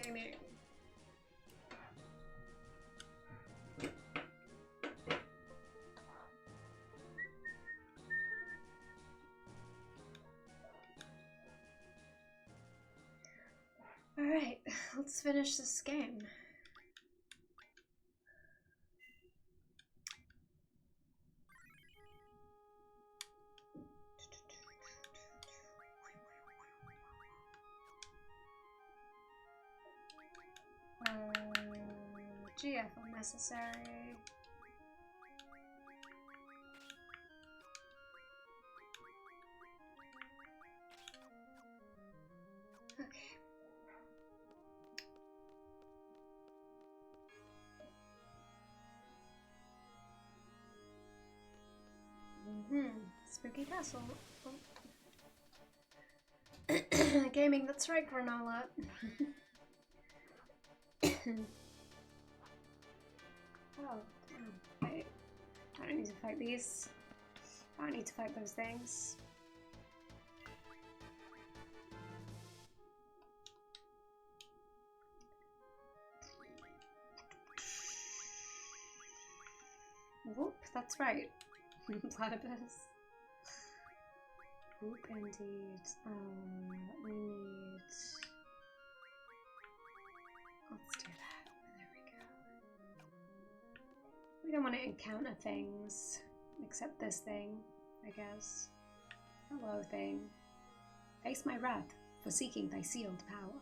streaming. Alright, let's finish this game. GF unnecessary. Okay. Spooky castle. Oh. Gaming, that's right, Granola. Oh, damn. Wait. I don't need to fight these. I don't need to fight those things. Whoop, that's right. Platypus. Whoop, indeed. We need... Let's do that. There we go. We don't want to encounter things, except this thing, I guess. Hello, thing. Face my wrath for seeking thy sealed power.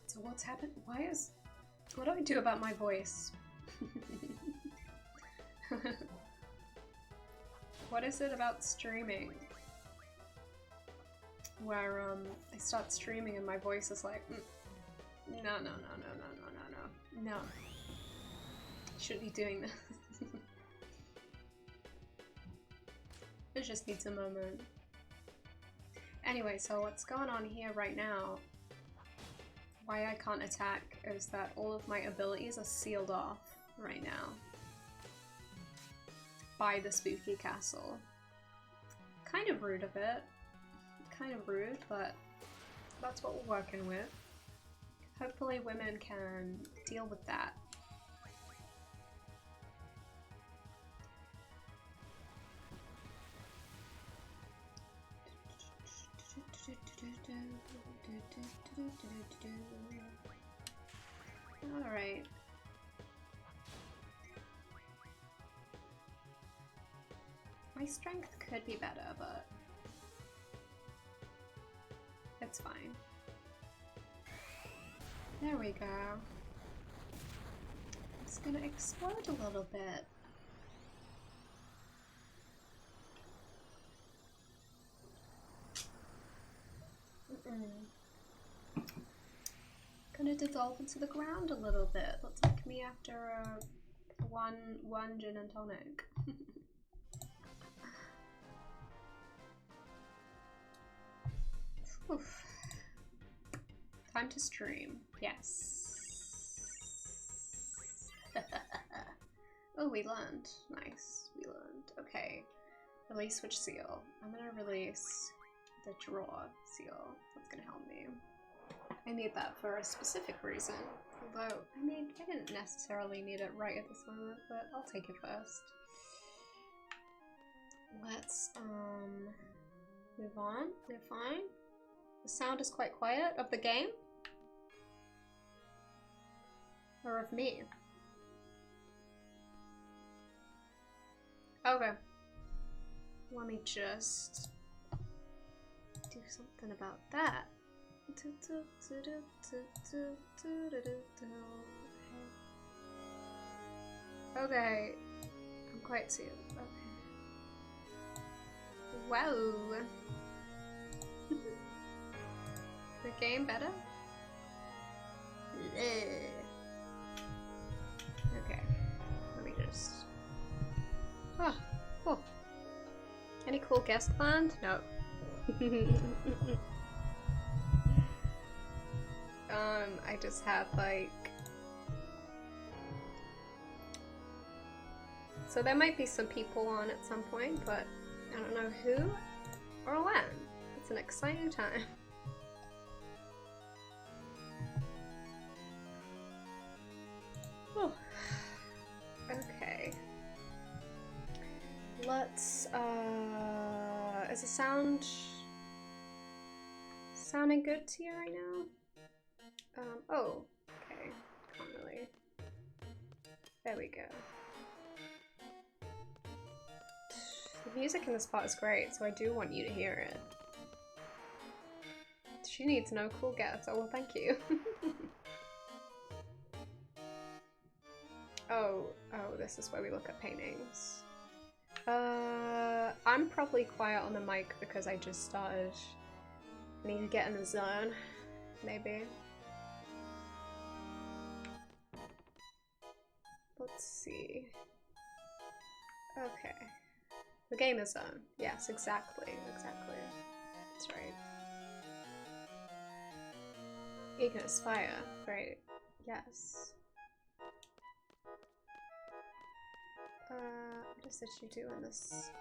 So what's happened? What do I do about my voice? What is it about streaming? Where I start streaming and my voice is like, no. Shouldn't be doing this. It just needs a moment. Anyway, so what's going on here right now, why I can't attack, is that all of my abilities are sealed off right now by the spooky castle. Kind of rude of it. Kind of rude, but that's what we're working with. Hopefully women can deal with that. Alright. My strength could be better, but it's fine. There we go. It's gonna explode a little bit. Gonna dissolve into the ground a little bit. Looks like me after a one gin and tonic. Oof. Time to stream. Yes. Oh, we learned. Nice. We learned. Okay. Release which seal? I'm gonna release the draw seal. That's gonna help me. I need that for a specific reason. Although, I mean, I didn't necessarily need it right at this moment, but I'll take it first. Let's, move on. We're fine. The sound is quite quiet of the game. Or of me. Okay. Let me just do something about that. Okay. I'm quite sealed. Okay. Wow. The game better? Okay. Let me just... Oh. Oh. Any cool guest planned? No. I just have like... So there might be some people on at some point, but I don't know who or when. It's an exciting time. Oh. Okay. Let's, is the sound sounding good to you right now? Oh, okay. Can't really. There we go. The music in this part is great, so I do want you to hear it. She needs no cool guess. Oh, well, thank you. Oh, this is where we look at paintings. I'm probably quiet on the mic because I just started. I need to get in the zone, maybe. Let's see. Okay. The gamer zone. Yes, exactly. Exactly. That's right. You can aspire. Great. Yes. What is it you do in this?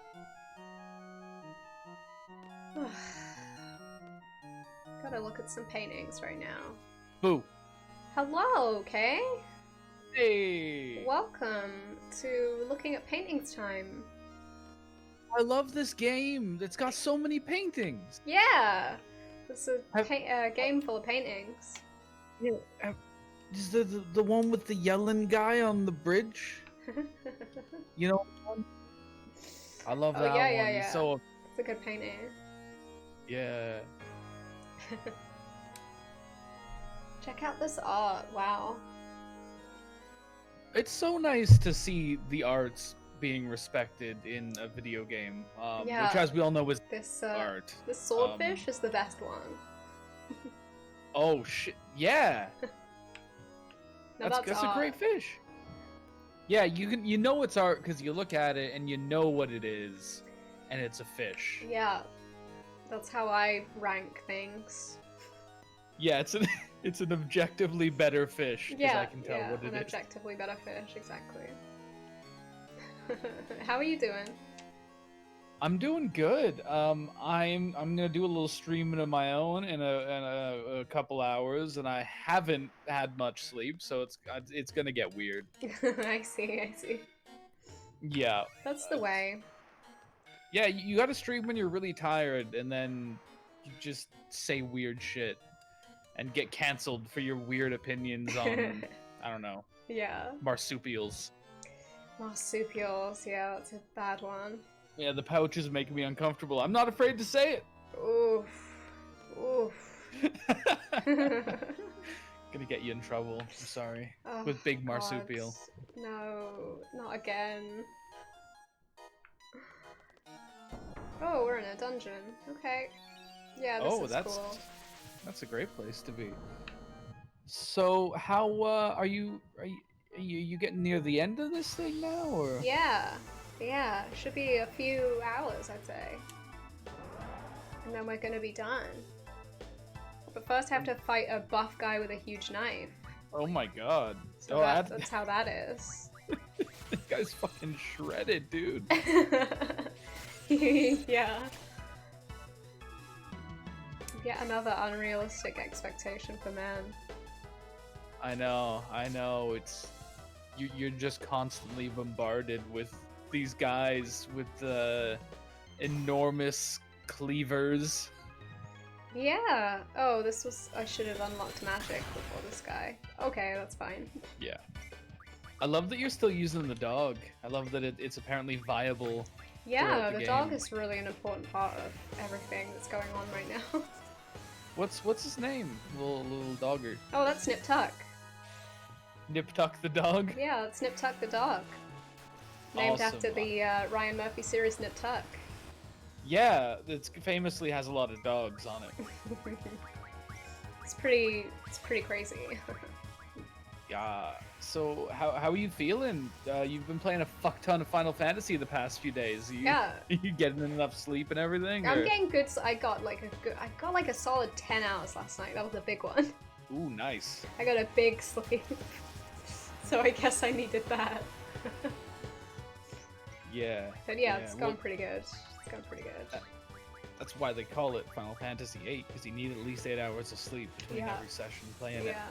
Gotta look at some paintings right now. Boo. Hello, Kay. Hey. Welcome to Looking at Paintings time. I love this game. It's got so many paintings. Yeah. This is a game full of paintings. Yeah. Is the one with the yelling guy on the bridge? You know one? I love that one. Yeah. So it's a good painting. yeah. Check out this art. Wow. It's so nice to see the arts being respected in a video game, which, as we all know, is this art. This swordfish is the best one. Oh shit! Yeah. That's a great fish. Yeah, you know it's art because you look at it and you know what it is, and it's a fish. Yeah, that's how I rank things. Yeah, it's an objectively better fish because I can tell what it is. An objectively better fish, exactly. How are you doing? I'm doing good. I'm gonna do a little streaming of my own in a couple hours, and I haven't had much sleep, so it's gonna get weird. I see. Yeah. That's the way. Yeah, you gotta stream when you're really tired, and then you just say weird shit and get canceled for your weird opinions on I don't know. Yeah. Marsupials. Marsupials, yeah, that's a bad one. Yeah, the pouch is making me uncomfortable. I'm not afraid to say it. Oof. Gonna get you in trouble. I'm sorry. With big marsupial. God. No, not again. Oh, we're in a dungeon. Okay. Yeah, this is cool. That's a great place to be. So, how are you getting near the end of this thing now, or? Yeah. It should be a few hours, I'd say. And then we're gonna be done. But first I have to fight a buff guy with a huge knife. Oh my god. So that's how that is. This guy's fucking shredded, dude. Yeah. Yet another unrealistic expectation for man. I know. It's you're just constantly bombarded with these guys with enormous cleavers. Yeah. Oh, I should have unlocked magic before this guy. Okay, that's fine. Yeah. I love that you're still using the dog. I love that it's apparently viable. Yeah, the dog is really an important part of everything that's going on right now. What's his name? Little dogger. Oh, that's Nip Tuck. Nip Tuck the dog? Yeah, that's Nip Tuck the dog. Named after the Ryan Murphy series Nip Tuck. Yeah, it famously has a lot of dogs on it. It's pretty crazy. Yeah. So how are you feeling? You've been playing a fuck ton of Final Fantasy the past few days. Are you getting enough sleep and everything? I'm getting good. I got like a solid 10 hours last night. That was a big one. Ooh, nice. I got a big sleeve, so I guess I needed that. Yeah. But yeah, it's gone pretty good. It's gone pretty good. That's why they call it Final Fantasy VIII, because you need at least 8 hours of sleep between every session playing it. Yeah,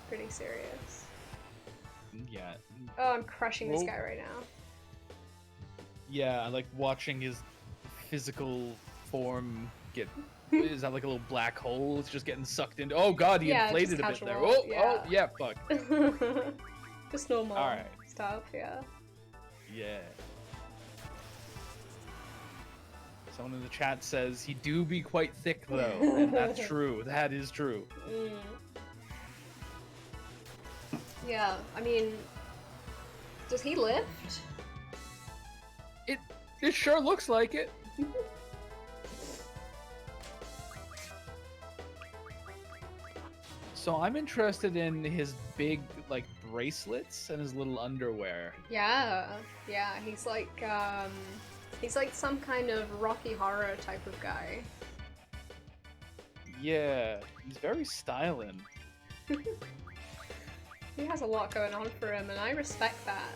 pretty serious. Yeah. Oh, I'm crushing this guy right now. Yeah, I like watching his physical form get... Is that like a little black hole? It's just getting sucked into... Oh god, he inflated a bit there. Oh, yeah, fuck. Just normal Alright. stuff, yeah. Yeah. Someone in the chat says he do be quite thick though, and that's true. That is true. Yeah, I mean, does he lift? It sure looks like it. So I'm interested in his big like bracelets and his little underwear. Yeah, he's like some kind of Rocky Horror type of guy. Yeah, he's very styling. He has a lot going on for him, and I respect that.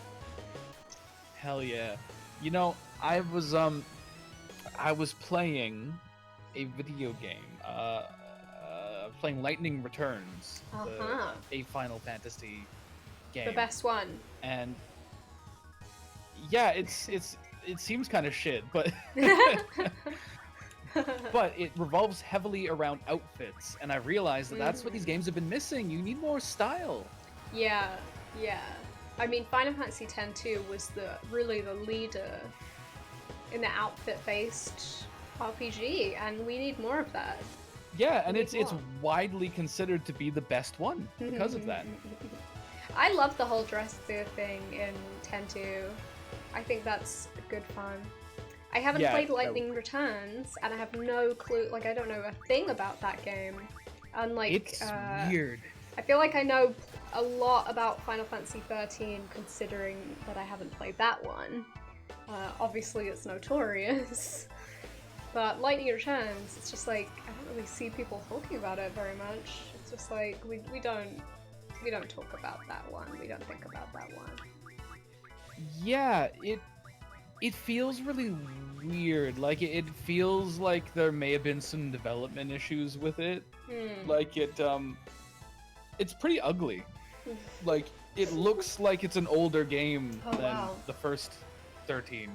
Hell yeah. You know, I was playing a video game. Playing Lightning Returns, a Final Fantasy game. The best one. And yeah, it seems kind of shit, but but it revolves heavily around outfits, and I realized that that's what these games have been missing. You need more style. Yeah. I mean, Final Fantasy X-2 was really the leader in the outfit-based RPG, and we need more of that. Yeah, and it's widely considered to be the best one because of that. I love the whole dress thing in 10-2. I think that's good fun. I haven't played Lightning Returns, and I have no clue, like I don't know a thing about that game. Unlike, it's weird. I feel like I know a lot about Final Fantasy XIII, considering that I haven't played that one. Obviously it's notorious. But Lightning Returns, it's just like, I don't really see people talking about it very much. It's just like, we don't talk about that one. We don't think about that one. Yeah, it feels really weird. Like, it feels like there may have been some development issues with it. Like, it's pretty ugly. Like, it looks like it's an older game than the first 13.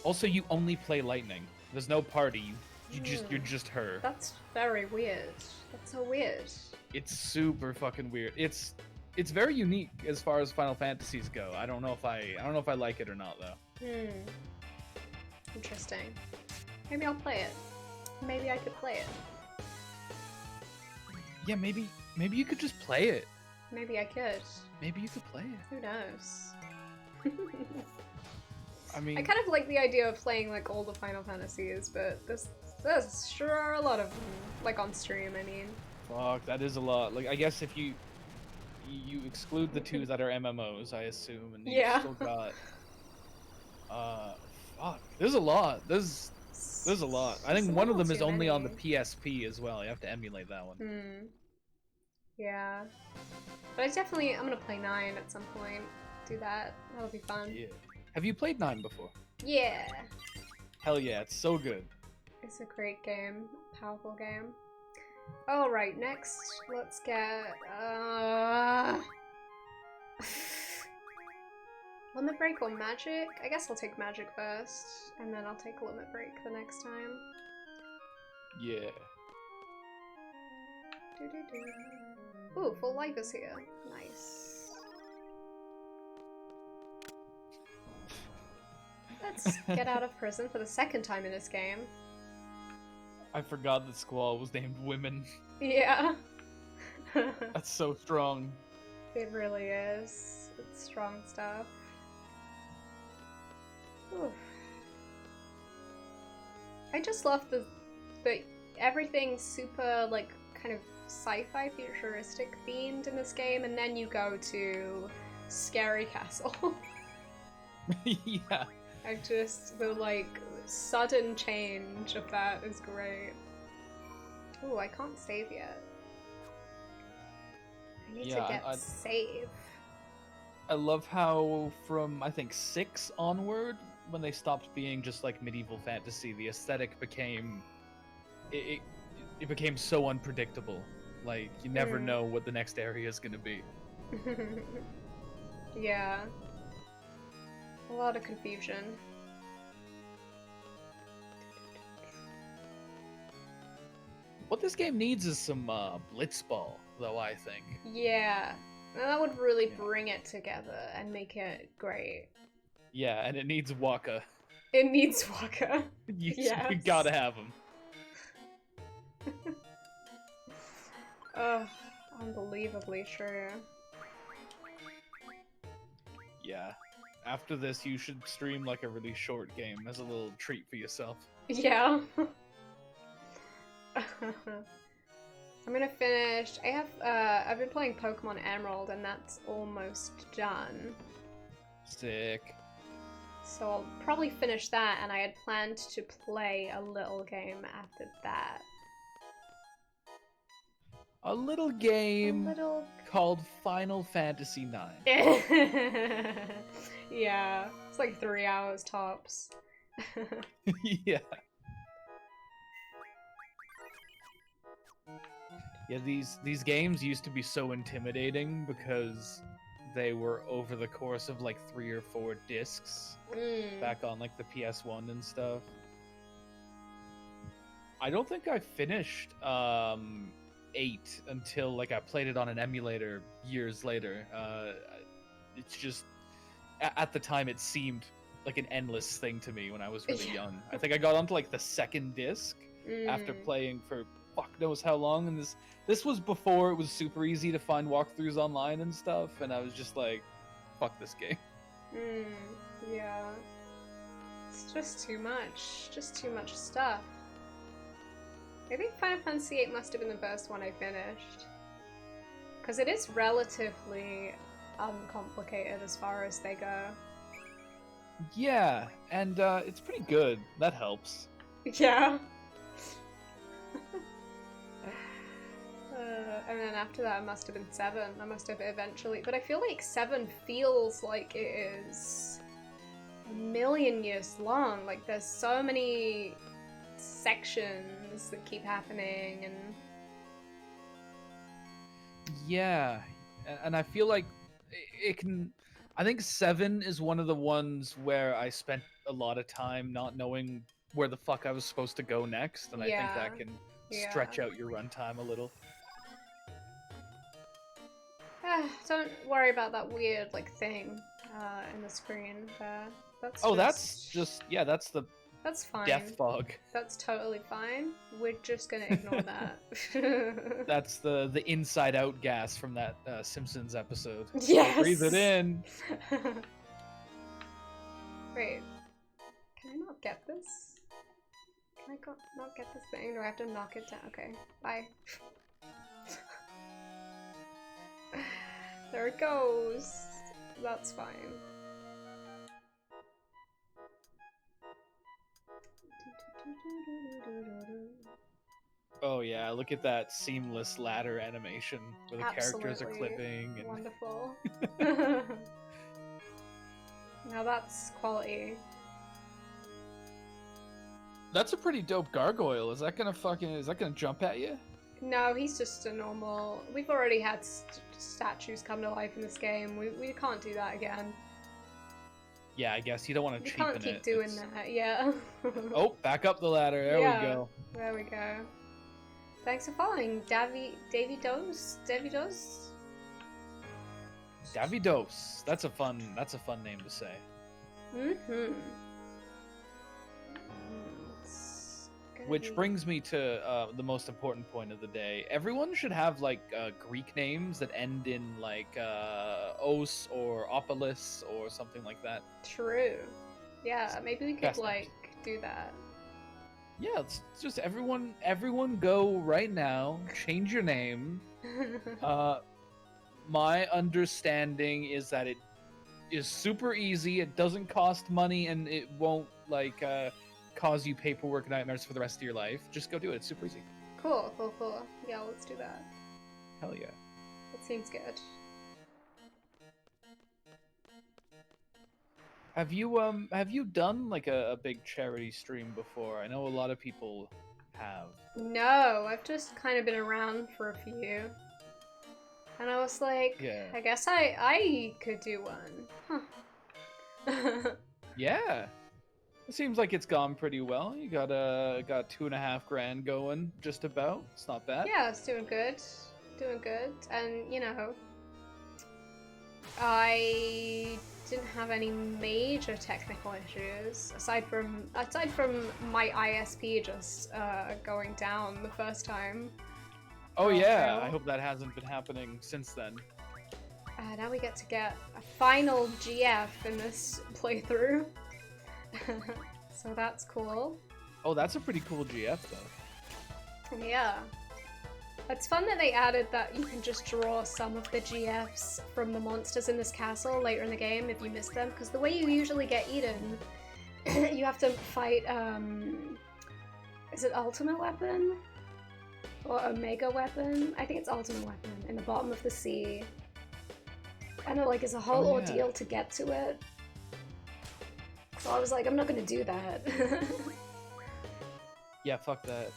Also, you only play Lightning. There's no party. You're just her. That's very weird. That's so weird. It's super fucking weird. It's very unique as far as Final Fantasies go. I don't know if I like it or not though. Interesting. Maybe I'll play it. Maybe I could play it. Yeah, maybe you could just play it. Maybe I could. Maybe you could play it. Who knows? I mean, I kind of like the idea of playing like all the Final Fantasies, but there's sure are a lot of them, like on stream, I mean. Fuck, that is a lot. Like, I guess if you exclude the two that are MMOs, I assume, and you still got fuck, there's a lot. There's a lot. I think one of them is only on the PSP as well. You have to emulate that one. Yeah. But I'm gonna play 9 at some point. Do that. That'll be fun. Yeah. Have you played 9 before? Yeah. Hell yeah, it's so good. It's a great game. Powerful game. Alright, next let's get Limit Break or Magic? I guess I'll take Magic first, and then I'll take Limit Break the next time. Yeah. Ooh, full life is here. Nice. Let's get out of prison for the second time in this game. I forgot that Squall was named Women. Yeah. That's so strong. It really is. It's strong stuff. Oof. I just love the everything's super like kind of sci-fi futuristic themed in this game, and then you go to Scary Castle. Yeah. The like sudden change of that is great. Ooh, I can't save yet. I need to Yeah, get save. I love how from, I think, 6 onward, when they stopped being just like medieval fantasy, the aesthetic became it became so unpredictable. Like, you never know what the next area is going to be. Yeah. A lot of confusion. What this game needs is some blitzball, though, I think. Yeah. That would really bring it together and make it great. Yeah, and it needs Waka. It needs Waka. You gotta have him. Ugh, unbelievably true. Yeah. After this, you should stream like a really short game as a little treat for yourself. Yeah. I'm gonna finish. I've been playing Pokemon Emerald and that's almost done. Sick. So I'll probably finish that, and I had planned to play a little game after that. A little game called Final Fantasy IX. Yeah, it's like 3 hours tops. Yeah. Yeah, these games used to be so intimidating because they were over the course of like 3 or 4 discs back on like the PS1 and stuff. I don't think I finished 8 until like I played it on an emulator years later. It's just at the time it seemed like an endless thing to me when I was really young. I think I got onto like the 2nd disc after playing for fuck knows how long, and this was before it was super easy to find walkthroughs online and stuff, and I was just like, fuck this game. Yeah. It's just too much stuff. I think Final Fantasy VIII must have been the first one I finished. Because it is relatively uncomplicated as far as they go. Yeah, and it's pretty good. That helps. Yeah. And then after that, it must have been 7. I must have eventually... But I feel like 7 feels like it is a million years long. Like, there's so many sections that keep happening, and... Yeah, and I feel like it can... I think 7 is one of the ones where I spent a lot of time not knowing where the fuck I was supposed to go next, and I think that can stretch out your runtime a little. Don't worry about that weird, like, thing in the screen there. That's That's fine. Death fog. That's totally fine. We're just gonna ignore that. That's the inside out gas from that Simpsons episode. Yes! Breathe it in! Wait. Can I not get this? Can I not get this thing? Do I have to knock it down? Okay. Bye. There it goes. That's fine. Oh yeah, look at that seamless ladder animation where the characters are clipping. And... Wonderful. Now that's quality. That's a pretty dope gargoyle. Is that gonna jump at you? No, he's just a normal... We've already had statues come to life in this game. We can't do that again. Yeah, I guess you don't want to cheapen it. You can't keep doing that, yeah. Oh, back up the ladder. There we go. There we go. Thanks for following, Davidos? Davidos. That's a fun name to say. Which brings me to the most important point of the day. Everyone should have like Greek names that end in like os or opolis or something like that. True. Yeah, maybe we could like do that. Yeah, it's just everyone go right now. Change your name. My understanding is that it is super easy. It doesn't cost money, and it won't like cause you paperwork nightmares for the rest of your life. Just go do it. It's super easy. Cool, cool, cool. Yeah, let's do that. Hell yeah. That seems good. Have you done like a big charity stream before? I know a lot of people have. No, I've just kind of been around for a few. And I was like, Yeah. I guess I could do one. Huh. Yeah. It seems like it's gone pretty well. You got 2.5 grand going, just about. It's not bad. Yeah, it's doing good. Doing good. And, you know, I didn't have any major technical issues aside from my ISP just going down the first time. Oh yeah, fail. I hope that hasn't been happening since then. Now we get to get a final GF in this playthrough. So that's cool. Oh, that's a pretty cool GF though. Yeah. It's fun that they added that you can just draw some of the GFs from the monsters in this castle later in the game if you miss them, because the way you usually get eaten, you have to fight, is it Ultimate Weapon? Or Omega Weapon? I think it's Ultimate Weapon, in the bottom of the sea. And it, like, is a whole ordeal to get to it. So I was like, I'm not gonna do that. Yeah, fuck that.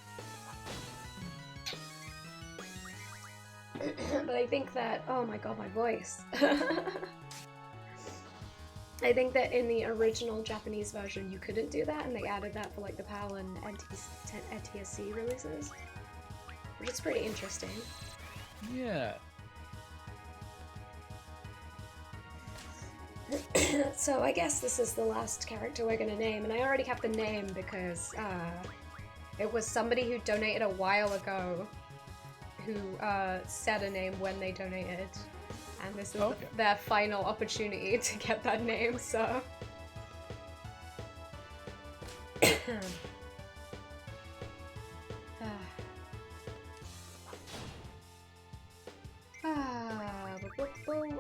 But I think that, oh my god, my voice. I think that in the original Japanese version you couldn't do that, and they added that for like the PAL and NTSC releases, which is pretty interesting. Yeah. So I guess this is the last character we're gonna name, and I already have the name because it was somebody who donated a while ago who said a name when they donated, and this is their final opportunity to get that name, so...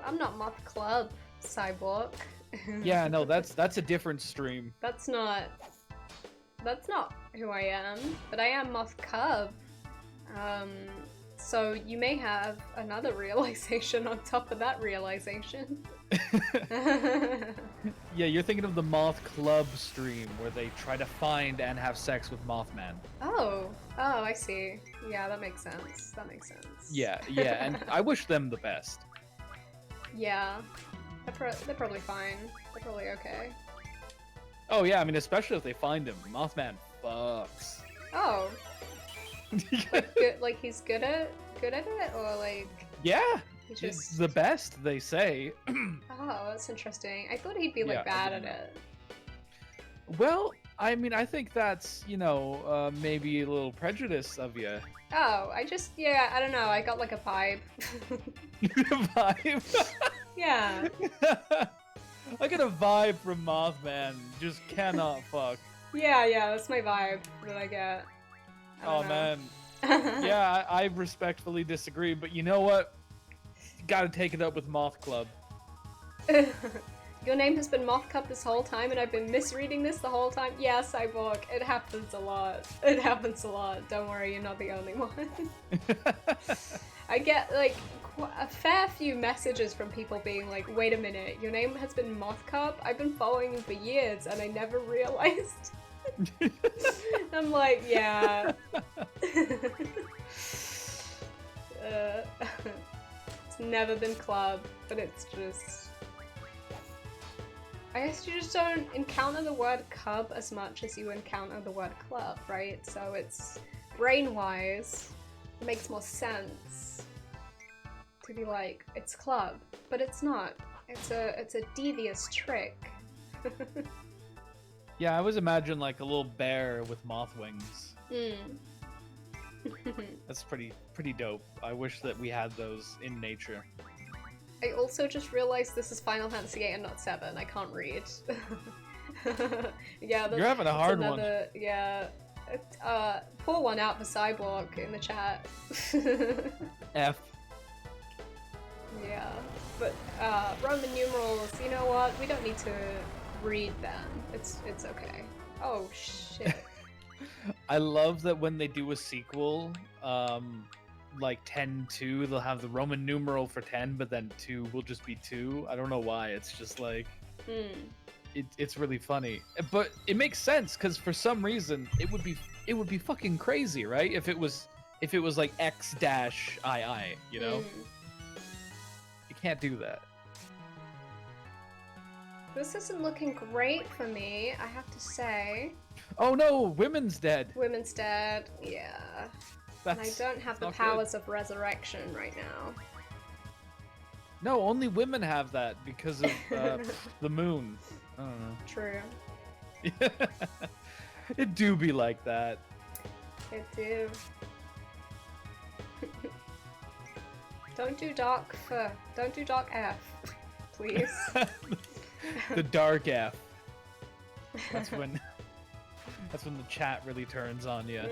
I'm not Moth Club, Cyborg. Yeah, no, that's a different stream. That's not who I am, but I am Moth Cub. So you may have another realization on top of that realization. Yeah, you're thinking of the Moth Club stream where they try to find and have sex with Mothman. Oh, I see. Yeah, that makes sense. That makes sense. Yeah, and I wish them the best. Yeah, they're probably fine. They're probably okay. Oh yeah, I mean, especially if they find him. Mothman fucks. Oh. Like he's good at it, or like... Yeah, he's the best, they say. Oh, that's interesting. I thought he'd be like bad at it. Well, I mean, I think that's, you know, maybe a little prejudice of you. Oh, I don't know, I got like a vibe. Vibe? Yeah. I get a vibe from Mothman, just cannot fuck. Yeah, that's my vibe that I get. Oh man. Yeah, I respectfully disagree, but you know what? Gotta take it up with Moth Club. Your name has been Moth Cup this whole time and I've been misreading this the whole time? Yeah, Cyborg, it happens a lot. It happens a lot. Don't worry, you're not the only one. I get like a fair few messages from people being like, wait a minute, your name has been Moth Cup? I've been following you for years and I never realized. I'm like, yeah. It's never been club, but it's just... I guess you just don't encounter the word cub as much as you encounter the word club, right? So it's, brain-wise, it makes more sense to be like, it's club, but it's not. It's a devious trick. Yeah, I always imagine like a little bear with moth wings. That's pretty dope. I wish that we had those in nature. I also just realized this is Final Fantasy VIII and not 7. I can't read. Yeah, you're having a hard one. Yeah. Pour one out for Cyborg in the chat. F. Yeah, but Roman numerals, you know what? We don't need to read them. It's okay. Oh shit. I love that when they do a sequel, like 10-2, they'll have the Roman numeral for 10, but then 2 will just be 2. I don't know why. It's just like it's really funny, but it makes sense because for some reason it would be fucking crazy, right? If it was like X-II, you know, you can't do that. This isn't looking great for me, I have to say. Oh no, women's dead. Women's dead, yeah. And I don't have the powers of resurrection right now. No, only women have that because of the moon. I don't know. True. It do be like that. It do. Don't do dark F, please. The dark F. That's when the chat really turns on you.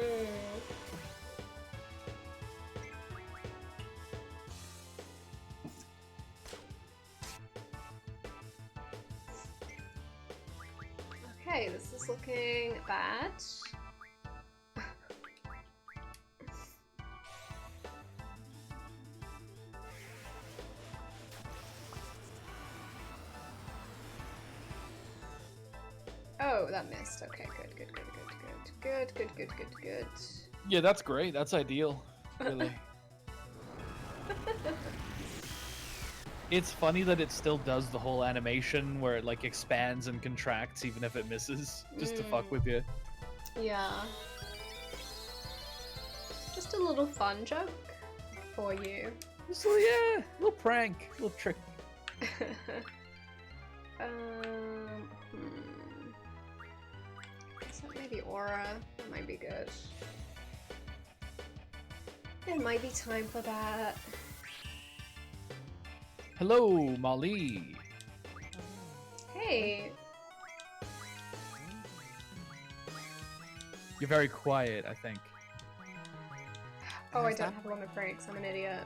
Okay, this is looking bad. Oh, that missed. Okay, good. Yeah, that's great. That's ideal. Really. It's funny that it still does the whole animation where it like expands and contracts even if it misses, just to fuck with you. Yeah. Just a little fun joke for you. So yeah, little prank, little trick. So maybe aura. That might be good. It might be time for that. Hello, Molly. Hey. You're very quiet, I think. Oh, I don't have limit breaks. I'm an idiot.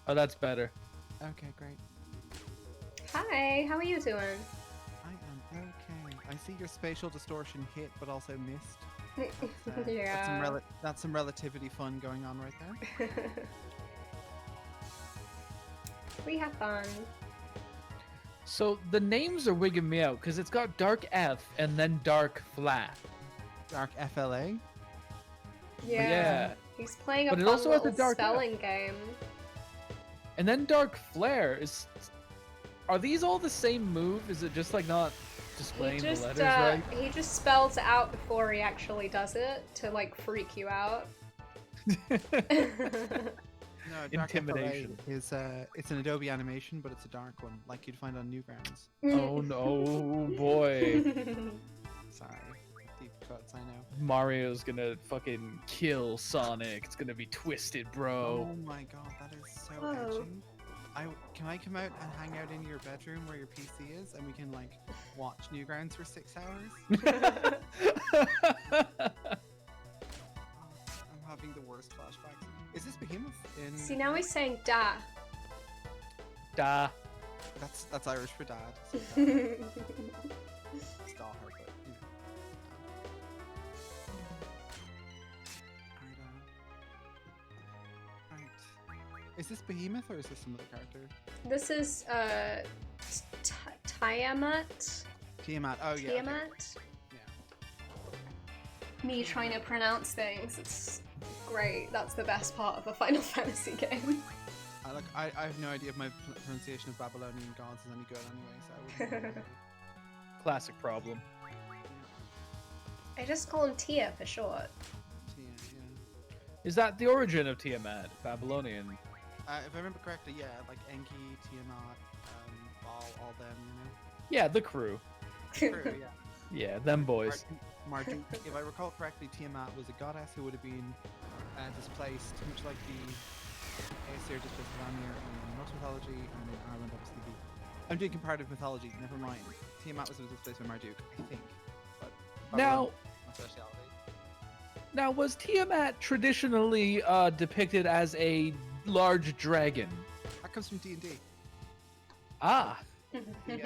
Oh, that's better. Okay, great. Hi, how are you doing? I am okay. I see your spatial distortion hit, but also missed. Yeah. That's some relativity fun going on right there. We have fun. So the names are wigging me out because it's got Dark F and then Dark Flat. Dark FLA? Yeah. He's playing a But it fun also has little the dark spelling game. And then Dark Flare is... Are these all the same move? Is it just like not displaying the letters right? He just spells it out before he actually does it to like freak you out. No, Dark Intimidation. FLA is it's an Adobe animation, but it's a dark one, like you'd find on Newgrounds. Oh no, boy. Sorry. Deep cuts, I know. Mario's gonna fucking kill Sonic. It's gonna be twisted, bro. Oh my god, that is so Whoa. edgy. Can I come out and hang out in your bedroom where your PC is, and we can like watch Newgrounds for 6 hours? I'm having the worst flashbacks. Is this Behemoth? See, now he's saying da. Da. That's Irish for dad. So stall her, but you know. Right. Is this Behemoth or is this some other character? This is Tiamat. Tiamat. Oh yeah. Tiamat. Okay. Yeah. Me trying to pronounce things. It's great. That's the best part of a Final Fantasy game. I have no idea if my pronunciation of Babylonian gods is any good anyway, so I wouldn't. Classic problem. I just call him Tia for short. Tia, yeah. Is that the origin of Tiamat? Babylonian? If I remember correctly, yeah, like Enki, Tiamat, all them, you know. Yeah, the crew. True, yeah. Yeah, them boys. Marduk. If I recall correctly, Tiamat was a goddess who would have been displaced, much like the Aesir displaced Vanir in Norse mythology, and in Ireland, obviously. I'm doing comparative mythology. Never mind. Tiamat was displaced by Marduk, I think. But Now, my speciality. now was Tiamat traditionally depicted as a large dragon? That comes from D&D. Ah, The,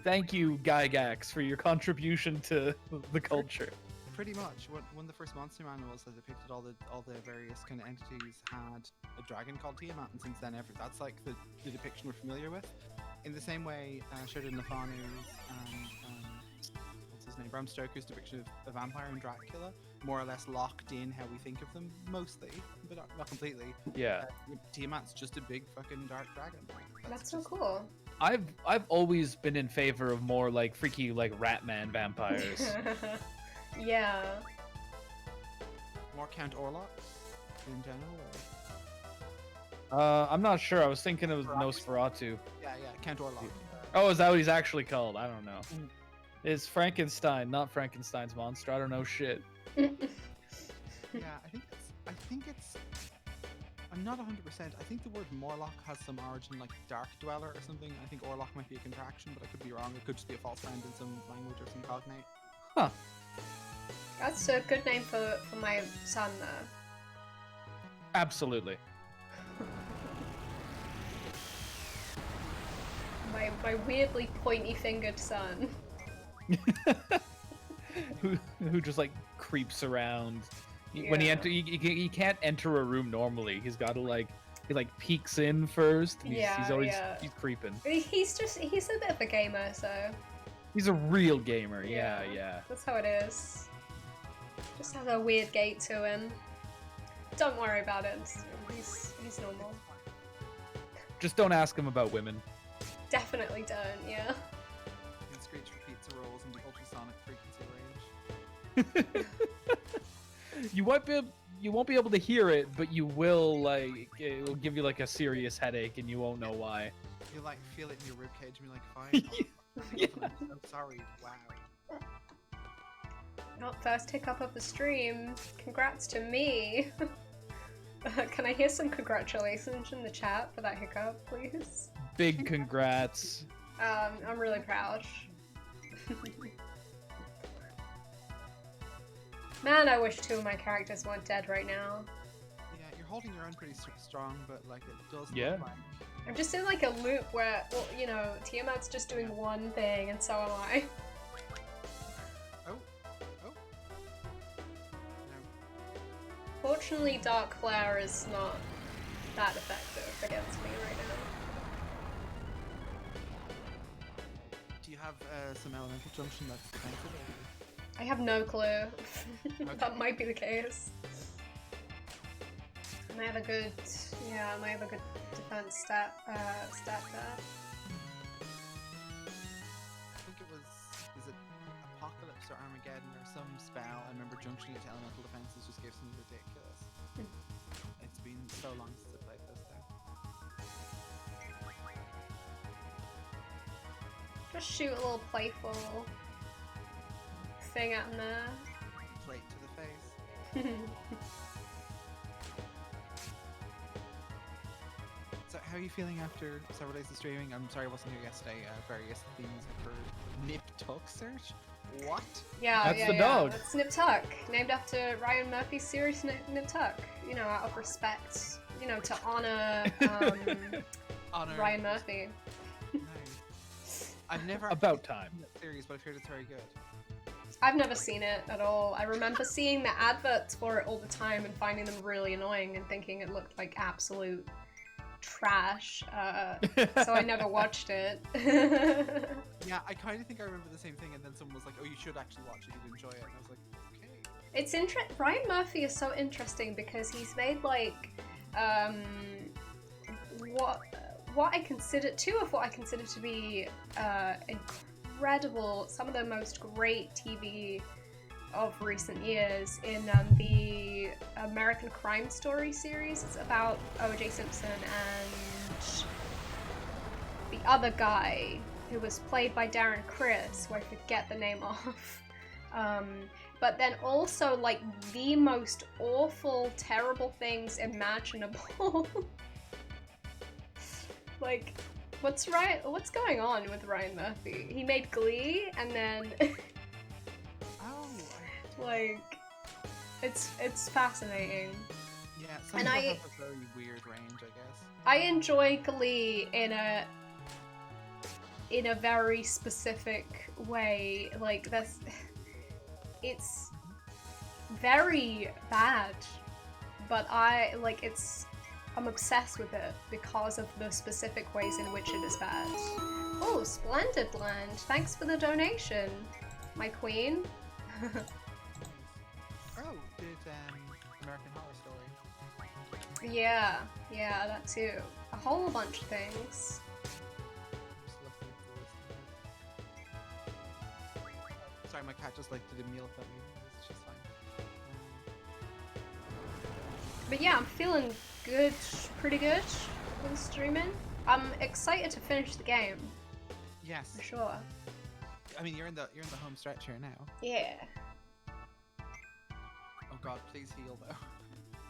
thank you, Gygax, for your contribution to the culture. Pretty much. One of the first monster manuals that depicted all the various kind of entities had a dragon called Tiamat, and since then that's like the depiction we're familiar with. In the same way, Sheridan Le Fanu's what's his name, Bram Stoker's depiction of a vampire and Dracula more or less locked in how we think of them, mostly, but not completely. Yeah. Tiamat's just a big fucking dark dragon. That's so cool. I've always been in favor of more like freaky like Ratman vampires. Yeah. More Count Orlok in general. I'm not sure. I was thinking it was Nosferatu. Yeah, Count Orlok. Oh, is that what he's actually called? I don't know. It's Frankenstein, not Frankenstein's monster. I don't know shit. Yeah, I think it's. I'm not 100%. I think the word Morlock has some origin like Dark Dweller or something. I think Orlok might be a contraction, but I could be wrong. It could just be a false friend in some language or some cognate. Huh. That's a good name for my son, though. Absolutely. My weirdly pointy-fingered son. who just like creeps around. Yeah. When he can't enter a room normally. He's got to he peeks in first. And he's creeping. He's a bit of a gamer, so He's a real gamer. Yeah. that's how it is. Just has a weird gait to him. Don't worry about it. He's normal. Just don't ask him about women. Definitely don't. Yeah. You can screech for pizza rolls in the ultrasonic frequency range. You won't be able to hear it, but you will it will give you like a serious headache, and you won't know why. You like feel it in your ribcage and be like, fine. Yeah. I'm so sorry. Wow. Oh, first hiccup of the stream. Congrats to me. Can I hear some congratulations in the chat for that hiccup, please? Big congrats. I'm really proud. Man, I wish 2 of my characters weren't dead right now. Yeah, you're holding your own pretty strong, but like it does. Yeah. Look like... I'm just in like a loop where, well, you know, Tiamat's just doing one thing, and so am I. Oh. No. Fortunately, Dark Flare is not that effective against me right now. Do you have some elemental junction that's defensive? I have no clue. That might be the case. I might have a good defense stat there. I think it was, is it Apocalypse or Armageddon or some spell? I remember junctioning it to elemental defenses just gave something ridiculous. It's been so long since I played this though. Just shoot a little playful thing at him there. Plate to the face. So how are you feeling after several days of streaming? I'm sorry I wasn't here yesterday. Various things for Nip Tuck search. What? That's the dog. That's Nip Tuck, named after Ryan Murphy's series Nip Tuck. You know, out of respect, you know, to honor Ryan Murphy. Nice. I've never About time. seen that series, but I've heard it's very good. I've never seen it at all. I remember seeing the adverts for it all the time and finding them really annoying and thinking it looked like absolute trash. So I never watched it. Yeah, I kind of think I remember the same thing, and then someone was like, "Oh, you should actually watch it. You'd enjoy it." And I was like, "Okay." It's Ryan Murphy is so interesting because he's made like what I consider to be incredible, some of the most great TV of recent years in the American Crime Story series. It's about O.J. Simpson and the other guy who was played by Darren Criss, who I forget the name of. But then also like the most awful, terrible things imaginable. Like, what's going on with Ryan Murphy? He made Glee, and then like, it's fascinating. Yeah, some And people I have a very weird range, I guess. I enjoy Glee in a very specific way. Like, it's very bad, but I'm obsessed with it because of the specific ways in which it is bad. Oh, splendid land. Thanks for the donation, my queen. Oh, did American Horror Story. Yeah, that too. A whole bunch of things. Just looking for this. Sorry, my cat just like did a meal at me. She's fine. But yeah, I'm feeling good, pretty good with streaming. I'm excited to finish the game, Yes. for sure. I mean, you're in the home stretch here now. Yeah. Oh God, please heal though.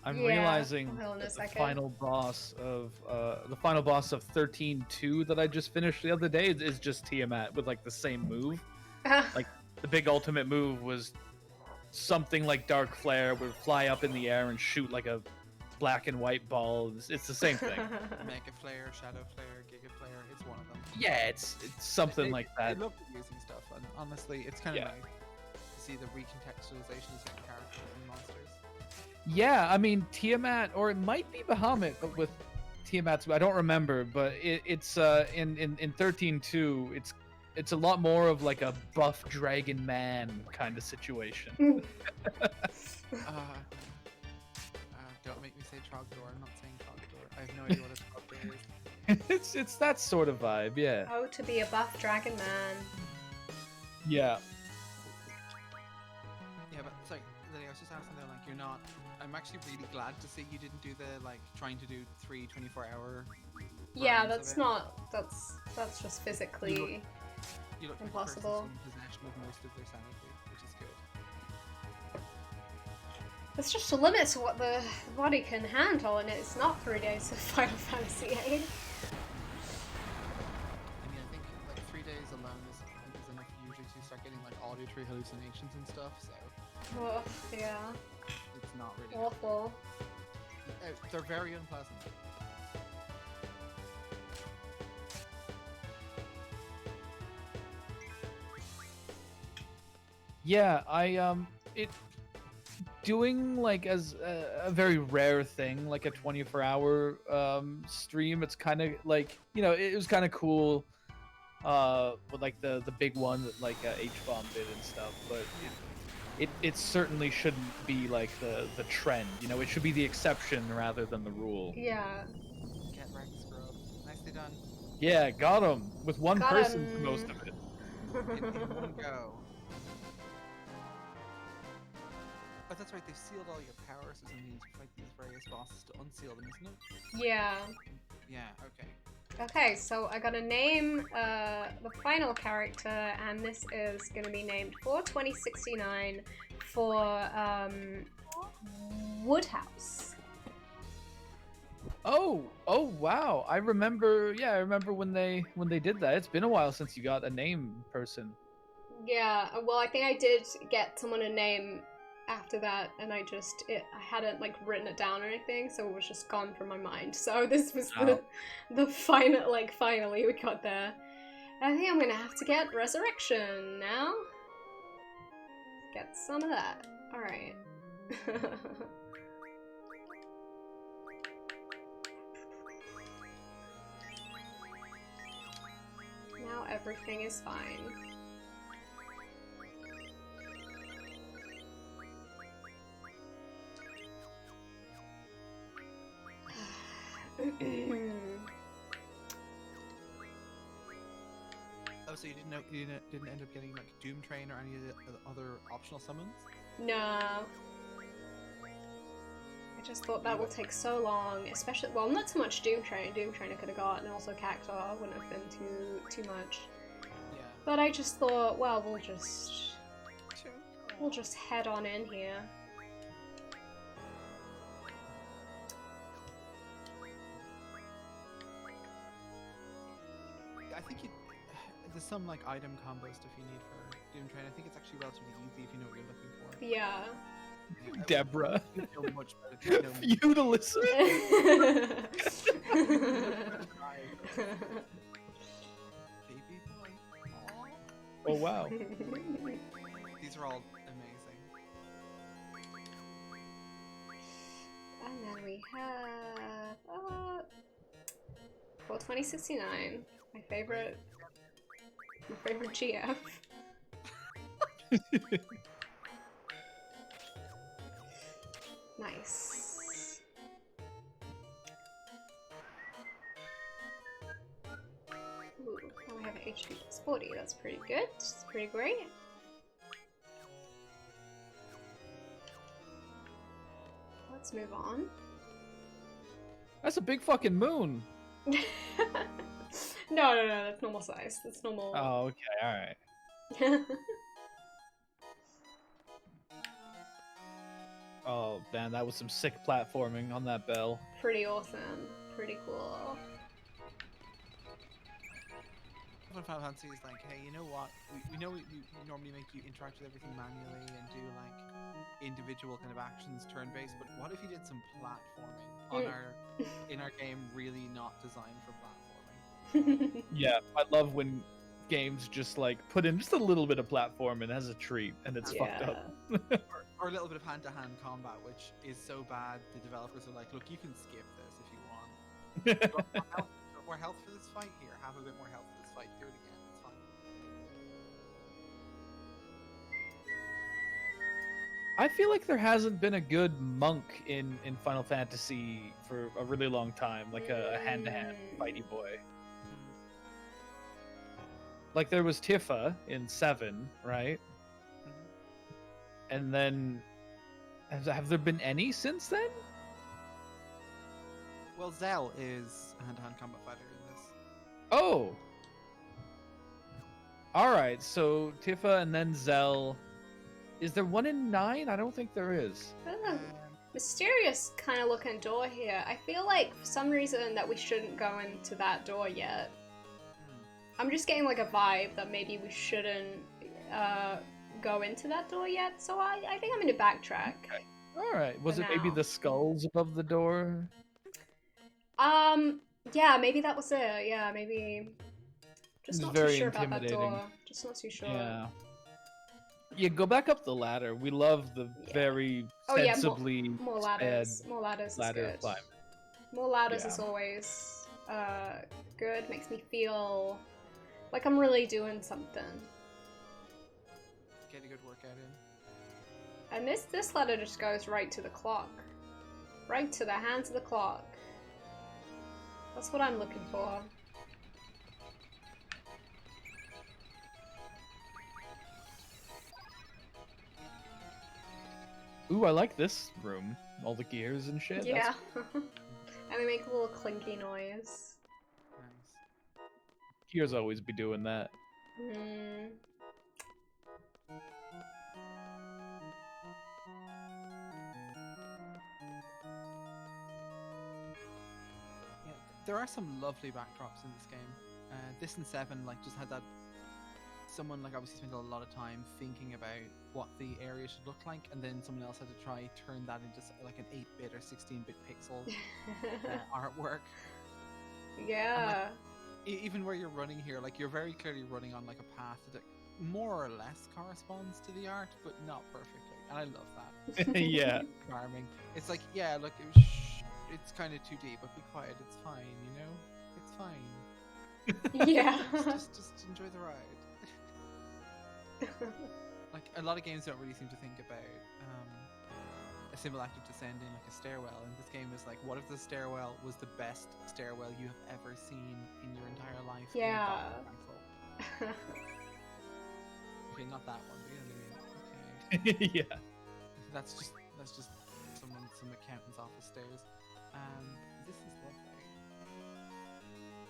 I'm Yeah, realizing hold on a that the second. final boss of 13-2 that I just finished the other day is just Tiamat with like the same move. Like the big ultimate move was something like Dark Flare, would fly up in the air and shoot like a black and white ball. It's the same thing. Mega Flare, Shadow Flare, Giga Flare. It's one of them. Yeah, it's something like that. They love using stuff, and honestly, it's kind of Yeah. nice to see the recontextualization of certain characters and monsters. Yeah, I mean Tiamat, or it might be Bahamut, but with Tiamat's, I don't remember. But it's in 13-2, it's a lot more of like a buff dragon man kind of situation. Don't make me say Trogdor. I'm not saying Trogdor. I have no idea what a Trogdor is. It's that sort of vibe, yeah. How to be a buff dragon man. Yeah. Yeah, but sorry, Lily, I was just asking though, like, you're not. I'm actually really glad to see you didn't do the like trying to do 3 24-hour. Yeah, runs of that's it. not. That's just physically. You look impossible. like a person in possession of most of their sanity, which is good. There's just a limit to what the body can handle, and it's not 3 days of Final Fantasy VIII. I mean, I think like 3 days alone is enough usually to start getting like auditory hallucinations and stuff. So Oh, yeah. it's not really. Awful. They're very unpleasant. Yeah, it doing like as a very rare thing, like a 24-hour stream. It's kind of like, you know, it was kind of cool with like the big one that like H-Bomb did and stuff, but it certainly shouldn't be like the trend. You know, it should be the exception rather than the rule. Yeah. Get wrecked, scrub. Nicely done. Yeah, got him with one Got person for him. most of it. In one go. Oh, that's right. They've sealed all your powers, so you need to fight these various bosses to unseal them, isn't it? Yeah. Yeah. Okay. Okay, so I gotta name the final character, and this is gonna be named for 2069 for Woodhouse. Oh wow. I remember, yeah, I remember when they did that. It's been a while since you got a name person. Yeah, well, I think I did get someone a name after that, and I hadn't like written it down or anything, so it was just gone from my mind. So this was the final, like, finally we got there. I think I'm gonna have to get Resurrection now. Get some of that. Alright. Now everything is fine. Oh, so you didn't end up getting like Doom Train or any of the other optional summons? No. I just thought that will take so long, especially, well, not so much Doom Train. Doom Train I could have got, and also Cactuar wouldn't have been too much. Yeah. But I just thought, well, we'll just head on in here. I think there's some like item combo stuff you need for Doom Train. I think it's actually relatively easy if you know what you're looking for. Yeah. Deborah. You know much better. You know Feudalism. Baby boy. Oh wow. These are all amazing. And then we have 42069, my favorite GF. Nice. Ooh, now we have an HP plus 40. That's pretty good. That's pretty great. Let's move on. That's a big fucking moon. No, that's normal size. That's normal. Oh, okay, alright. Oh, man, that was some sick platforming on that bell. Pretty awesome. Pretty cool. Final Fantasy is like, hey, you know what? We know we normally make you interact with everything manually and do like individual kind of actions turn-based, but what if you did some platforming on in our game really not designed for platforming? Yeah, I love when games just like put in just a little bit of platform and as a treat, and it's fucked up. or a little bit of hand-to-hand combat, which is so bad the developers are like, look, you can skip this if you want. You want more health for this fight? Here, have a bit more health for this fight. Do it again. It's fine. I feel like there hasn't been a good monk in Final Fantasy for a really long time, like a hand-to-hand fighty boy. Like there was Tifa in 7, right? And then have there been any since then? Well, Zell is a hand-to-hand combat fighter in this. Oh. All right, so Tifa and then Zell. Is there one in 9? I don't think there is. I don't know. Mysterious kind of looking door here. I feel like for some reason that we shouldn't go into that door yet. I'm just getting like a vibe that maybe we shouldn't go into that door yet. So I think I'm gonna backtrack. Okay. All right. Was For it maybe now. the skulls above the door? Yeah, maybe that was it. Yeah, maybe. Just It's not very too sure about that intimidating. door. Just not too sure. Yeah. Yeah, go back up the ladder. We love the very sensibly more ladders. More ladders ladder is good. climb. More ladders Yeah. is always good. Makes me feel like I'm really doing something. Get a good workout in. And this ladder just goes right to the clock. Right to the hands of the clock. That's what I'm looking for. Ooh, I like this room. All the gears and shit. Yeah. And they make a little clinky noise. Nice. Gears always be doing that. Hmm. Yeah, there are some lovely backdrops in this game. This and 7 like just had that. Someone like obviously spent a lot of time thinking about what the area should look like, and then someone else had to try turn that into like an 8-bit or 16-bit pixel artwork. Yeah. Even where you're running here, like you're very clearly running on like a path that more or less corresponds to the art, but not perfectly. And I love that. Yeah. Charming. It's like, yeah, look, it's kind of 2D, but be quiet. It's fine, you know. It's fine. Yeah. just enjoy the ride. Like a lot of games don't really seem to think about a simple act of descending like a stairwell, and this game is like, what if the stairwell was the best stairwell you have ever seen in your entire life? Yeah. Okay, not that one, but you know what I mean. Okay. Yeah. That's just some accountant's office stairs. This is lovely.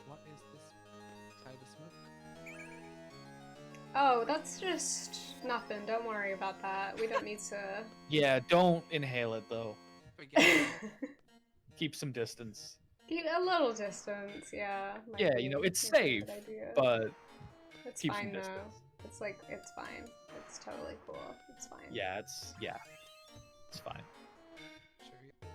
What is this cloud of smoke? Oh, that's just nothing. Don't worry about that. We don't need to. Yeah, don't inhale it though. Again, Keep some distance. Keep a little distance, yeah. Might Yeah, be- you know, it's might be a safe, good idea. but It's keep some fine though. distance. It's like, it's fine. It's totally cool. It's fine. Yeah, it's fine. sure. Yeah.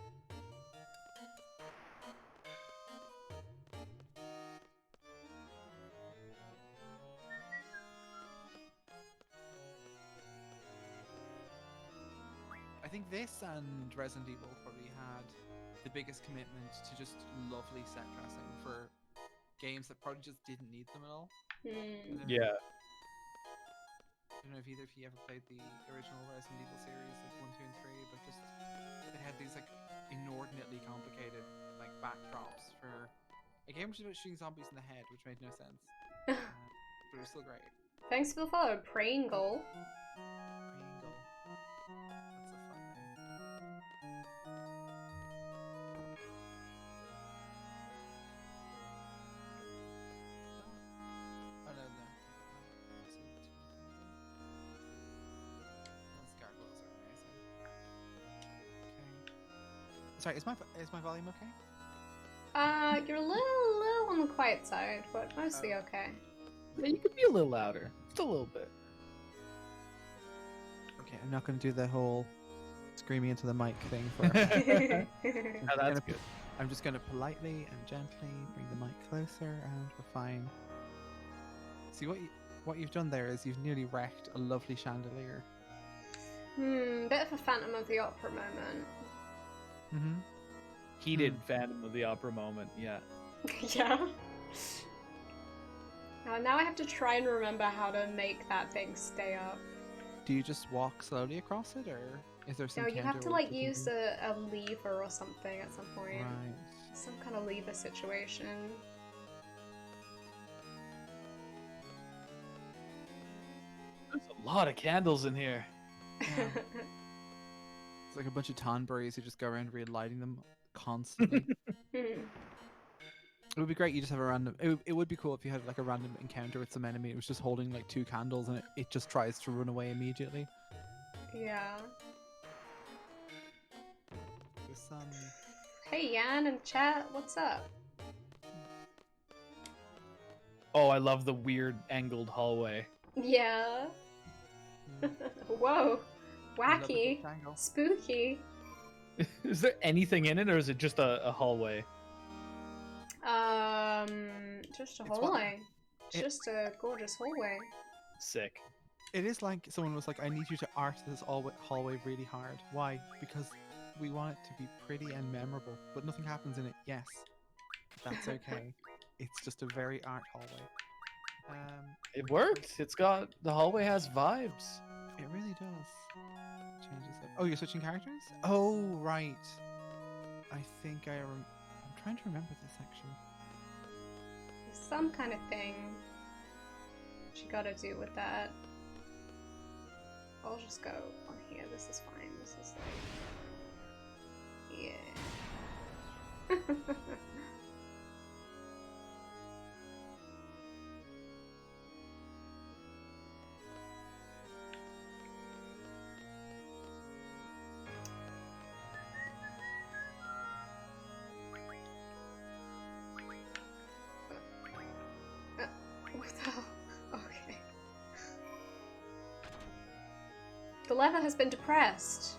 I think this and Resident Evil probably had the biggest commitment to just lovely set dressing for games that probably just didn't need them at all. Yeah. I don't know if either of you ever played the original Resident Evil series, like 1, 2, and 3, but just they had these like inordinately complicated like backdrops for a game which was about shooting zombies in the head, which made no sense. But it was still great. Thanks for the follow, Pringle. Pringle. That's a fun name. Oh no. Those gargoyles are amazing. Okay. Sorry, is my volume okay? You're a little on the quiet side, but mostly okay. Yeah, you could be a little louder. Just a little bit. Okay, I'm not going to do the whole screaming into the mic thing for. Oh, that's good. I'm just going to politely and gently bring the mic closer, and we're fine. See what you've done there is you've nearly wrecked a lovely chandelier. Bit of a Phantom of the Opera moment. Mm-hmm. Heated Phantom of the Opera moment, yeah. Yeah. Now I have to try and remember how to make that thing stay up. Do you just walk slowly across it, or is there some? No, you have to counter like you can use do? a lever or something at some point. Right. Some kind of lever situation. There's a lot of candles in here. Yeah. It's like a bunch of Tonberries who just go around relighting them constantly. It would be great. You just have a random. It would be cool if you had like a random encounter with some enemy. It was just holding like 2 candles and it just tries to run away immediately. Yeah. There's some. Hey Yan and chat, what's up? Oh, I love the weird angled hallway. Yeah. Whoa. Wacky. Angle. Spooky. Is there anything in it, or is it just a hallway? Just a It's hallway. It's just a gorgeous hallway. Sick. It is like someone was like, "I need you to art this hallway really hard." Why? Because we want it to be pretty and memorable, but nothing happens in it. Yes, that's okay. It's just a very art hallway. It worked. The hallway has vibes. It really does. Changes up. Oh, you're switching characters? Oh, right. I think I'm trying to remember this section. Some kind of thing she gotta do with that. I'll just go on here. This is fine. This is like... yeah. What the hell? Okay. The lever has been depressed.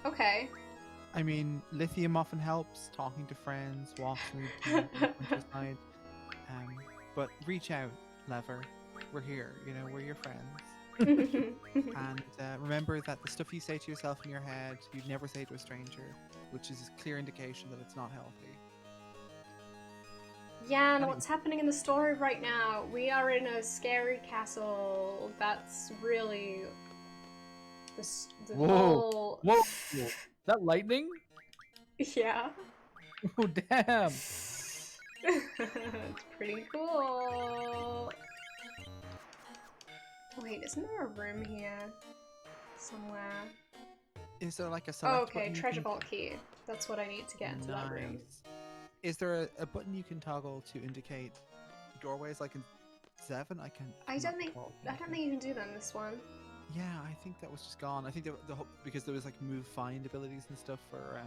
Okay. I mean, lithium often helps, talking to friends, walking through the countryside. But reach out, lever. We're here, we're your friends. And remember that the stuff you say to yourself in your head, you'd never say to a stranger, which is a clear indication that it's not healthy. Yan, what's happening in the story right now? We are in a scary castle. That's really the whole... Whoa! Is that lightning? Yeah. Oh, damn! It's pretty cool. Wait, isn't there a room here? Somewhere. Is there like a Oh, select okay, button you treasure can- vault key. That's what I need to get into that room. Nice. Is there a button you can toggle to indicate doorways like in 7? I don't think you can do that in this one. Yeah, I think that was just gone. I think because there was like move find abilities and stuff for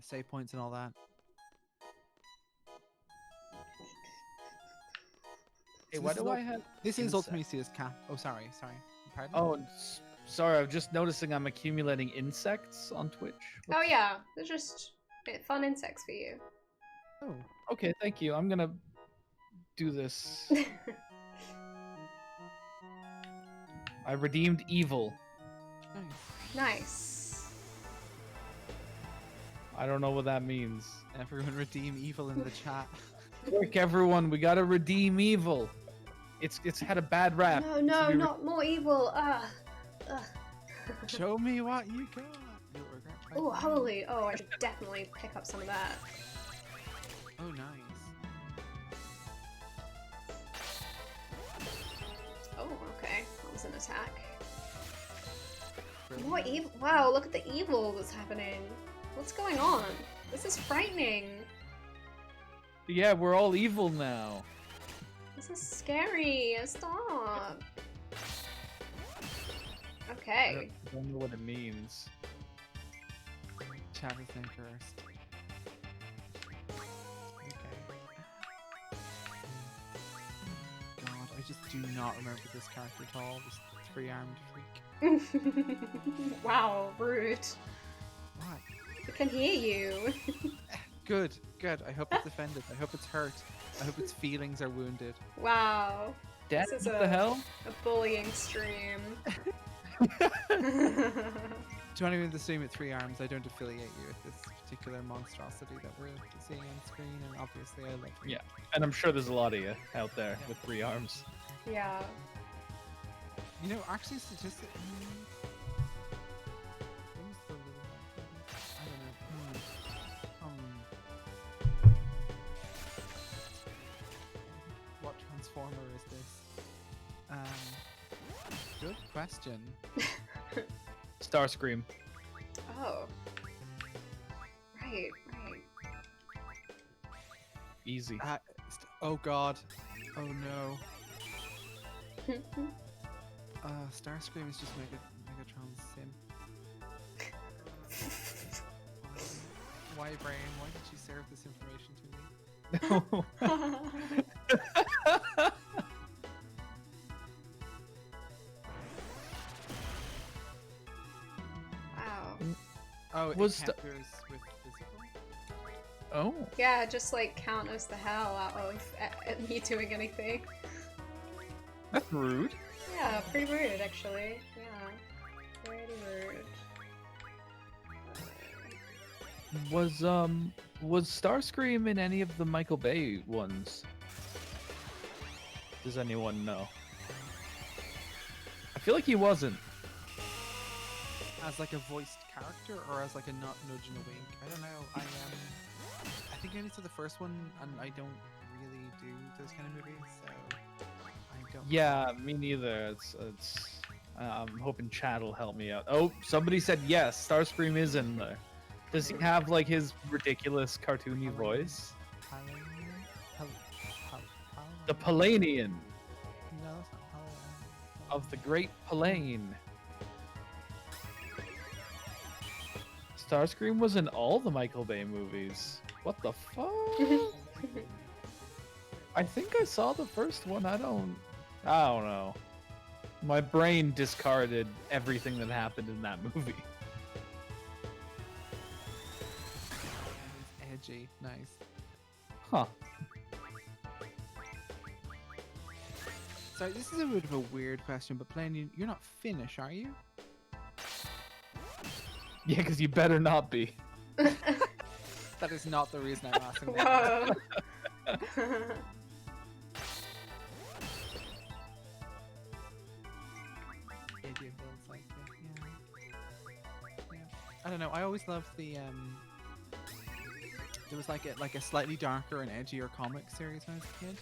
save points and all that. Hey, why do I have... This is insect? ultimately see as cap. Oh, sorry. Pardon? Oh, sorry, I'm just noticing I'm accumulating insects on Twitch. Oh yeah, they're just fun insects for you. Oh. Okay, thank you. I'm gonna do this. I redeemed evil Nice. Nice. I don't know what that means. Everyone redeem evil in the chat. Quick, everyone, we gotta redeem evil. It's had a bad rap. No, It's no, to be not more evil. Ah. Show me what you got. You'll regret trying Oh, to- holy. Oh, I should definitely pick up some of that. Oh, nice. Oh, okay. That was an attack. Brilliant. More evil. Wow, look at the evil that's happening. What's going on? This is frightening. Yeah, we're all evil now. This is scary. Stop. Okay. I don't know what it means. Chat is now cursed. Okay. God, I just do not remember this character at all. This three-armed freak. Wow, rude. What? We can hear you. Good, good. I hope it's offended. I hope it's hurt. I hope its feelings are wounded. Wow. Dad, This is what the hell? A bullying stream. To anyone in the stream at 3 arms, I don't affiliate you with this particular monstrosity that we're seeing on screen, and obviously I love you. Yeah, and I'm sure there's a lot of you out there with 3 arms. Yeah. You know, actually, statistically, I don't know. What transformer is this? Good question. Starscream. Oh. Right, right. Easy. Oh God. Oh no. Starscream is just Megatron's sim. Why, Brain? Why did you serve this information to me? Wow. Oh, it Was counters with physical? Oh. Yeah, just like counters the hell out of at me doing anything. That's rude. Yeah, pretty rude actually. Yeah. Pretty rude. Was Starscream in any of the Michael Bay ones? Does anyone know? I feel like he wasn't. As like a voiced character, or as like a nudge and a wink? I don't know. I think I only saw the first one, and I don't really do those kind of movies, so I don't. Yeah, me neither. It's. I'm hoping Chad will help me out. Oh, somebody said yes. Starscream is in there. Does he have like his ridiculous cartoony voice? The Palanian No, that's not Halloween. of the Great Plane. Starscream was in all the Michael Bay movies. What the fuck? I think I saw the first one. I don't know. My brain discarded everything that happened in that movie. Edgy, nice. Huh. So this is a bit of a weird question, but Plain, you're not Finnish, are you? Yeah, because you better not be. That is not the reason I'm asking that. Whoa. Edgy feels like it, yeah. I don't know. I always loved the there was like a slightly darker and edgier comic series when I was a kid,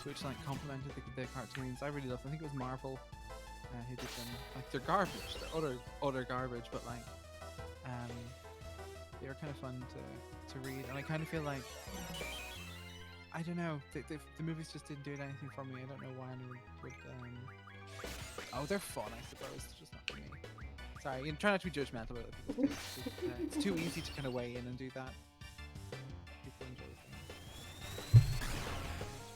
which like complemented the cartoons. I really loved. I think it was Marvel who did them. Like they're garbage. They're utter garbage, but like they were kind of fun to read. And I kind of feel like I don't know. The movies just didn't do anything for me. I don't know why anyone would. Oh, they're fun, I suppose. It's just not for me. Sorry, you know, try not to be judgmental about it. It's too easy to kind of weigh in and do that. People enjoy things.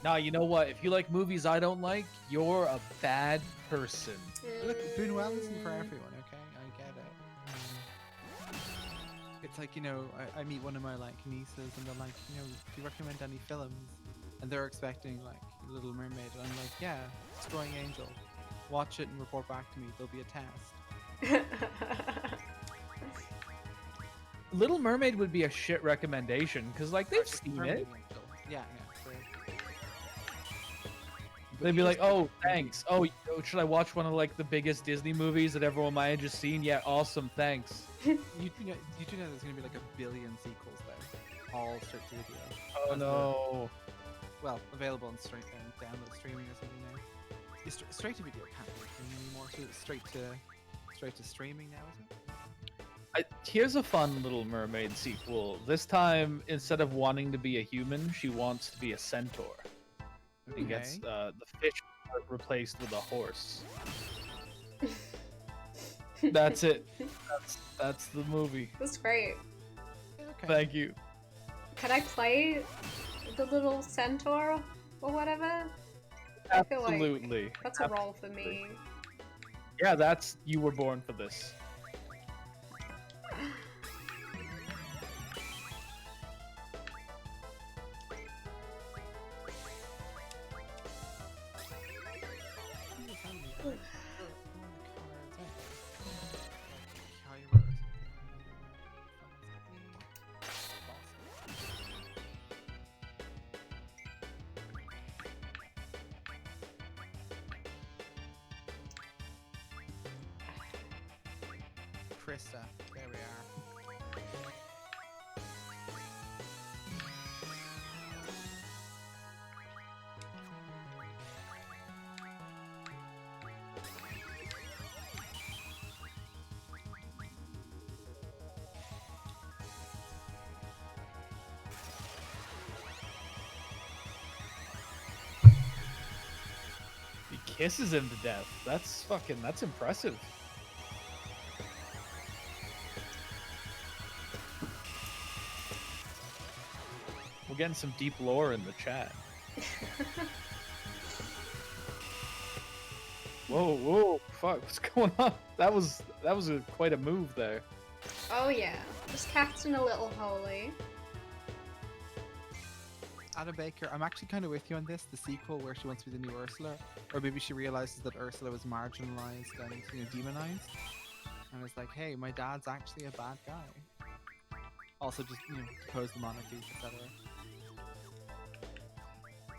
Nah, you know what? If you like movies I don't like, you're a bad person. Look, Buñuel isn't for everyone, okay? I get it. It's like, you know, I meet one of my like nieces and they're like, you know, do you recommend any films? And they're expecting like Little Mermaid, and I'm like, yeah, Destroying Angel. Watch it and report back to me. There'll be a test. Little Mermaid would be a shit recommendation because like they've seen it. Yeah, yeah. They'd be like, "Oh, thanks. Oh, should I watch one of like the biggest Disney movies that everyone my age has seen? Yeah, awesome, thanks." You do know there's gonna be like a billion sequels though, all straight to video. Oh no. Well, available on download streaming or something now. Straight to video can't be streaming anymore, so it's straight to streaming now, is it? Here's a fun Little Mermaid sequel. This time, instead of wanting to be a human, she wants to be a centaur. And gets the fish replaced with a horse. That's it. That's the movie. That's great. Okay. Thank you. Could I play the little centaur or whatever? I feel Absolutely. like that's a role for me. Yeah, you were born for this. Krista, there we are. He kisses him to death. That's impressive. We're getting some deep lore in the chat. Whoa, fuck, what's going on? That was quite a move there. Oh yeah, just Captain a little holy. Anna Baker, I'm actually kind of with you on this. The sequel where she wants to be the new Ursula, or maybe she realizes that Ursula was marginalized and demonized, and it's like, hey, my dad's actually a bad guy. Also, just depose the monarchy, etc.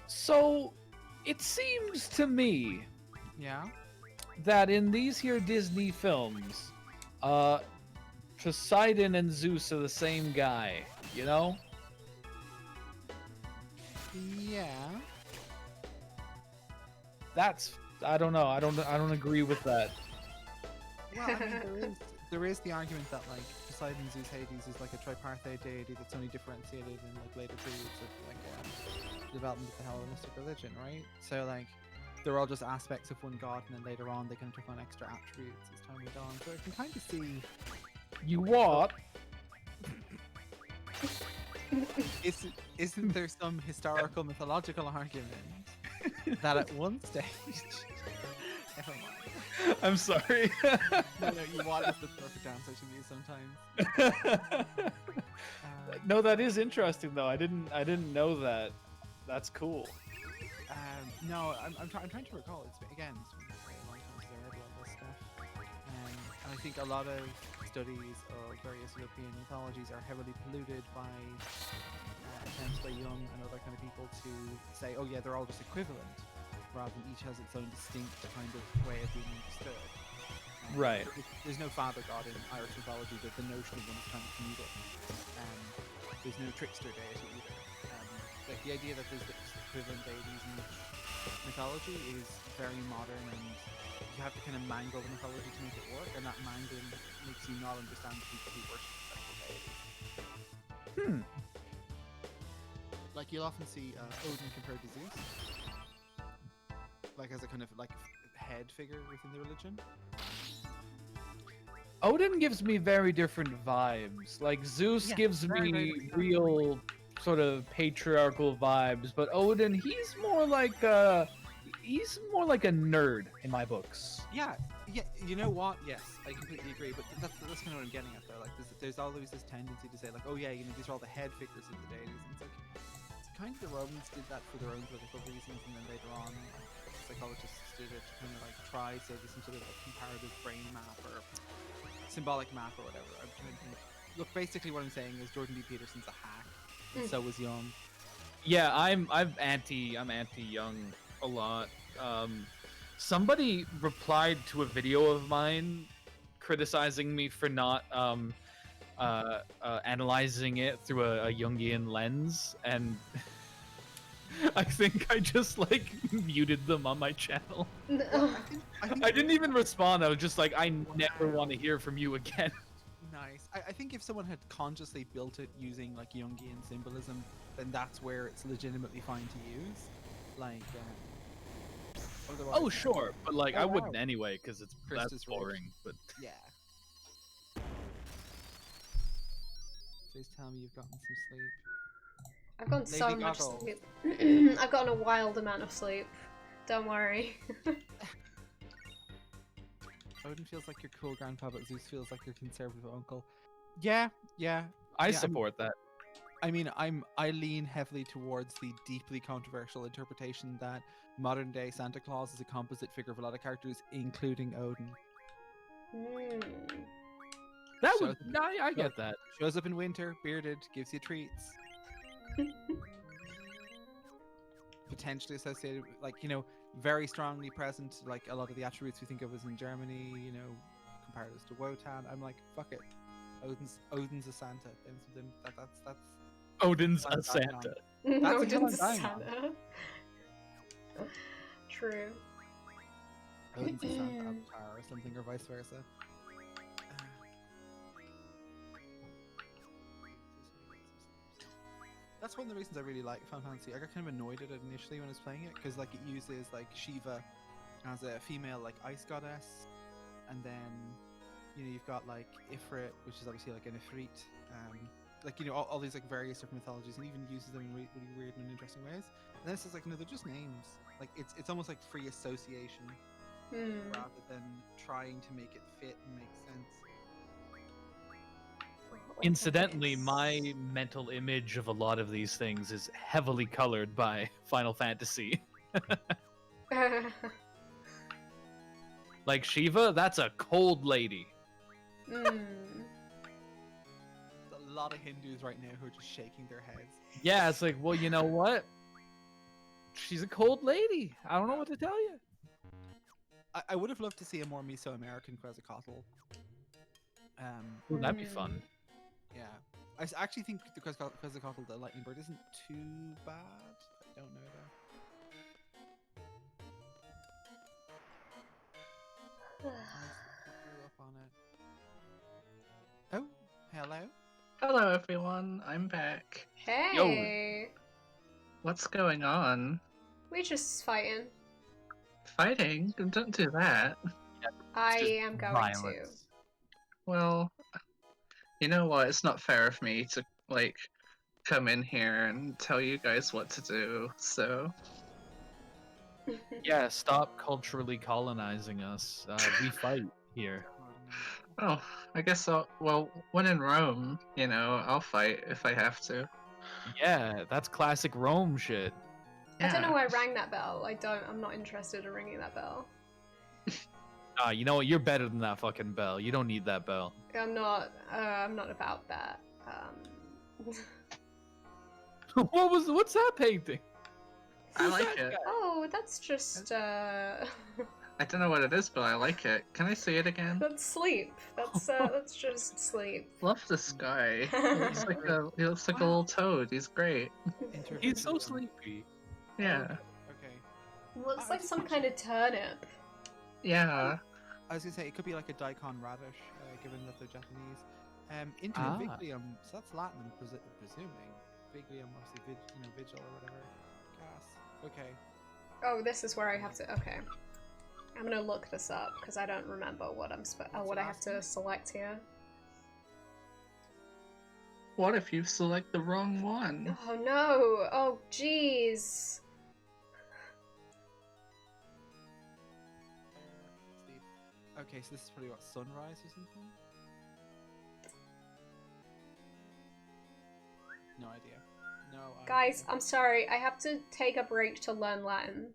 So, it seems to me Yeah. that in these here Disney films, Poseidon and Zeus are the same guy, you know? Yeah. I don't know. I don't agree with that. Well, I mean, there is the argument that like Poseidon, Zeus, Hades is like a tripartite deity that's only differentiated in like later periods of like development of the Hellenistic religion, right? So like they're all just aspects of one god, and then later on they kind of took on extra attributes as time went on. So I can kind of see. You what? Isn't there some historical mythological argument that at one stage? Never mind. I'm sorry. No, you want is the perfect answer to me sometimes. No, that is interesting though. I didn't know that. That's cool. No, I'm trying to recall. It's been a very long time since I read a lot of this stuff. And I think a lot of studies of various European mythologies are heavily polluted by attempts by Jung and other kind of people to say, oh yeah, they're all just equivalent, rather than each has its own distinct kind of way of being understood. Right. There's no father god in Irish mythology, but the notion of one is kind of comedic. There's no trickster deity either. Like the idea that there's equivalent deities in each mythology is very modern, and you have to kind of mangle the mythology to make it work, and that mangling makes you not understand the people who worship the sexual deities. Like you'll often see Odin compared to Zeus, like as a kind of like head figure within the religion. Odin gives me very different vibes. Like Zeus gives me real sort of patriarchal vibes, but Odin, he's more like a nerd in my books. Yeah. You know what? Yes, I completely agree. But that's kind of what I'm getting at there. Like, there's always this tendency to say, like, oh yeah, these are all the head figures of the deities. And it's like, kind of the Romans did that for their own political reasons, and then later on, psychologists did it to kind of like try so there's some sort of like comparative brain map or symbolic map or whatever. I'm trying to think. Look, basically what I'm saying is Jordan B. Peterson's a hack, and so was Young. Yeah, I'm anti Young a lot. Somebody replied to a video of mine criticizing me for not analyzing it through a Jungian lens, and I think I just like muted them on my channel. Well, I didn't even respond. I was just like, I never want to hear from you again. Nice. I think if someone had consciously built it using like Jungian symbolism, then that's where it's legitimately fine to use. Like, otherwise, Oh sure, but like I wow. wouldn't anyway because it's Chris that's is right. boring. But yeah. Please tell me you've gotten some sleep. I've gotten so Lady much Goggles. sleep. I've gotten a wild amount of sleep. Don't worry. Odin feels like your cool grandpa, but Zeus feels like your conservative uncle. Yeah. I support that. I mean, I lean heavily towards the deeply controversial interpretation that modern day Santa Claus is a composite figure of a lot of characters, including Odin. That would, I get that. Shows up in winter, bearded, gives you treats. Potentially associated with, like, you know, very strongly present, like a lot of the attributes we think of as in Germany, you know, comparatives to Wotan. I'm like, fuck it. Odin's a Santa. Then that's Odin's a Santa. That's Odin's a Santa. True. Odin's a Santa avatar or something, or vice versa. That's one of the reasons I really like Final Fantasy. I got kind of annoyed at it initially when I was playing it, because like it uses like Shiva as a female like ice goddess, and then you know you've got like Ifrit, which is obviously like an Ifrit, like you know all these like various different mythologies, and even uses them in really weird and interesting ways. And then it's just like no, they're just names. Like it's almost like free association rather than trying to make it fit and make sense. Incidentally, my mental image of a lot of these things is heavily colored by Final Fantasy. Like Shiva, that's a cold lady. There's a lot of Hindus right now who are just shaking their heads. Yeah, it's like, well, you know what? She's a cold lady. I don't know what to tell you. I would have loved to see a more Mesoamerican Quetzalcoatl. Ooh, that'd be fun. Yeah. Actually think the Quetzalcoatl, the lightning bird, isn't too bad. I don't know though. Up on it. Oh, hello. Hello everyone, I'm back. Hey! What's going on? We're just fighting. Fighting? Don't do that. I am going to. Well, you know what? It's not fair of me to, like, come in here and tell you guys what to do, so... Yeah, stop culturally colonizing us. We fight here. Oh, I guess I'll... Well, when in Rome, you know, I'll fight if I have to. Yeah, that's classic Rome shit. I don't know why I rang that bell. I'm not interested in ringing that bell. You know what? You're better than that fucking bell. You don't need that bell. I'm not about that. What's that painting? I like it. Oh, that's just, I don't know what it is, but I like it. Can I see it again? That's sleep. That's just sleep. Love this guy. He looks like a little toad. He's great. He's so sleepy. Yeah. Okay. Looks like some kind of turnip. Yeah. I was gonna say it could be like a daikon radish, given that they're Japanese. Interviglium, so that's Latin, I'm presuming. Viglium, obviously, vigil or whatever. Gas. Okay. Oh, this is where I have to. Okay. I'm gonna look this up because I don't remember what what I have to select here. What if you select the wrong one? Oh no! Oh jeez! Okay, so this is probably what, sunrise or something? No idea. No. Guys, I'm sorry. I have to take a break to learn Latin.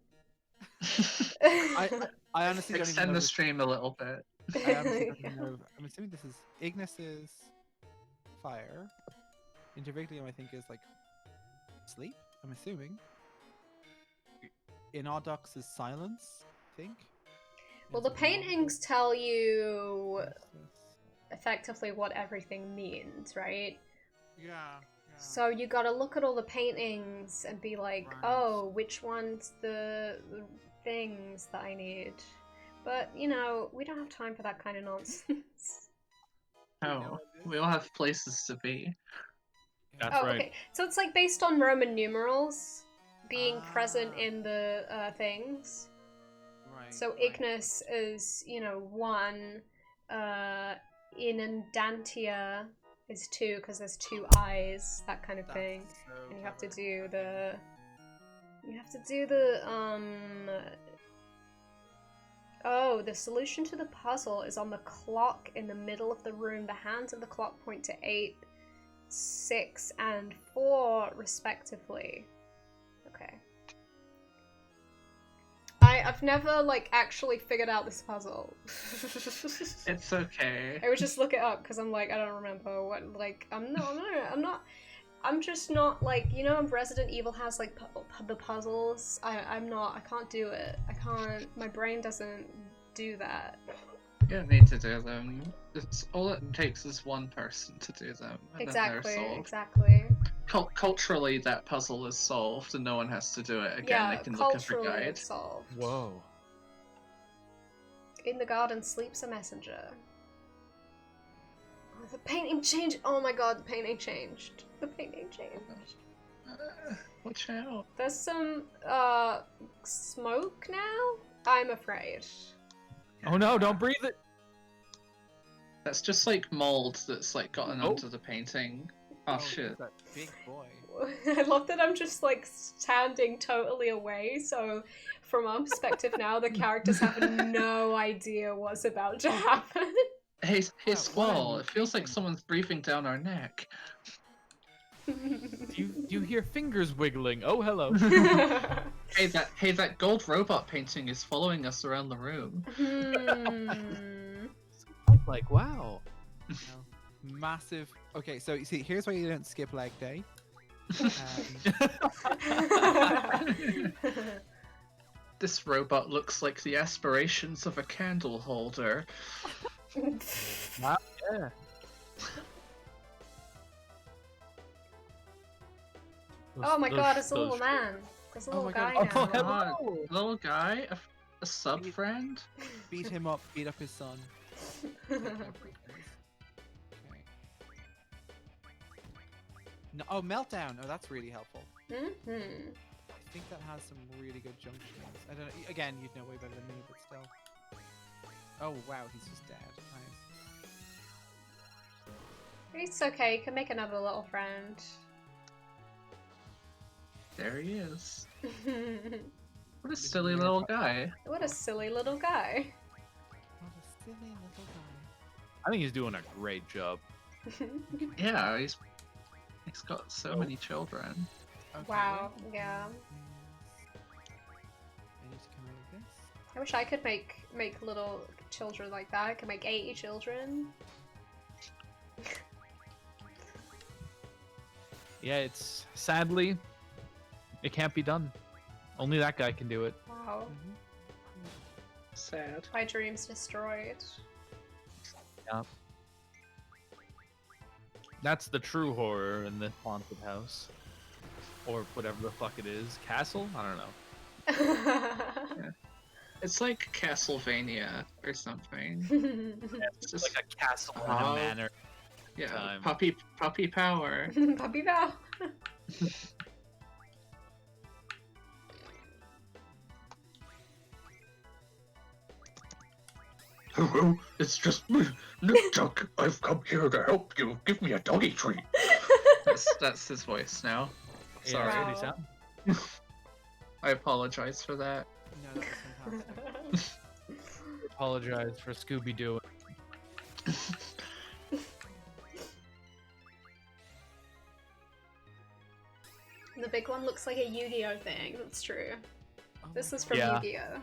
I honestly don't even Extend know the this. stream a little bit. I honestly don't even know. I'm assuming this is Ignis is fire. Interviglium, I think, is like sleep. I'm assuming. Inodox is silence. I think. Well, the paintings tell you effectively what everything means, right? Yeah. So you gotta look at all the paintings and be like, Right. oh, which one's the things that I need? But, you know, we don't have time for that kind of nonsense. Oh, we all have places to be. That's Oh, right. okay. So it's like based on Roman numerals being present Ah. in the things. Right. So right. Ignis is, you know, 1. Inundantia is 2 because there's 2 eyes, that kind of That's thing. so And you have to clever. do Okay. the... You have to do the, Oh, the solution to the puzzle is on the clock in the middle of the room. The hands of the clock point to 8, 6, and 4, respectively. Okay. I've never, like, actually figured out this puzzle. It's okay. I would just look it up because I'm like, I don't remember what, like, I'm just not, like, you know, Resident Evil has, like, the puzzles. I can't do it. I can't, my brain doesn't do that. You don't need to do them. It's all it takes is one person to do them, and then they're solved. Exactly. Culturally, that puzzle is solved, and no one has to do it again. Yeah, They can look at the culturally guide. it's solved. Whoa. In the garden sleeps a messenger. Oh, the painting changed. Oh my god, the painting changed. The painting changed. Watch out. There's some smoke now? I'm afraid. Oh no! Don't breathe it. That's just like mold that's like gotten Oh. onto the painting. Oh shit. That big boy. I love that I'm just like standing totally away, so from our perspective now, the characters have no idea what's about to happen. Hey, Wow, Squall, what it feels like painting? someone's breathing down our neck. You hear fingers wiggling. Oh hello. Hey, that gold robot painting is following us around the room. Like wow. No. Massive. Okay, so you see, here's why you don't skip leg day. This robot looks like the aspirations of a candle holder. Wow, yeah. Oh my god, it's a Those- little man. There's a Oh little my God. guy Oh, now. hello. Little guy, a sub friend. Beat him up. Beat up his son. Okay. No, oh, meltdown. Oh, that's really helpful. Mm-hmm. I think that has some really good junctions. I don't know. Again, you'd know way better than me, but still. Oh wow, he's just dead. Nice. It's okay, you can make another little friend. There he is. What a silly little guy. What a silly little guy. What a silly little guy. I think he's doing a great job. Yeah, he's got so many children. Okay, Wow, wait. yeah. I need to come out of this. I wish I could make little children like that. I could make 80 children. Yeah, it's sadly it can't be done. Only that guy can do it. Wow. Sad. My dreams destroyed. That's the true horror in the haunted house. Or whatever the fuck it is. Castle? I don't know. It's like Castlevania or something. It's It's just like a castle in Oh. a manor. yeah, time. puppy power. Puppy Val. Hello, it's just me, Nick Duck. I've come here to help you. Give me a doggy treat. That's his voice now. Yeah, Sorry. that's what he Wow. sounds. I apologize for that. No, that was fantastic. Apologize for Scooby Doo. The big one looks like a Yu-Gi-Oh thing, that's true. Oh This my is God. from Yeah. Yu-Gi-Oh!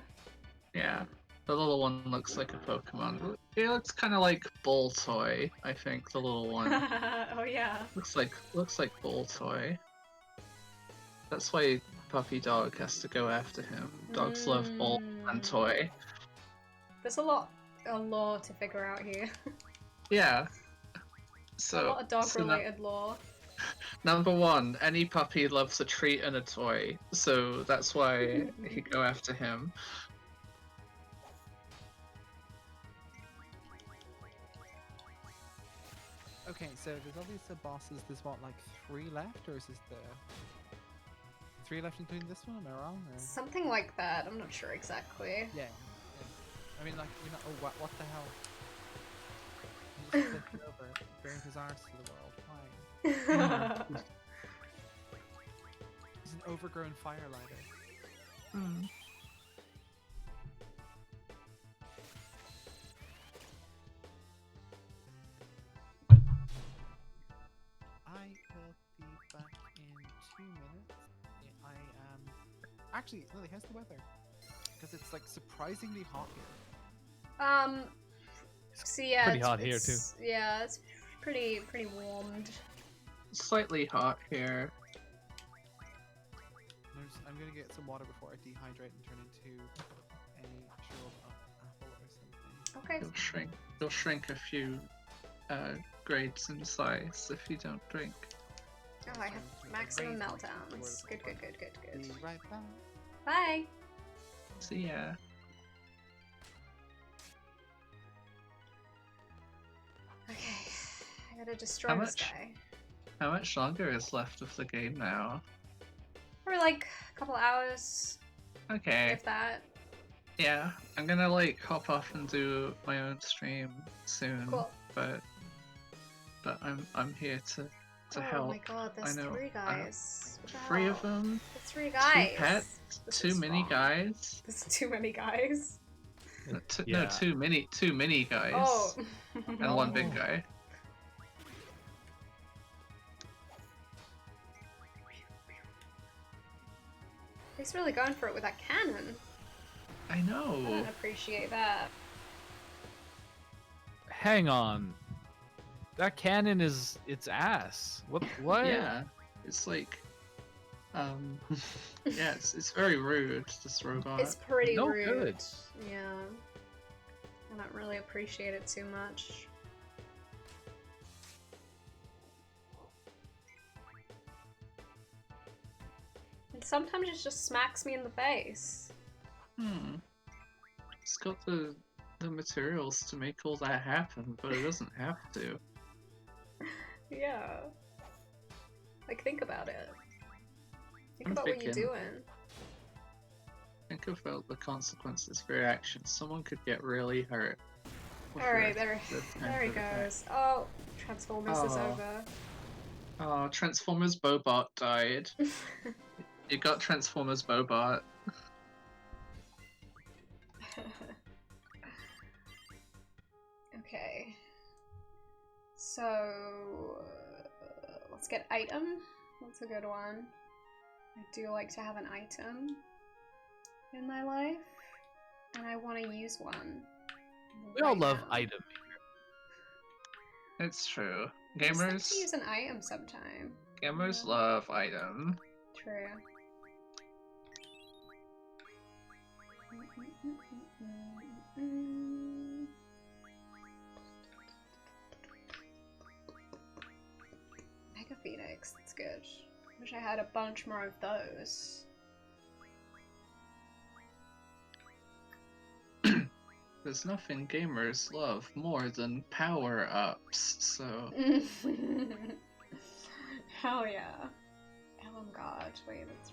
Yeah. The little one looks like a Pokemon. It looks kind of like Bull Toy, I think. The little one Oh yeah. looks like Bull Toy. That's why Puppy Dog has to go after him. Dogs love Bull and Toy. There's a lot to figure out here. Yeah. A So, lot of dog-related lore. number one, any puppy loves a treat and a toy, so that's why he go after him. Okay, so there's all these bosses. There's what, like 3 left, or is this the 3 left including this one? Am I wrong? Or... Something like that. I'm not sure exactly. Yeah. I mean, like, you know, oh, what the hell? He just flipped it over, bearing his arse to the world. Why? He's an overgrown firelighter. Hmm. I will be back in 2 minutes. I am... Actually, Lily, how's the weather? Because it's, like, surprisingly hot here. So yeah, Pretty hot here, too. Yeah, it's pretty warmed. Slightly hot here. I'm gonna get some water before I dehydrate and turn into a shriveled up apple or something. Okay. You'll shrink a few grades in size if you don't drink. Oh, I have maximum meltdowns. Good. Be right back. Bye. See ya. Okay, I gotta destroy this guy. How much longer is left of the game now? Probably like a couple hours, Okay. if that. Yeah, I'm gonna like hop off and do my own stream soon. Cool. But I'm here to Oh help. my god, there's I know. 3 guys. What the 3 hell? of them. There's 3 2 guys. pets. This Too is many wrong. guys. There's too many guys. No, Yeah. too many guys. Oh. And one big guy. He's really going for it with that cannon. I I know. don't appreciate that. Hang on. That cannon is its ass. What? Yeah. It's like yeah, it's very rude, this robot. It's pretty No rude. good. Yeah. I don't really appreciate it too much. And sometimes it just smacks me in the face. It's got the materials to make all that happen, but it doesn't have to. Yeah. Like, think about it. Think I'm about what you're thinking. doing. Think about the consequences for your actions. Someone could get really hurt. Alright, there the he attack. goes. Oh, Transformers is Oh. over. Oh, Transformers Bobot died. You got Transformers Bobot. Okay. So, let's get item. That's a good one. I do like to have an item in my life, and I want to use one. We all right love now. item. It's true. Just like Gamers to use an item sometime. gamers Yeah. love item. True. Mega Phoenix, that's good. Wish I had a bunch more of those. There's nothing gamers love more than power-ups, so... Hell yeah. Oh god, wait, that's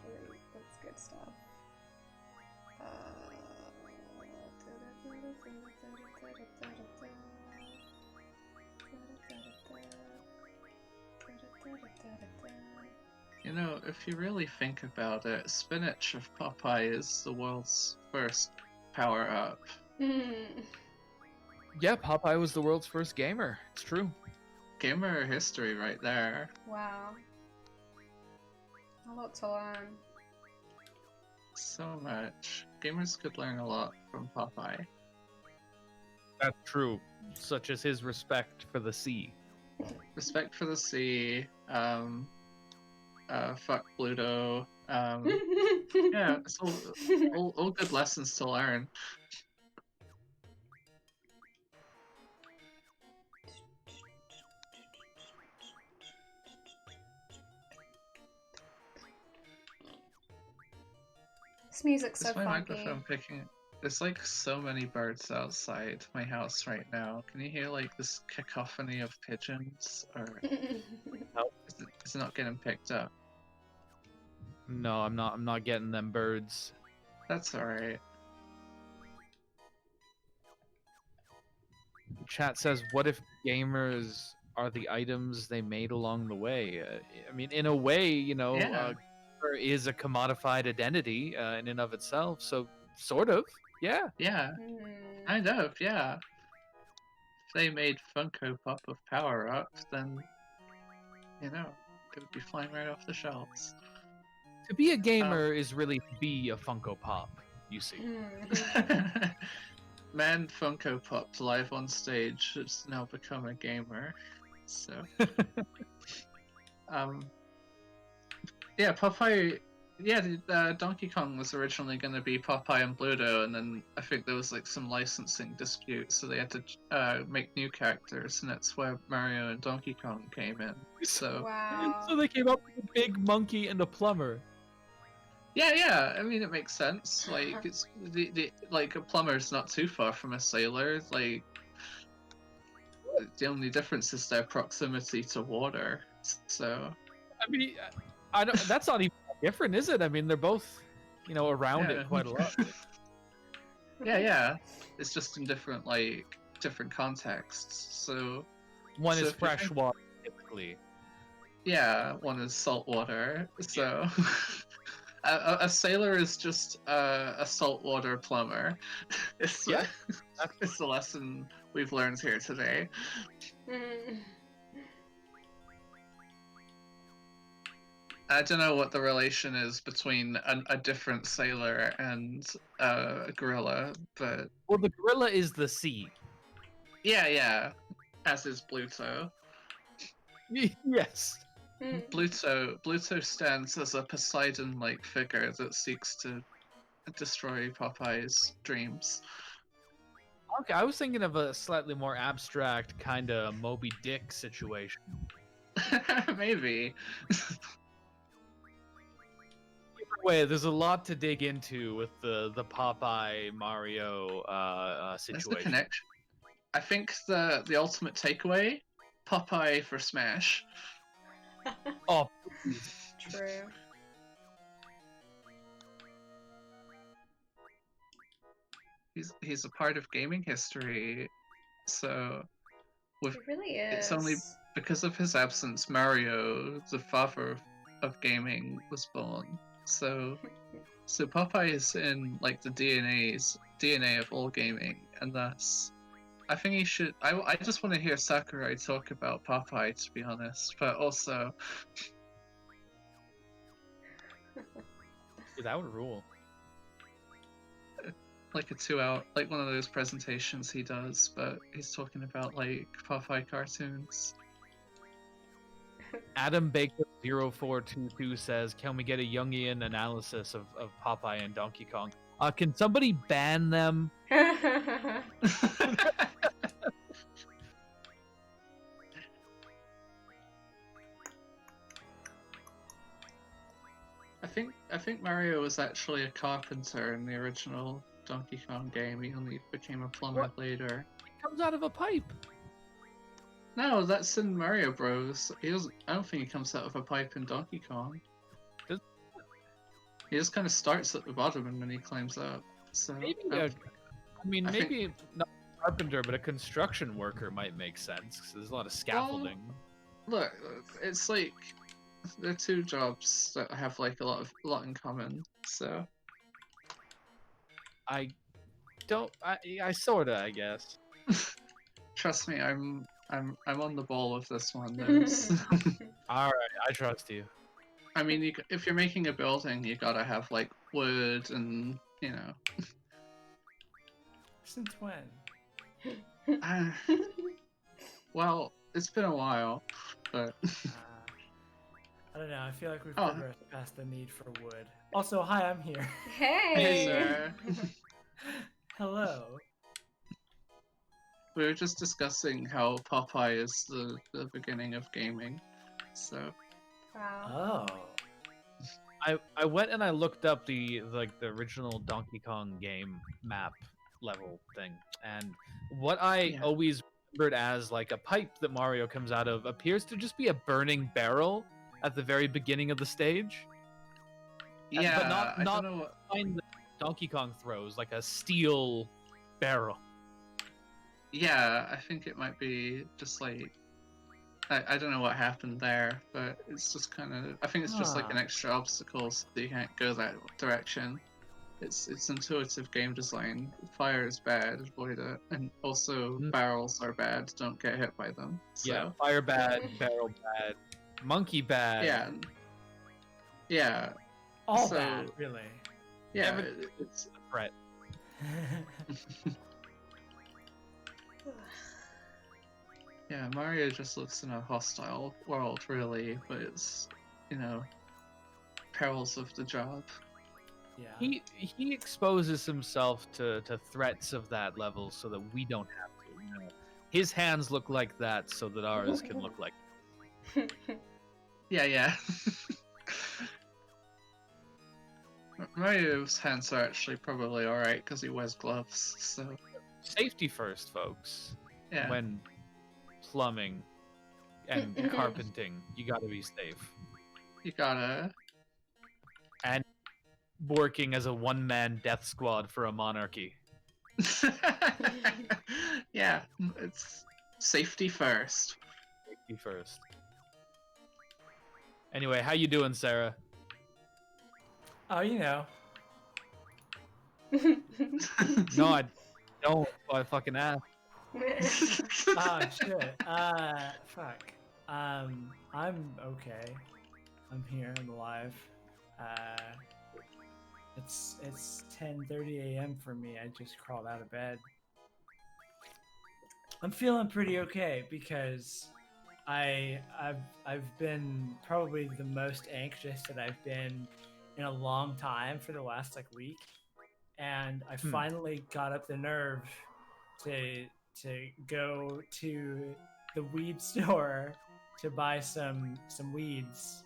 good stuff. You know, if you really think about it, spinach of Popeye is the world's first power-up. Yeah, Popeye was the world's first gamer. It's true. Gamer history right there. Wow. A lot to learn. So much. Gamers could learn a lot from Popeye. That's true, such as his respect for the sea. Respect for the sea. Fuck Pluto. Yeah, it's all good lessons to learn. This music's so Is my funky. microphone picking? There's like so many birds outside my house right now. Can you hear like this cacophony of pigeons, or is it not getting picked up? No, I'm not. I'm not getting them birds. That's alright. Chat says, "What if gamers are the items they made along the way?" I mean, in a way, you know, Yeah. there is a commodified identity in and of itself. So, sort of, yeah. Yeah, kind of, yeah. If they made Funko Pop of Power Up, then, you know, it would be flying right off the shelves. To be a gamer is really to be a Funko Pop. You see. Man Funko Popped live on stage has now become a gamer. So, yeah, Popeye. Yeah, Donkey Kong was originally going to be Popeye and Bluto, and then I think there was like some licensing dispute, so they had to make new characters, and that's where Mario and Donkey Kong came in. So, Wow. So they came up with a big monkey and a plumber. yeah. I mean, it makes sense. Like, it's like a plumber's not too far from a sailor. Like, the only difference is their proximity to water. So, I mean, I don't. That's not even different, is it? I mean, they're both, you know, around yeah. it quite a lot. yeah. It's just in different contexts. So, One So is if you think- fresh water, typically. yeah, one is saltwater. So, a sailor is just a saltwater plumber. It's Yeah. it's the lesson we've learned here today. I don't know what the relation is between a different sailor and a gorilla, but Well, the gorilla is the sea. yeah, as is Bluto. Yes. Bluto stands as a Poseidon-like figure that seeks to destroy Popeye's dreams. Okay, I was thinking of a slightly more abstract kind of Moby Dick situation. Maybe. Either way, there's a lot to dig into with the Popeye Mario That's the situation. connection. I think the ultimate takeaway, Popeye for Smash. Oh, True. He's a part of gaming history, so with It really is. it's only because of his absence Mario, the father of gaming, was born. So Popeye is in like the DNA of all gaming, and thus I think he should. I just want to hear Sakurai talk about Popeye, to be honest, but also that would rule. like a 2 hour, like one of those presentations he does, but he's talking about like Popeye cartoons. Adam Baker 0422 says, "Can we get a Jungian analysis of Popeye and Donkey Kong? Can somebody ban them?" I think Mario was actually a carpenter in the original Donkey Kong game. He only became a plumber later. It comes out of a pipe. No, that's in Mario Bros. He doesn't. I don't think he comes out of a pipe in Donkey Kong. He just kind of starts at the bottom and then he climbs up. So Maybe maybe not a carpenter, but a construction worker might make sense because there's a lot of scaffolding. Look, it's like they're two jobs that have like a lot in common. So I sorta, I guess. trust me, I'm on the ball with this one. There's All right, I trust you. I mean, if you're making a building, you gotta have like wood and Since when? Uh, well, it's been a while, but I don't know. I feel like we've Oh. progressed past the need for wood. Also, hi, I'm here. Hey. Hey, sir. Hello. We were just discussing how Popeye is the beginning of gaming. So Wow. Oh. I went and I looked up the original Donkey Kong game map level thing, and what I Yeah. always remembered as like a pipe that Mario comes out of appears to just be a burning barrel at the very beginning of the stage. yeah, but not I don't know what. kind that Donkey Kong throws, like a steel barrel. Yeah, I think it might be just like I don't know what happened there, but it's just kind of I think it's just like an extra obstacle so you can't go that direction. It's intuitive game design. Fire is bad, avoid it, and also barrels are bad. Don't get hit by them. So, Yeah, fire bad, barrel bad, monkey bad. Yeah. All So- bad, really. Yeah, Every- it's A threat. yeah. Mario just lives in a hostile world, really, but it's perils of the job. Yeah. He exposes himself to threats of that level so that we don't have to. You know? His hands look like that so that ours can look like. Yeah. Mario's hands are actually probably alright because he wears gloves, so Safety first, folks. yeah. When plumbing and carpenting, you gotta be safe. You gotta. And working as a one-man death squad for a monarchy. Yeah, it's safety first. Safety first. Anyway, how you doing, Sarah? Oh, you know. No, I don't. I fucking asked. Oh shit. Fuck. I'm okay. I'm here. I'm alive. It's 10:30 a.m. for me. I just crawled out of bed. I'm feeling pretty okay because I've been probably the most anxious that I've been in a long time for the last like week, and I finally got up the nerve to go to the weed store to buy some weeds,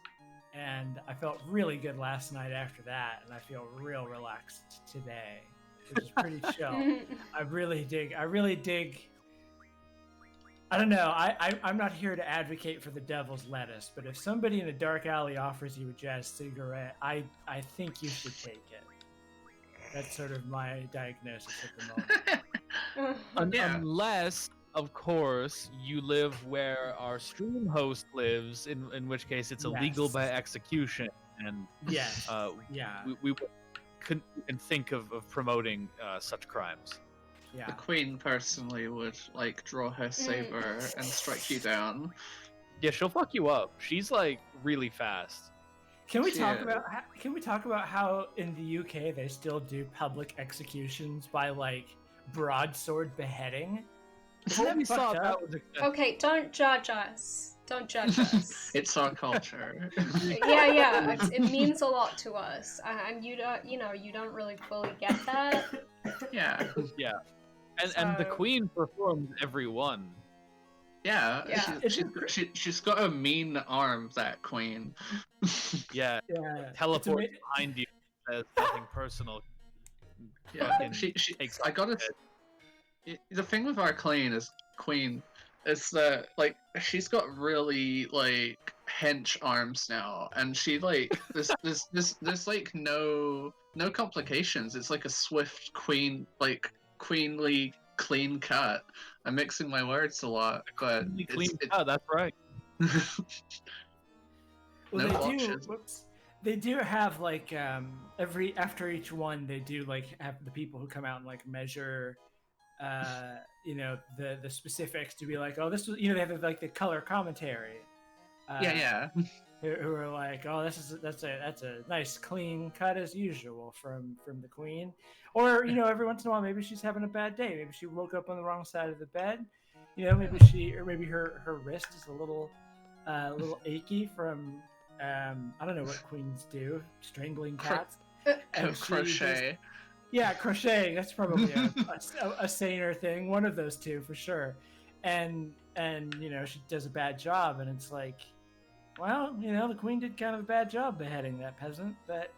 and I felt really good last night after that, and I feel real relaxed today, which is pretty chill. I really dig. I don't know. I'm not here to advocate for the devil's lettuce, but if somebody in a dark alley offers you a jazz cigarette, I think you should take it. That's sort of my diagnosis at the moment. Yeah. Unless, of course, you live where our stream host lives, in which case it's illegal Yes. by execution, and Yes. uh, Yeah. we couldn't even think of promoting such crimes. Yeah. The Queen personally would like draw her saber and strike you down. Yeah, she'll fuck you up. She's like really fast. Can we talk Yeah. about how in the UK they still do public executions by like broadsword beheading? Isn't What that we saw fucked that up? was Okay, don't judge us. Don't judge us. It's our culture. Yeah. It means a lot to us, and you don't, you don't really fully get that. Yeah. Yeah, and the So- Queen performs every one. Yeah. Yeah. She's got a mean arm, that Queen. Yeah, Yeah. teleport It's behind you. Says nothing personal. Yeah. Fucking She takes I off gotta. your The thing with our Queen is that like she's got really like hench arms now, and she like there's like no complications. It's like a swift queenly clean cut. I'm mixing my words a lot, but Really it's clean. Oh, that's right. Well, No they do. watches. Whoops. They do have like after each one they do like have the people who come out and like measure the specifics to be like, oh, this was, they have like the color commentary, Yeah. Who are like, oh, that's a nice clean cut as usual from the queen, or every once in a while maybe she's having a bad day, maybe she woke up on the wrong side of the bed, maybe her wrist is a little achy from I don't know what queens do, strangling cats. And Crochet. Yeah, crocheting. That's probably a saner thing. One of those two for sure. And she does a bad job, and it's like, well, the queen did kind of a bad job beheading that peasant, but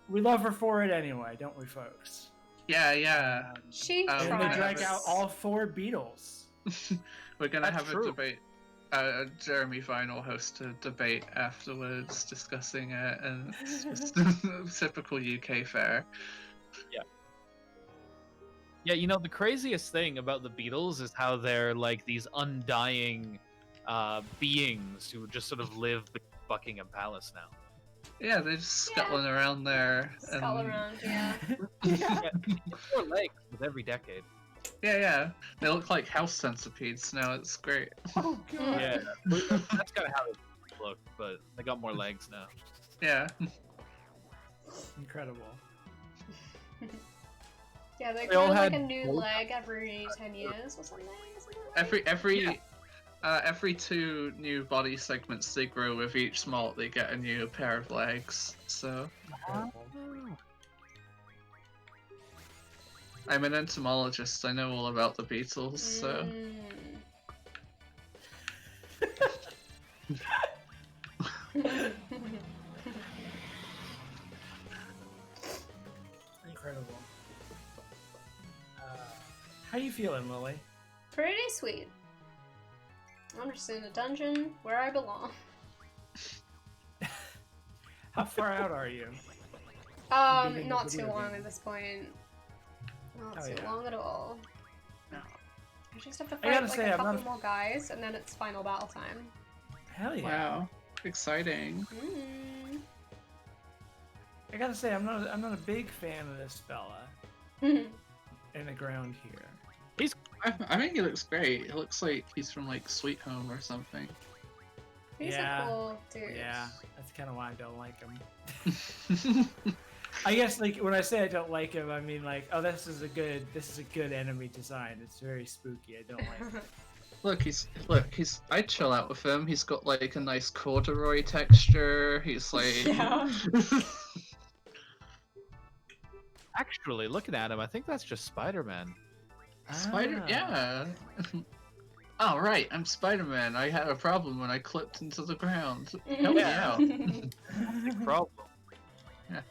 we love her for it anyway, don't we, folks? Yeah. She And tries. they drag out all 4 beetles. We're gonna That's have true. a debate. Jeremy Vine will host a debate afterwards discussing it, and it's just typical UK fare. Yeah, the craziest thing about the Beatles is how they're like these undying beings who just sort of live in Buckingham Palace now. Yeah, they're just scuttling around there. Skull around, yeah. More legs with every decade. Yeah. They look like house centipedes now. It's great. Oh god. Yeah, that's kind of how they look, but they got more legs now. Yeah. Incredible. Yeah, they They all grow like had a new both- leg every 10 years or something. Isn't it? Every 2 new body segments they grow with each molt, they get a new pair of legs. So I'm an entomologist. I know all about the Beatles. So Incredible. How you feeling, Lily? Pretty sweet. I'm just in a dungeon where I belong. How far out are you? Beating Not the too video long game. at this point. Not Oh, too yeah. long at all. I just have to I fight gotta like say, a I'm couple not- more guys, and then it's final battle time. Hell yeah! wow, exciting. I gotta say, I'm not a big fan of this fella in the ground here. I think he looks great. It looks like he's from like Sweet Home or something. He's Yeah. a cool dude. Yeah, that's kind of why I don't like him. I guess like when I say I don't like him, I mean like, oh, this is a good enemy design. It's very spooky. I don't like it. He's. I'd chill out with him. He's got like a nice corduroy texture. He's like. Yeah. Actually, looking at him, I think that's just Spider-Man. Spider. Ah. Yeah. Oh right, I'm Spider-Man. I had a problem when I clipped into the ground. Help me out. Big problem.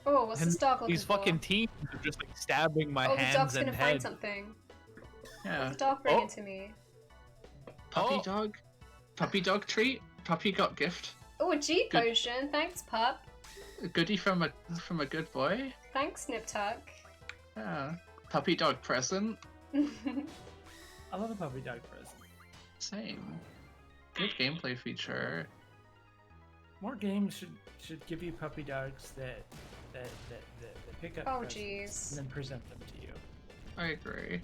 Oh, what's And this dog looking These for? fucking teams are just like stabbing my Oh, the hands dog's and gonna find head. something. Yeah. What's the dog bringing Oh. to me? Puppy Oh. dog. Puppy dog treat. Puppy got gift. Oh, a G Good. potion. Thanks, pup. A goodie from a good boy. Thanks, Nip Tuck. Yeah. Puppy dog present. I love a puppy dog present. Same. Good gameplay feature. More games should give you puppy dogs that pick up Oh, presents jeez. and then present them to you. I agree.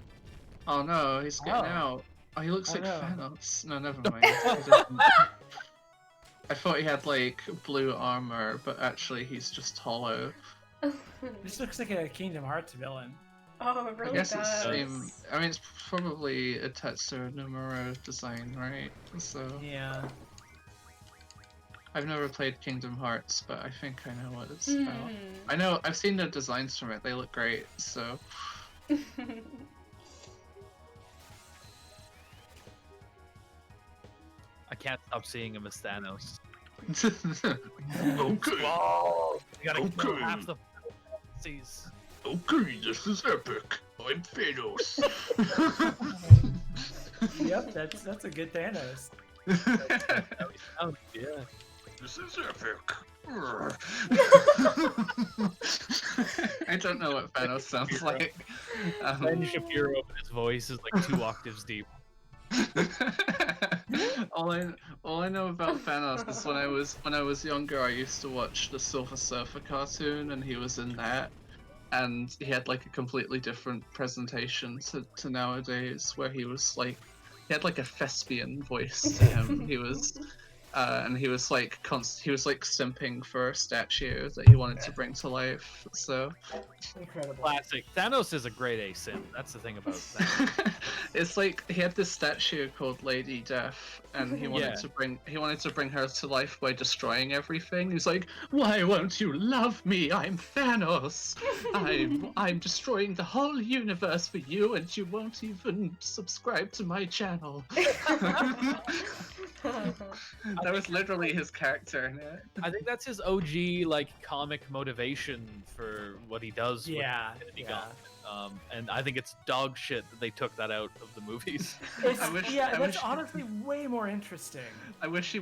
Oh no, he's getting Oh. out. Oh, he looks Oh, like no. Thanos. No, never mind. He doesn't. I thought he had like blue armor, but actually he's just hollow. This looks like a Kingdom Hearts villain. Oh, it really I guess does. it's same. I mean, it's probably a Tetsuo Nomura design, right? So Yeah. I've never played Kingdom Hearts, but I think I know what it's about. Hmm. I know I've seen the designs from it. They look great. So I can't stop seeing him as Thanos. okay, Whoa! You gotta kill Okay. half the seas. okay, this is epic. I'm Thanos. Yep, that's a good Thanos. Oh yeah. This is epic. I don't know what Thanos sounds like. Ben Shapiro, his voice is like 2 octaves deep. all I know about Thanos is when I was younger, I used to watch the Silver Surfer cartoon, and he was in that, and he had like a completely different presentation to nowadays, where he was like he had like a thespian voice to him. and he was like simping for a statue that he wanted to bring to life. So Incredible. Classic. Thanos is a grade A simp. That's the thing about Thanos. it's like he had this statue called Lady Death, and he wanted Yeah. to bring her to life by destroying everything. He's like, "Why won't you love me? I'm Thanos. I'm destroying the whole universe for you, and you won't even subscribe to my channel." That was literally his character in it. I think that's his OG like comic motivation for what he does. Yeah, with Infinity yeah. Gauntlet. And I think it's dog shit that they took that out of the movies. It's, I wish- yeah, I that's wish- honestly way more interesting. I wish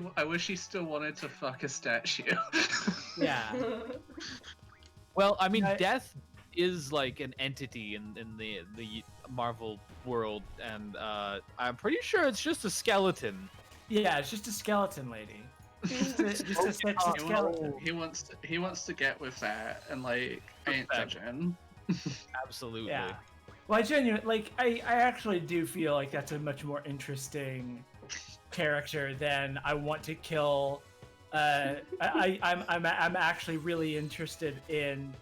he still wanted to fuck a statue. Yeah. Well, I mean, I- death is like an entity in the Marvel world, and I'm pretty sure it's just a skeleton. Yeah, it's just a skeleton lady. Just a sexy skeleton. He wants to get with that, and like I ain't judging. Absolutely. Yeah. Well, I actually do feel like that's a much more interesting character than I want to kill. I'm actually really interested in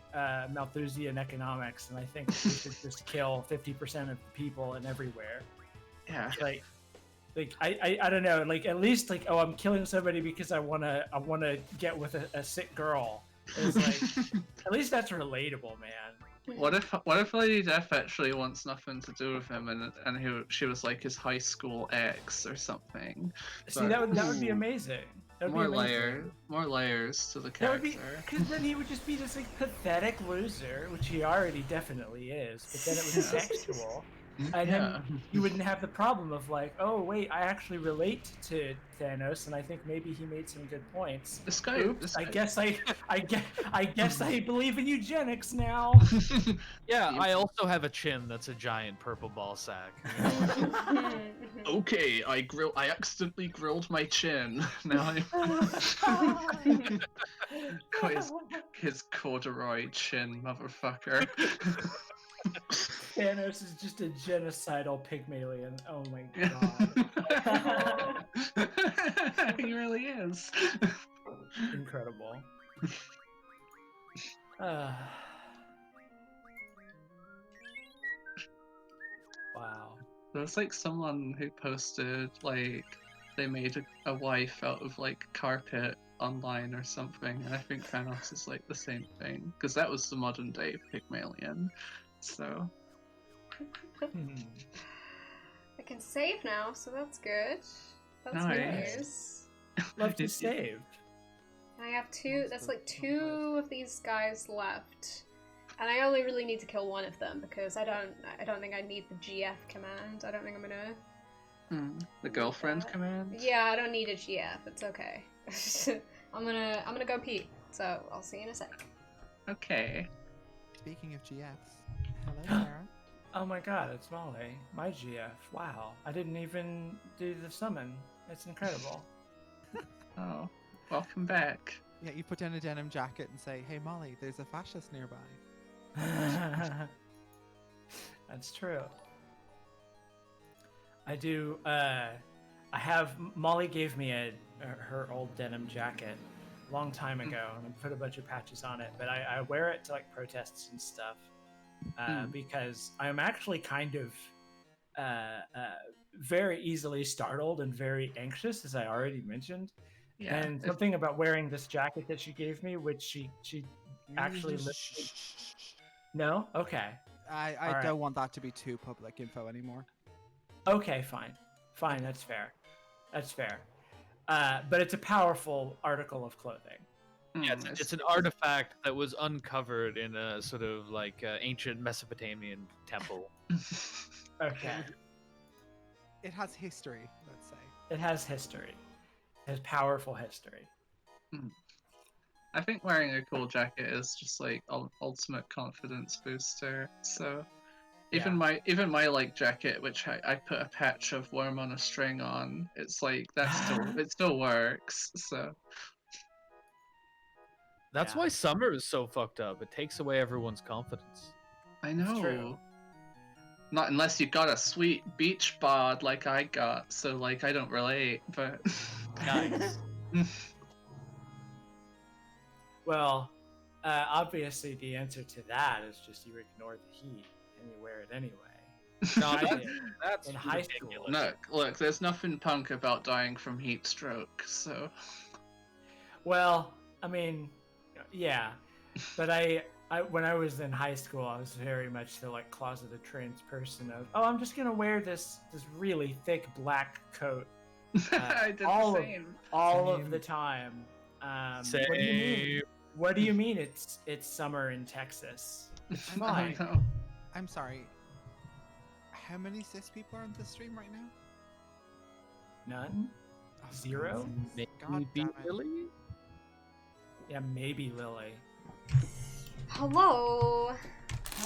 Malthusian economics, and I think we should just kill 50% of the people and everywhere. Yeah. Like I don't know, like at least like, oh, I'm killing somebody because I wanna get with a sick girl. It's like at least that's relatable, man. What if Lady Death actually wants nothing to do with him, and she was like his high school ex or something? See, But- that would be amazing. That would be amazing. more layers to the That would character. be, because then he would just be this like pathetic loser, which he already definitely is. But then it would be sexual, and Yeah. then you wouldn't have the problem of like, oh wait, I actually relate to Thanos, and I think maybe he made some good points. This guy. Oops, I guess I believe in eugenics now. Yeah, I also have a chin that's a giant purple ball sack. Okay, I accidentally grilled my chin. Now his corduroy chin, motherfucker. Thanos is just a genocidal Pygmalion. Oh my god. He really is. Incredible. Wow. There's like someone who posted like they made a wife out of like carpet online or something, and I think Thanos is like the same thing because that was the modern day Pygmalion. So I can save now, so that's good. That's Nice. good news. Love to save. I have that's like 2 of these guys left. And I only really need to kill one of them because I don't think I need the GF command. I don't think I'm gonna The girlfriend command? Yeah, I don't need a GF, it's okay. I'm gonna go pee. So I'll see you in a sec. Okay. Speaking of GFs, hello Sarah. Oh my god, it's Molly. My GF. Wow. I didn't even do the summon. It's incredible. Oh, welcome back. Yeah, you put down a denim jacket and say, "Hey Molly, there's a fascist nearby." That's true. I do. I have. Molly gave me her old denim jacket a long time ago, and I put a bunch of patches on it. But I wear it to like protests and stuff because I'm actually kind of very easily startled and very anxious, as I already mentioned. Yeah. And something about wearing this jacket that she gave me, which she actually listed. No? Okay. I Alright. don't want that to be too public info anymore. Okay, fine. Fine, that's fair. That's fair. But it's a powerful article of clothing. Yeah, it's an artifact that was uncovered in a sort of like ancient Mesopotamian temple. Okay. It has history, let's say. It has history. It has powerful history. I think wearing a cool jacket is just like ultimate confidence booster. So even my like jacket, which I put a patch of worm on a string on, it's like it still works. So That's Yeah. why summer is so fucked up. It takes away everyone's confidence. I It's know. true. Not unless you got a sweet beach bod like I got. So like I don't relate, but Nice. Well, obviously the answer to that is just you ignore the heat and you wear it anyway. No, I that's, did that's in high ridiculous. school. Look, there's nothing punk about dying from heat stroke, so... Well, I mean, yeah, but when I was in high school, I was very much the like closeted trans person of, oh, I'm just gonna wear this really thick black coat I did all the of same. of the time. What do you mean? Same. What do you mean? It's summer in Texas. It's fine. Oh, no. I'm sorry. How many cis people are on this stream right now? None. Oh, Zero? Maybe God damn it. Lily? Yeah, maybe Lily. Hello.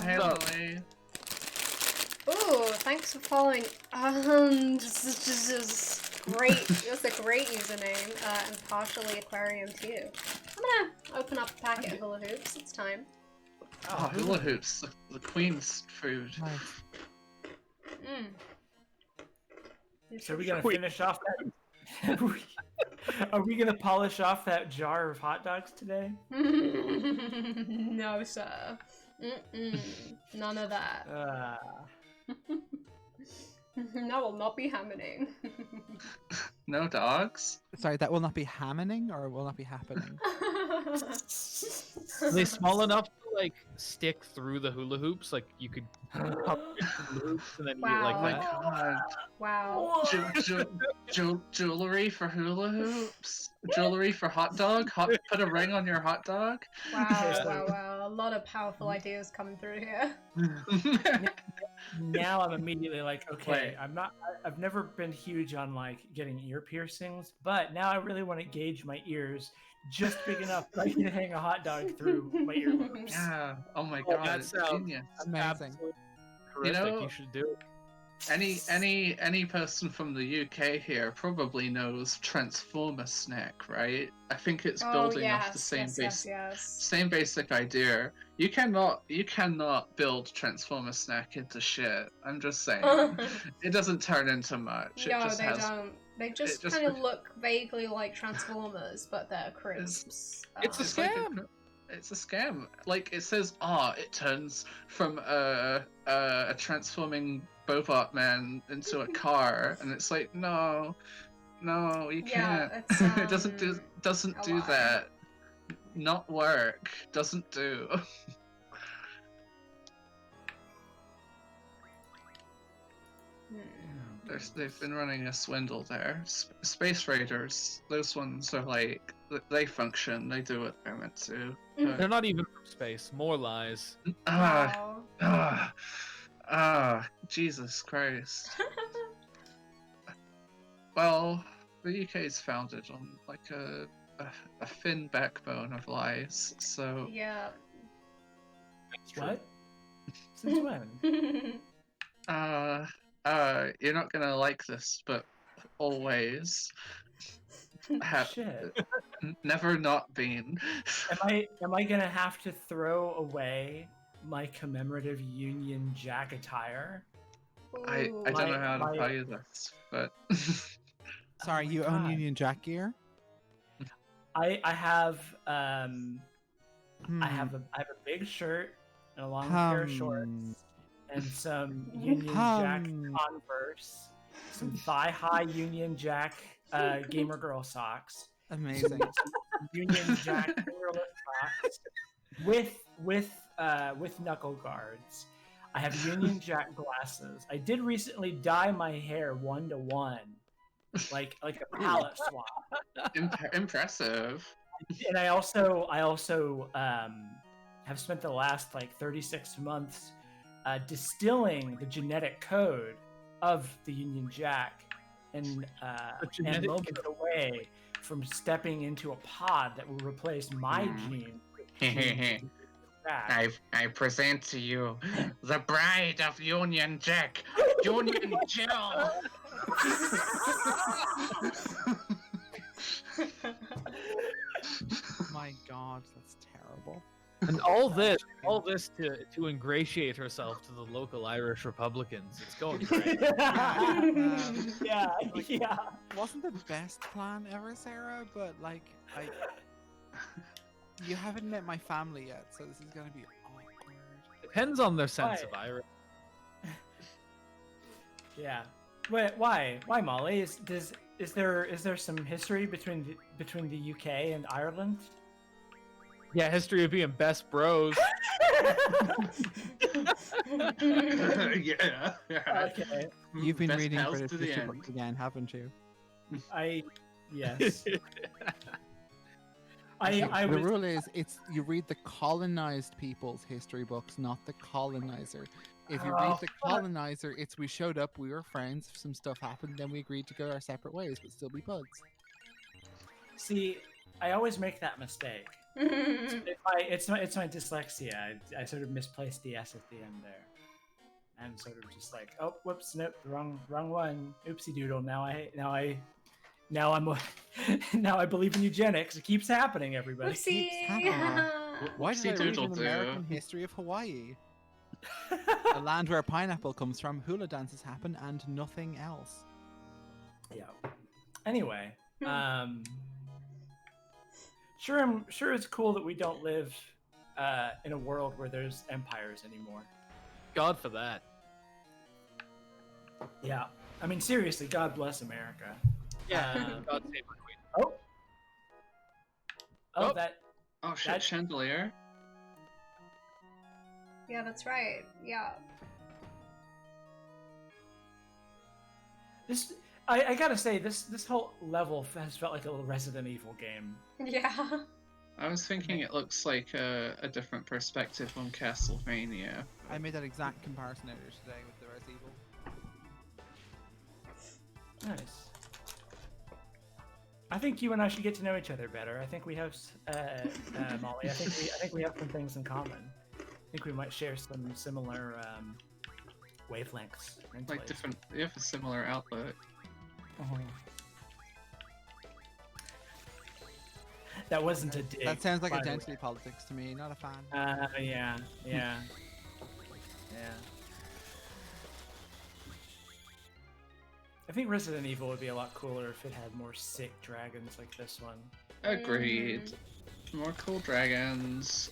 Hey, So- Lily. Ooh, thanks for following. This is great. That's a great username. And partially aquarium too. I'm gonna open up a packet of hula hoops. It's time. Oh, hula hoops, the queen's food. Nice. So are we gonna finish off that? Are we gonna polish off that jar of hot dogs today? No, sir. None of that. That will not be happening. No dogs? Sorry, that will not be happening or will not be happening? Are they small enough to like stick through the hula hoops? Like you could pop the hula hoops and then eat it Oh like Wow. my that? god. Wow. Jewelry for hula hoops? Jewelry for hot dog? Put a ring on your hot dog? Wow. A lot of powerful ideas coming through here. Now I'm immediately like, okay, Wait. I've never been huge on like getting ear piercings, but now I really want to gauge my ears just big enough that I can hang a hot dog through my earlobes. Yeah. Oh my Oh, god, that it's sounds- genius. Amazing. Absolutely horrific. know- You should do it. Any person from the UK here probably knows Transformer Snack, right? I think it's building off the same yes. same basic idea. You cannot build Transformer Snack into shit. I'm just saying. It doesn't turn into much. It No, just they has don't. They just just- kind of look vaguely like Transformers, but they're crisps. It's a It's like scam. it's a scam. Like it says, it turns from a transforming Bobot man into a car, and it's like, no, you Yeah, can't. it's, It doesn't a do lie. that. Not work. Doesn't do. They've been running a swindle there. Space Raiders, those ones are like, they function, they do what they're meant to. but- They're not even from space. More lies. Wow. Jesus Christ. Well, the UK is founded on like a thin backbone of lies, so Yeah. That's true. What? Since when? you're not gonna like this, but always Shit. never not been. Am I gonna have to throw away my commemorative Union Jack attire? I Ooh. don't know how my- to tell you this, but Sorry, my you own God. Union Jack gear? I have I Hmm. have a big shirt and a long pair of shorts and some Union Jack Converse, some thigh-high Union Jack gamer girl socks, Amazing. Union Jack fingerless socks with knuckle guards. I have Union Jack glasses. I did recently dye my hair 1-to-1, like a palette swap. impressive. And I also have spent the last like 36 months distilling the genetic code of the Union Jack, and genetic moments away from stepping into a pod that will replace my gene. I present to you the bride of Union Jack, Union Jill. My God, that's terrible. And all this to ingratiate herself to the local Irish Republicans. It's going great. Yeah, Like, yeah. Wasn't the best plan ever, Sarah, but like you haven't met my family yet, so this is gonna be awkward. Depends on their sense Why? of Irish. Yeah. Wait, why? Why, Molly? Is there some history between the UK and Ireland? Yeah, history of being best bros. Yeah. Okay. You've been Best reading pals British to the history end. books again, haven't you? Yes. The I was rule is you read the colonized people's history books, not the colonizer. If you read the colonizer, it's we showed up, we were friends, some stuff happened, then we agreed to go our separate ways, but still be buds. see. I always make that mistake. It's my dyslexia. I sort of misplaced the S at the end there, and sort of just like, oh, whoops, nope, wrong one. Oopsie doodle. Now I believe in eugenics. It keeps happening, everybody. Oopsie. Why did I read Doodle an do. American history of Hawaii? A land where pineapple comes from, hula dances happen, and nothing else. Yeah. Anyway, sure it's cool that we don't live in a world where there's empires anymore. God for that. Yeah. I mean, seriously, God bless America. Yeah. God save our queen. Oh, Oh. that. Oh shit, That- chandelier. Yeah, that's right. Yeah. This. I gotta say, this whole level has felt like a little Resident Evil game. Yeah. I was thinking it looks like a different perspective on Castlevania. I made that exact comparison earlier today with the Resident Evil. Nice. I think you and I should get to know each other better. I think we have, Molly. I think we have some things in common. I think we might share some similar wavelengths. mentally. Like different, you have a similar outlook. That wasn't a dig. That sounds like by the way. identity politics to me, not a fan. Yeah. I think Resident Evil would be a lot cooler if it had more sick dragons like this one. Agreed. More cool dragons.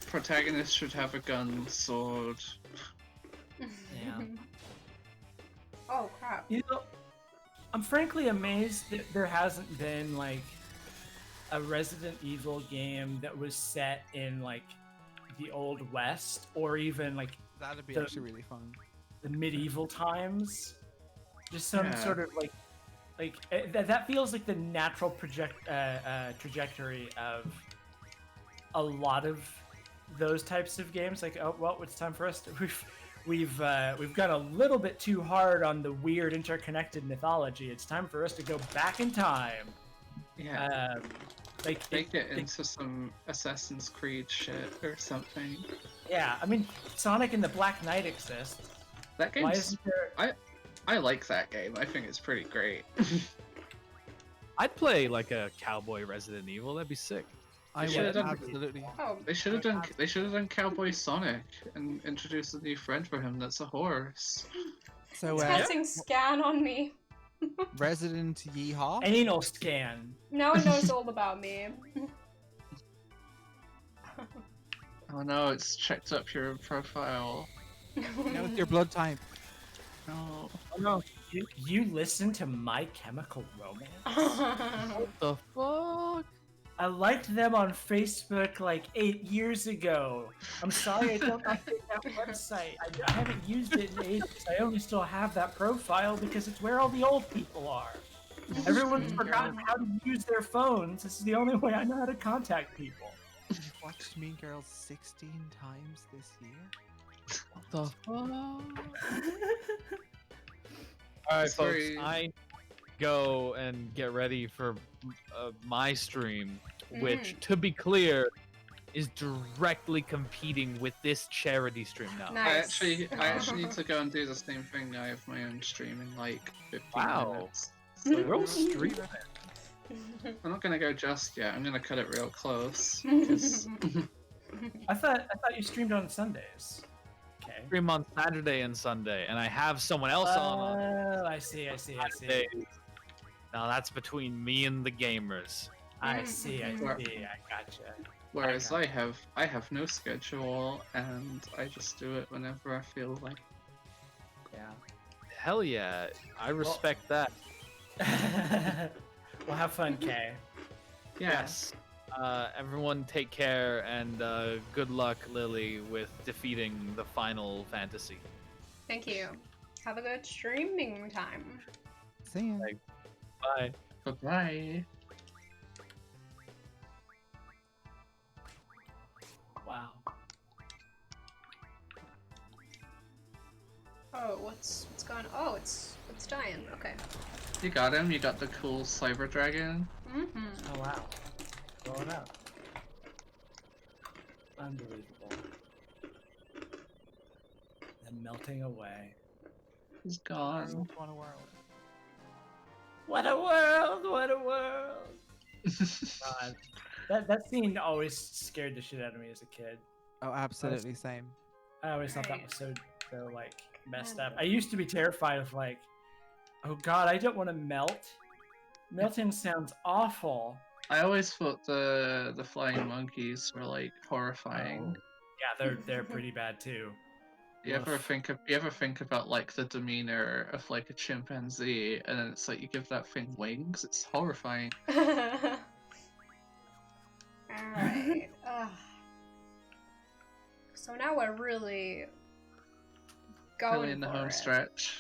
Protagonist should have a gun, sword. Yeah. Oh crap. You know, I'm frankly amazed that there hasn't been like a Resident Evil game that was set in like the Old West or even like That'd be the- actually really fun. the medieval times. Just some Yeah. sort of that feels like the natural trajectory of a lot of those types of games. Like, oh well, it's time for us to we've gone a little bit too hard on the weird interconnected mythology. It's time for us to go back in time. Yeah. Like Make it into some Assassin's Creed shit or something. yeah, I mean, Sonic and the Black Knight exist. That Why game's. isn't there? I like that game. I think it's pretty great. I'd play like a cowboy Resident Evil. That'd be sick. I should've would done- absolutely. Oh. They should have done. They should have done Cowboy Sonic and introduced a new friend for him. That's a horse. So, It's casting scan on me. Resident Yeehaw? Anal scan. Now it knows all about me. Oh no, it's checked up your profile. No, it's your blood type. No. Oh no, you listen to My Chemical Romance? The fuck? I liked them on Facebook like 8 years ago. I'm sorry I don't update that website. I haven't used it in ages. I only still have that profile because it's where all the old people are. Everyone's forgotten how to use their phones. This is the only way I know how to contact people. You've watched Mean Girls 16 times this year? The fuck? All right, It's folks. very- I go and get ready for my stream, which, to be clear, is directly competing with this charity stream now. Nice. I actually need to go and do the same thing. I have my own stream in like 15 Wow. minutes. We're all streaming. I'm not gonna go just yet. I'm gonna cut it real close. 'Cause I thought you streamed on Sundays. Okay. Stream on Saturday and Sunday, and I have someone else on Oh, I see. Saturdays. Now that's between me and the gamers. I see. I Where- gotcha. Whereas I have no schedule, and I just do it whenever I feel like. Yeah. Hell yeah, I respect that. Well, have fun, Kay. Yes. Everyone take care, and good luck, Lily, with defeating the final fantasy. Thank you. Have a good streaming time. See ya. Bye. Bye-bye. Wow. Oh, what's going on? Oh, it's dying. Okay. You got him. You got the cool cyber dragon. Mm-hmm. Oh wow. Blow it up. Unbelievable. And melting away. He's gone. What a world. What a world! What a world! God, that scene always scared the shit out of me as a kid. Oh, absolutely same. I always thought that was so like messed up. I used to be terrified of like, oh god, I don't want to melt. Melting sounds awful. I always thought the flying monkeys were like horrifying. Yeah, they're pretty bad too. You ever think about like the demeanor of like a chimpanzee, and then it's like you give that thing wings? It's horrifying. Alright. So now we're really going Really in the for home it. stretch.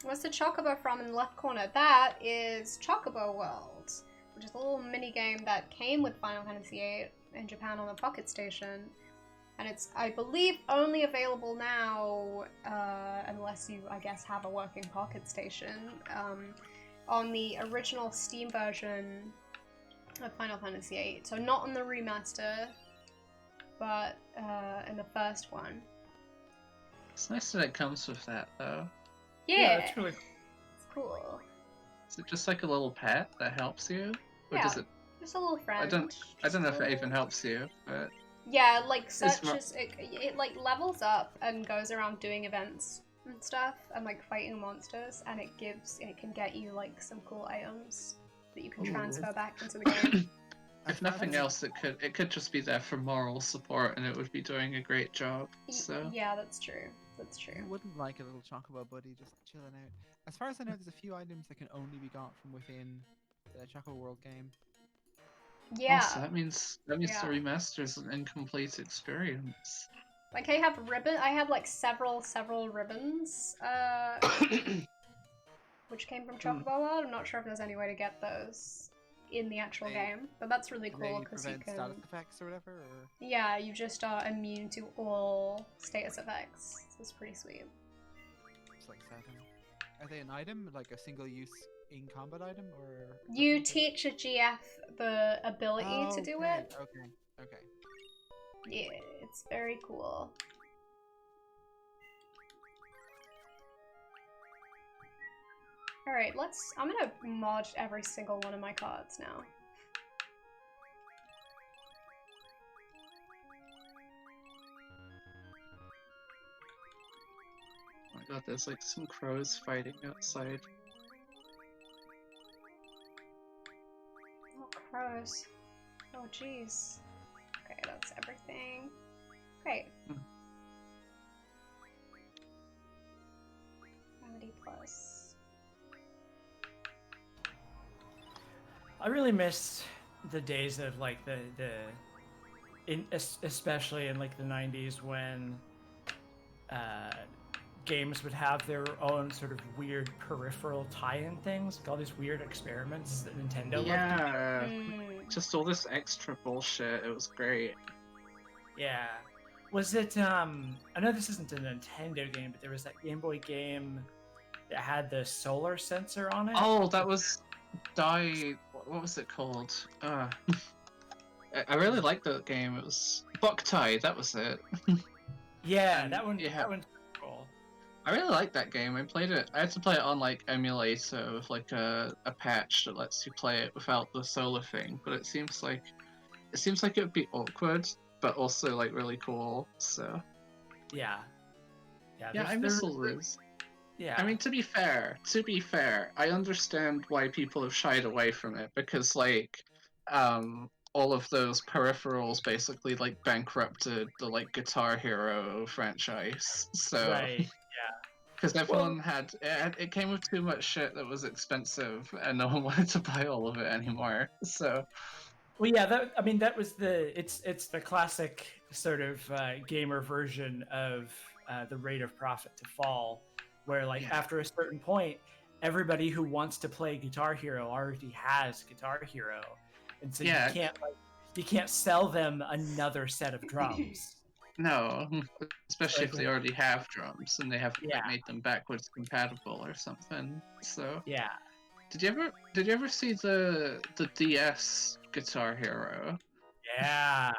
What's the Chocobo from in the left corner? That is Chocobo World, which is a little mini game that came with Final Fantasy VIII in Japan on the Pocket Station. And it's, I believe, only available now, unless you, I guess, have a working Pocket Station, on the original Steam version of Final Fantasy VIII. So not on the remaster, but in the first one. It's nice that it comes with that though. Yeah, That's really it's cool. Is it just like a little pet that helps you? Or Yeah. does it Just a little friend. I don't Just know a if it little- even helps you, but Yeah, like It's searches, it like levels up and goes around doing events and stuff and like fighting monsters, and it can get you like some cool items that you can Ooh. transfer back into the game. if nothing else, it could just be there for moral support, and it would be doing a great job. So Yeah, that's true. That's true. Who wouldn't like a little chocobo buddy just chilling out? As far as I know, there's a few items that can only be got from within the Choco World game. Yeah, also, that means Yeah. the remaster is an incomplete experience. like I have I have like several ribbons, which came from Chocobo World. I'm not sure if there's any way to get those in the actual They- game, but that's really Do cool they because you prevent can. status effects or whatever? Or Yeah, you just are immune to all status effects. So it's pretty sweet. just like setting? Are they an item, like a single-use in-combat item, or You teach a GF the ability to do Okay, it. Okay. Yeah, it's very cool. Alright, I'm gonna mod every single one of my cards now. Oh my god, there's like some crows fighting outside. Oh, crows. Oh, jeez. Okay, that's everything. Great. Hmm. 90 plus. I really miss the days of like especially in like the 90s when games would have their own sort of weird peripheral tie-in things, like all these weird experiments that Nintendo loved to do. Yeah, Mm. just all this extra bullshit. It was great. Yeah. Was it I know this isn't a Nintendo game, but there was that Game Boy game that had the solar sensor on it. Oh, that was What was it called? I really liked that game. It was Boktai. That was it. Yeah, and that one. yeah. That one's cool. I really liked that game. I played it. I had to play it on like emulator with like a patch that lets you play it without the solar thing. But it seems like it seems like it would be awkward, but also like really cool. So Yeah. yeah, I miss all those. Yeah. I mean, to be fair, I understand why people have shied away from it because like, all of those peripherals basically like bankrupted the like Guitar Hero franchise. So Right. because everyone it came with too much shit that was expensive, and no one wanted to buy all of it anymore. So Well, yeah. That was it's the classic sort of gamer version of the rate of profit to fall, where like Yeah. after a certain point, everybody who wants to play Guitar Hero already has Guitar Hero, and so Yeah. you can't sell them another set of drums. no, especially Like, if they already have drums and they haven't Yeah. like, made them backwards compatible or something. So Yeah. did you ever see the DS Guitar Hero? Yeah.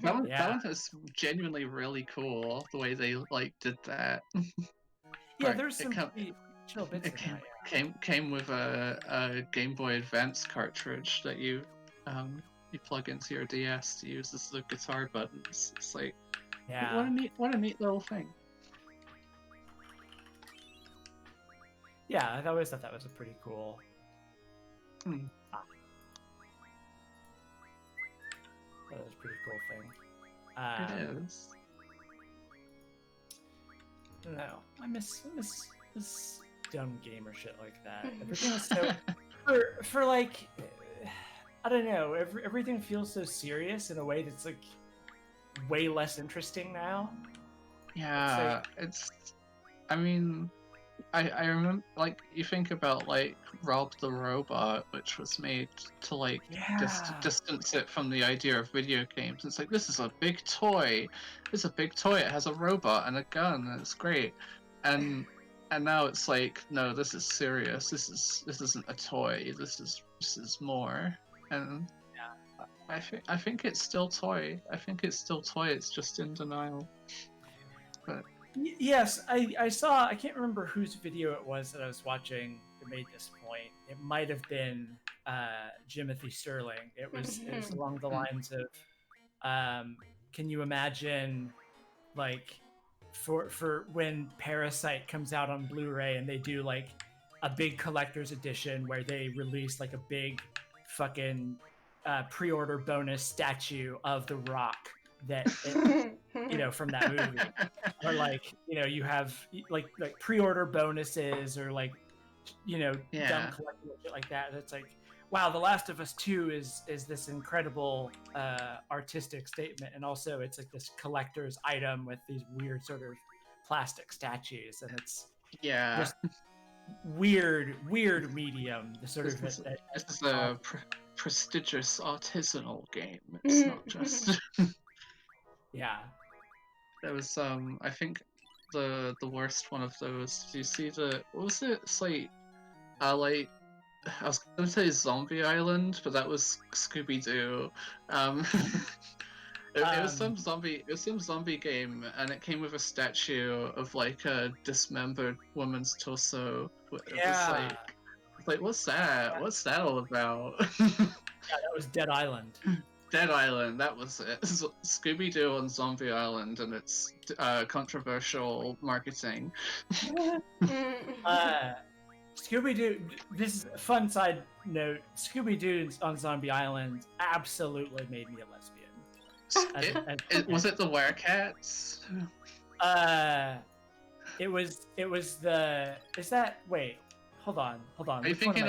That one is genuinely really cool the way they like did that. Yeah, But there's it some come- pretty chill bits it in came, that. came with a Game Boy Advance cartridge that you plug into your DS to use as the guitar buttons. It's like Yeah. what a neat little thing. Yeah, I always thought that was a pretty cool. Hmm. That was a pretty cool thing. It is. No, I miss this dumb gamer shit like that. Everything is so for like I don't know. Everything feels so serious in a way that's like way less interesting now. Yeah, I mean, I remember, like, you think about, like, Rob the Robot, which was made to, like, distance it from the idea of video games. It's like, this is a big toy. It's a big toy. It has a robot and a gun, and it's great. And now it's like, no, this is serious. This isn't a toy. This is more. And I think it's still toy. I think it's still toy. It's just in denial. But Yes, I saw. I can't remember whose video it was that I was watching that made this point. It might have been Jimothy Sterling. It was along the lines of, can you imagine, like, for when Parasite comes out on Blu-ray and they do like a big collector's edition where they release like a big fucking pre-order bonus statue of The Rock that from that movie, or like you have like pre-order bonuses or like dumb collectible shit like that. It's like, wow, The Last of Us 2 is this incredible artistic statement, and also it's like this collector's item with these weird sort of plastic statues, and it's just weird medium. The sort this of is a prestigious artisanal game. It's not just. Yeah. There was I think the worst one of those. Do you see what was it? It's like I was gonna say Zombie Island, but that was Scooby Doo. It was some zombie game, and it came with a statue of like a dismembered woman's torso. It was like what's that? What's that all about? Yeah, that was Dead Island. Dead Island, that was it. Scooby Doo on Zombie Island, and it's controversial marketing. Scooby Doo. This is a fun side note. Scooby Doo on Zombie Island absolutely made me a lesbian. Was it the Werecats? It was the. Is that wait? Hold on. Are you thinking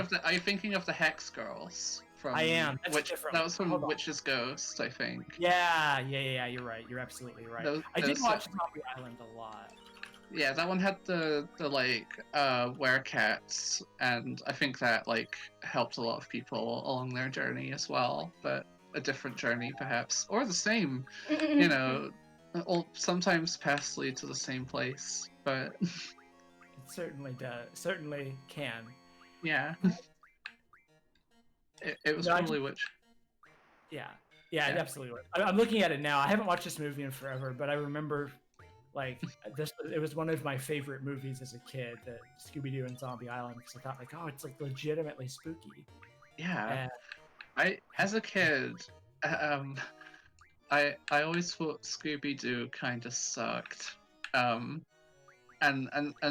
of the Hex Girls? From I am. That's different. That was from Witch's Ghost, I think. Yeah. You're right. You're absolutely right. I did watch Zombie Island a lot. Yeah, that one had the Werecats, and I think that like helped a lot of people along their journey as well, but a different journey perhaps, or the same. Sometimes paths lead to the same place, but it certainly does. Certainly can. Yeah. It was probably Witch. Yeah, it absolutely was. I'm looking at it now. I haven't watched this movie in forever, but I remember, like, it was one of my favorite movies as a kid, that Scooby-Doo and Zombie Island, because I thought, like, oh, it's like legitimately spooky. Yeah. As a kid, um, I always thought Scooby Doo kind of sucked. And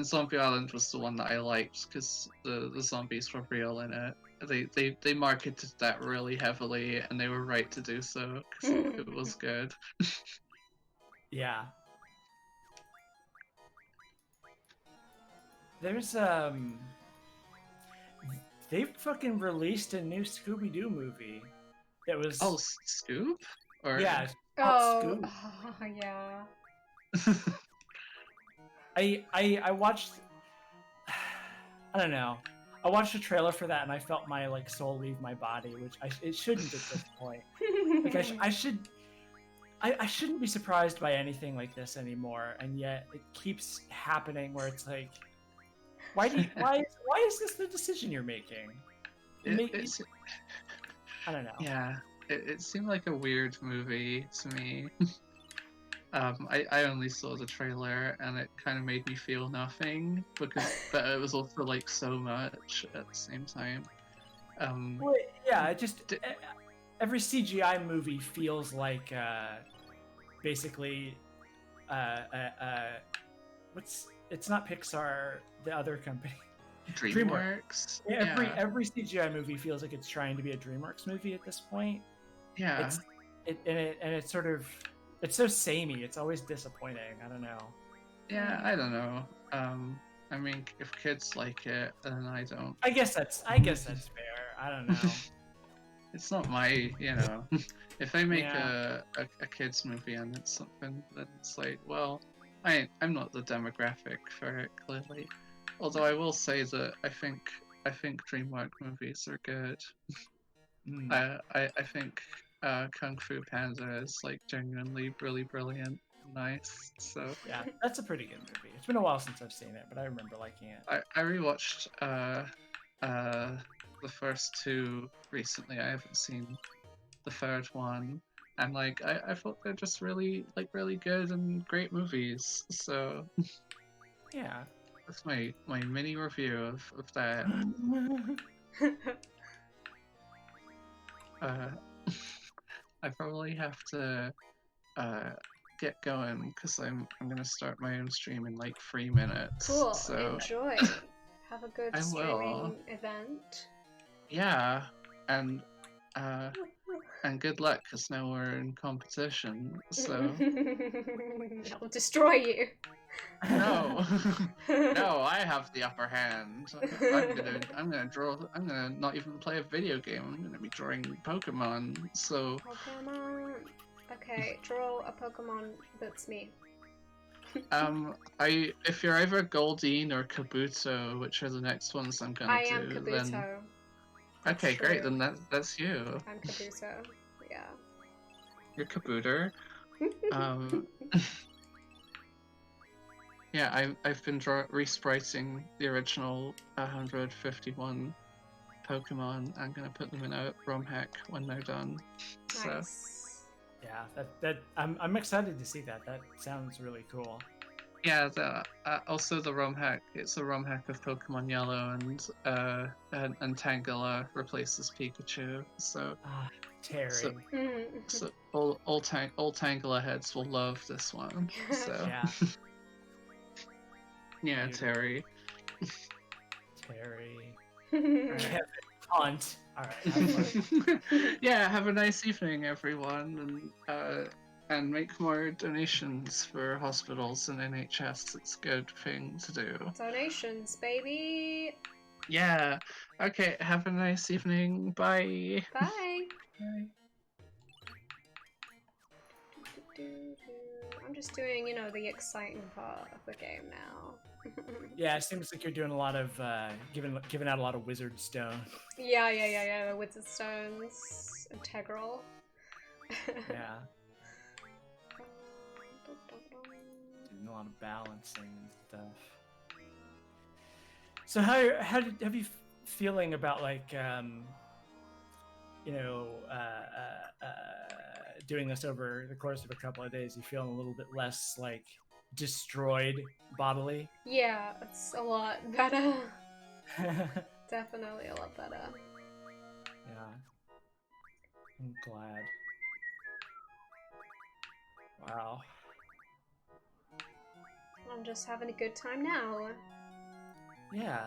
Zombie Island was the one that I liked because the zombies were real in it. They marketed that really heavily, and they were right to do so because it was good. Yeah. There's they fucking released a new Scooby Doo movie that was Oh, Scoop? Or yeah, it's called Oh, Scoob. yeah. I watched. I don't know. I watched a trailer for that and I felt my like soul leave my body, which it shouldn't at this point. Like I should. I shouldn't be surprised by anything like this anymore, and yet it keeps happening. Where it's like, why is this the decision you're making? I don't know. Yeah, it seemed like a weird movie to me. I only saw the trailer and it kind of made me feel nothing but it was also like so much at the same time. Well, yeah, it just every CGI movie feels like basically it's not Pixar, the other company. DreamWorks. Every CGI movie feels like it's trying to be a DreamWorks movie at this point. Yeah. It's sort of it's so samey. It's always disappointing. I don't know. Yeah, I don't know. I mean, if kids like it, then I don't. I guess that's fair. I don't know. It's not my, if they make a kids movie and it's something, then it's like, well, I'm not the demographic for it, clearly. Although I will say that I think DreamWorks movies are good. I think Kung Fu Panda is like genuinely really brilliant and nice. So yeah, that's a pretty good movie. It's been a while since I've seen it, but I remember liking it. I rewatched the first two recently. I haven't seen the third one. And like I thought they're just really good and great movies. So yeah. That's my mini review of that. I probably have to get going because I'm gonna start my own stream in like 3 minutes. Cool. So enjoy. Have a good streaming event. Yeah, and good luck because now we're in competition. So I'll destroy you. No, no, I have the upper hand. I'm gonna not even play a video game. I'm gonna be drawing Pokemon. So Pokemon. Okay, draw a Pokemon that's me. if you're either Goldeen or Kabuto, which are the next ones I'm gonna I do, am Kabuto. then That's okay, great. true. Then that's you. I'm Kabuto. Yeah. You're Kabuto. Yeah, I've been respriting the original 151 Pokemon. I'm gonna put them in a ROM hack when they're done. So Nice. Yeah, that I'm excited to see that. That sounds really cool. yeah, also the ROM hack. It's a ROM hack of Pokemon Yellow and Tangela replaces Pikachu. So Terry. So all Tangela heads will love this one. So Yeah. yeah, Terry. Terry. Kevin Hunt. All right. Yeah, have a nice evening, everyone, and make more donations for hospitals and NHS. It's a good thing to do. Donations, baby. Yeah. Okay. Have a nice evening. Bye. Bye. Bye. I'm just doing, the exciting part of the game now. Yeah, it seems like you're doing a lot of giving out a lot of wizard stone. Yeah. The Wizard Stones, integral. Yeah. Doing a lot of balancing and stuff. So how have you feeling about like doing this over the course of a couple of days? You feeling a little bit less like destroyed bodily? Yeah, it's a lot better. Definitely a lot better. Yeah. I'm glad. Wow. I'm just having a good time now. Yeah.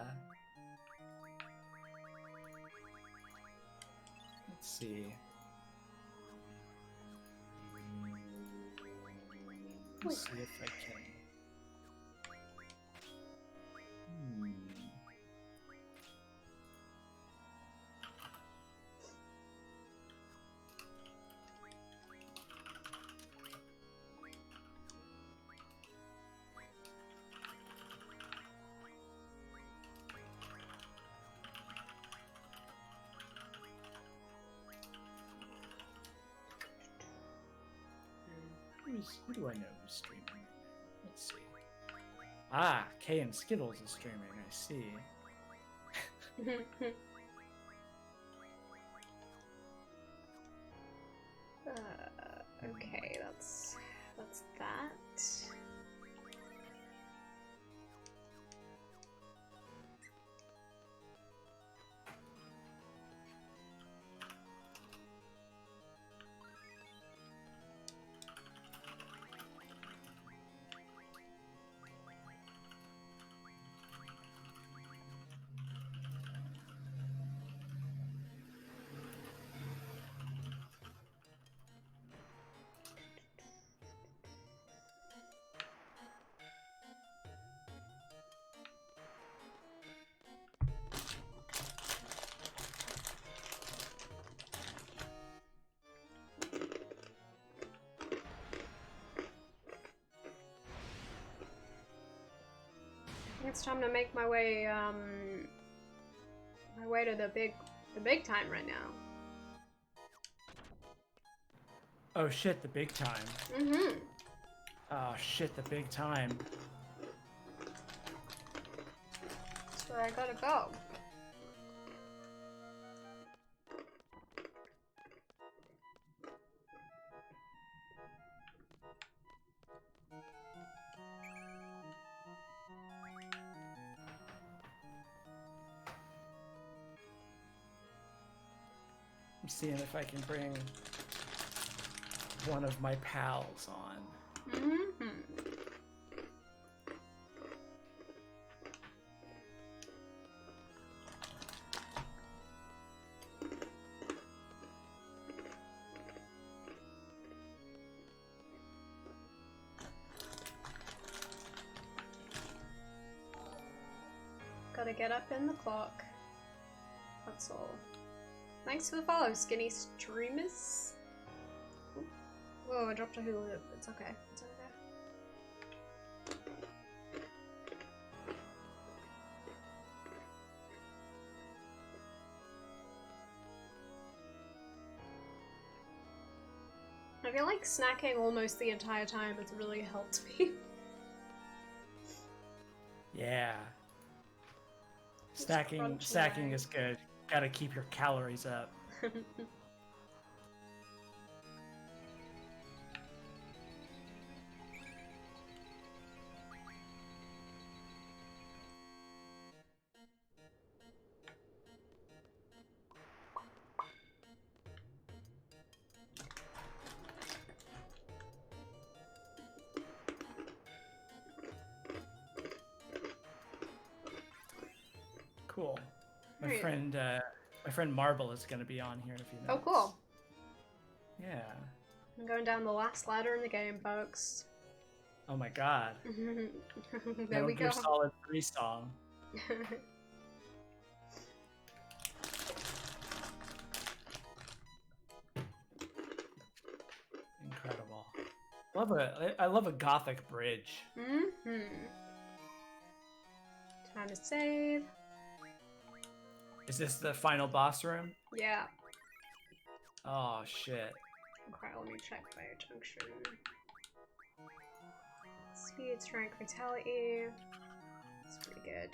Let's see. Let's see if I can. Who do I know who's streaming? Let's see. Ah, Kay and Skittles is streaming. I see. Okay, that's that. It's time to make my way to the big time right now. Oh shit, the big time. Mm-hmm. Oh shit, the big time. That's where I gotta go. I'm seeing if I can bring one of my pals on. Mm-hmm. Gotta get up in the clock. That's all. Thanks for the follow, skinny streamers. Whoa, I dropped a hula hoop. It's okay. It's okay. I feel like snacking almost the entire time has really helped me. Yeah. Just Stacking crunch is good. Gotta keep your calories up. Cool. My Right. friend Marble is gonna be on here in a few minutes. Oh, cool. Yeah. I'm going down the last ladder in the game, folks. Oh my god. There Metal we Gear go. Solid 3 song. Incredible. I love a gothic bridge. Mm-hmm. Time to save. Is this the final boss room? Yeah. Oh shit. Okay, let me check fire junction. Speed, strength, vitality. That's pretty good.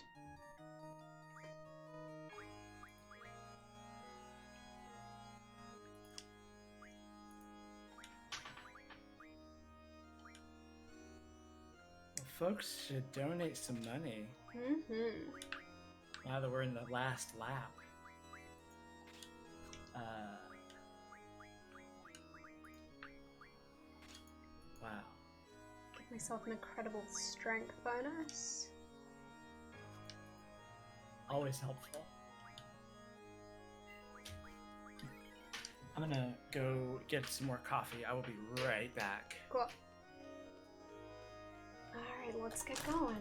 Well, folks should donate some money Mm-hmm. now that we're in the last lap. Wow. Give myself an incredible strength bonus. Always helpful. I'm gonna go get some more coffee. I will be right back. Cool. Alright, let's get going.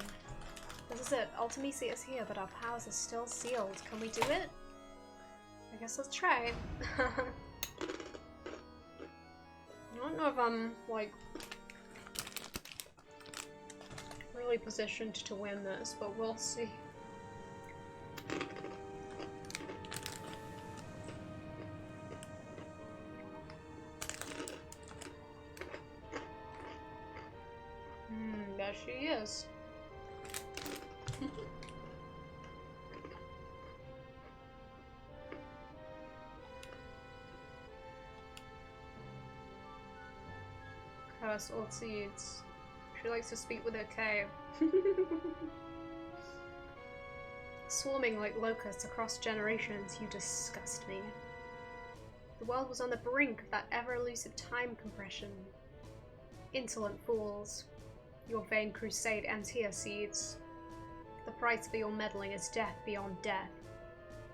This is it. Ultimacy is here, but our powers are still sealed. Can we do it? I guess let's try. I don't know if I'm, like, really positioned to win this, but we'll see. There she is. Curse old seeds. She likes to speak with her K. Swarming like locusts across generations, you disgust me. The world was on the brink of that ever-elusive time compression. Insolent fools. Your vain crusade ends here, seeds. The price for your meddling is death beyond death.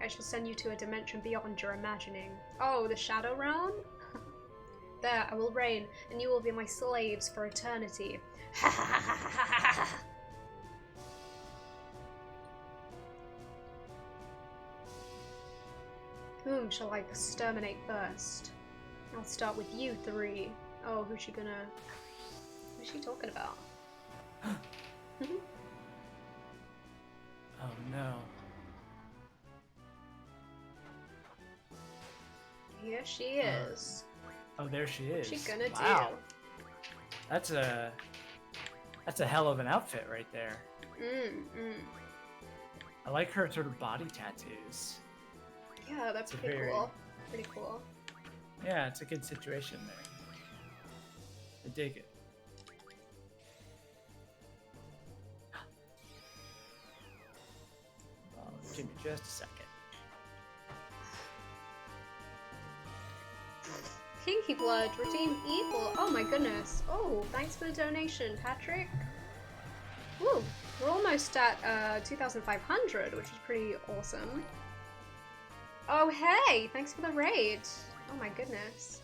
I shall send you to a dimension beyond your imagining. Oh, the Shadow Realm? There, I will reign, and you will be my slaves for eternity. Ha ha ha ha ha ha! Whom shall I exterminate first? I'll start with you three. Oh, who's she talking about? Oh no. Here she is. Oh, there she is. What's she gonna wow. That's a hell of an outfit right there. I like her sort of body tattoos. Yeah, that's pretty cool. Pretty cool. Yeah, it's a good situation there. I dig it. Give me just a second. Pinky blood, redeem evil. Oh my goodness. Oh, thanks for the donation, Patrick. Woo, we're almost at 2,500, which is pretty awesome. Oh hey, thanks for the raid. Oh my goodness.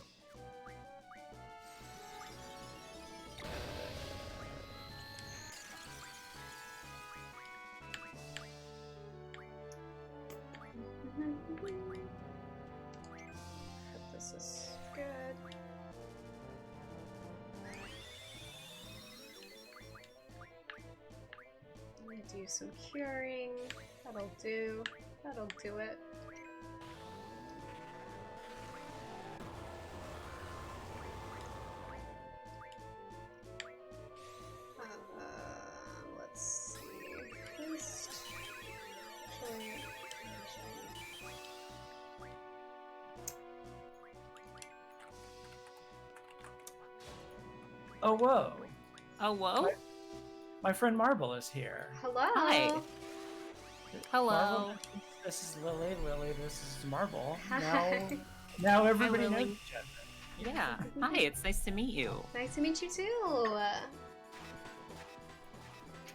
Hope this is good. I'm gonna do some curing. That'll do. That'll do it. Let's see. Paste. Oh whoa. Oh whoa. My friend Marble is here. Hello. Hi. Hello. Marble, this is Lily. Lily, this is Marble. Hi. Now everybody Hi, knows Lily. each other. Yeah. Hi, it's nice to meet you. Nice to meet you too.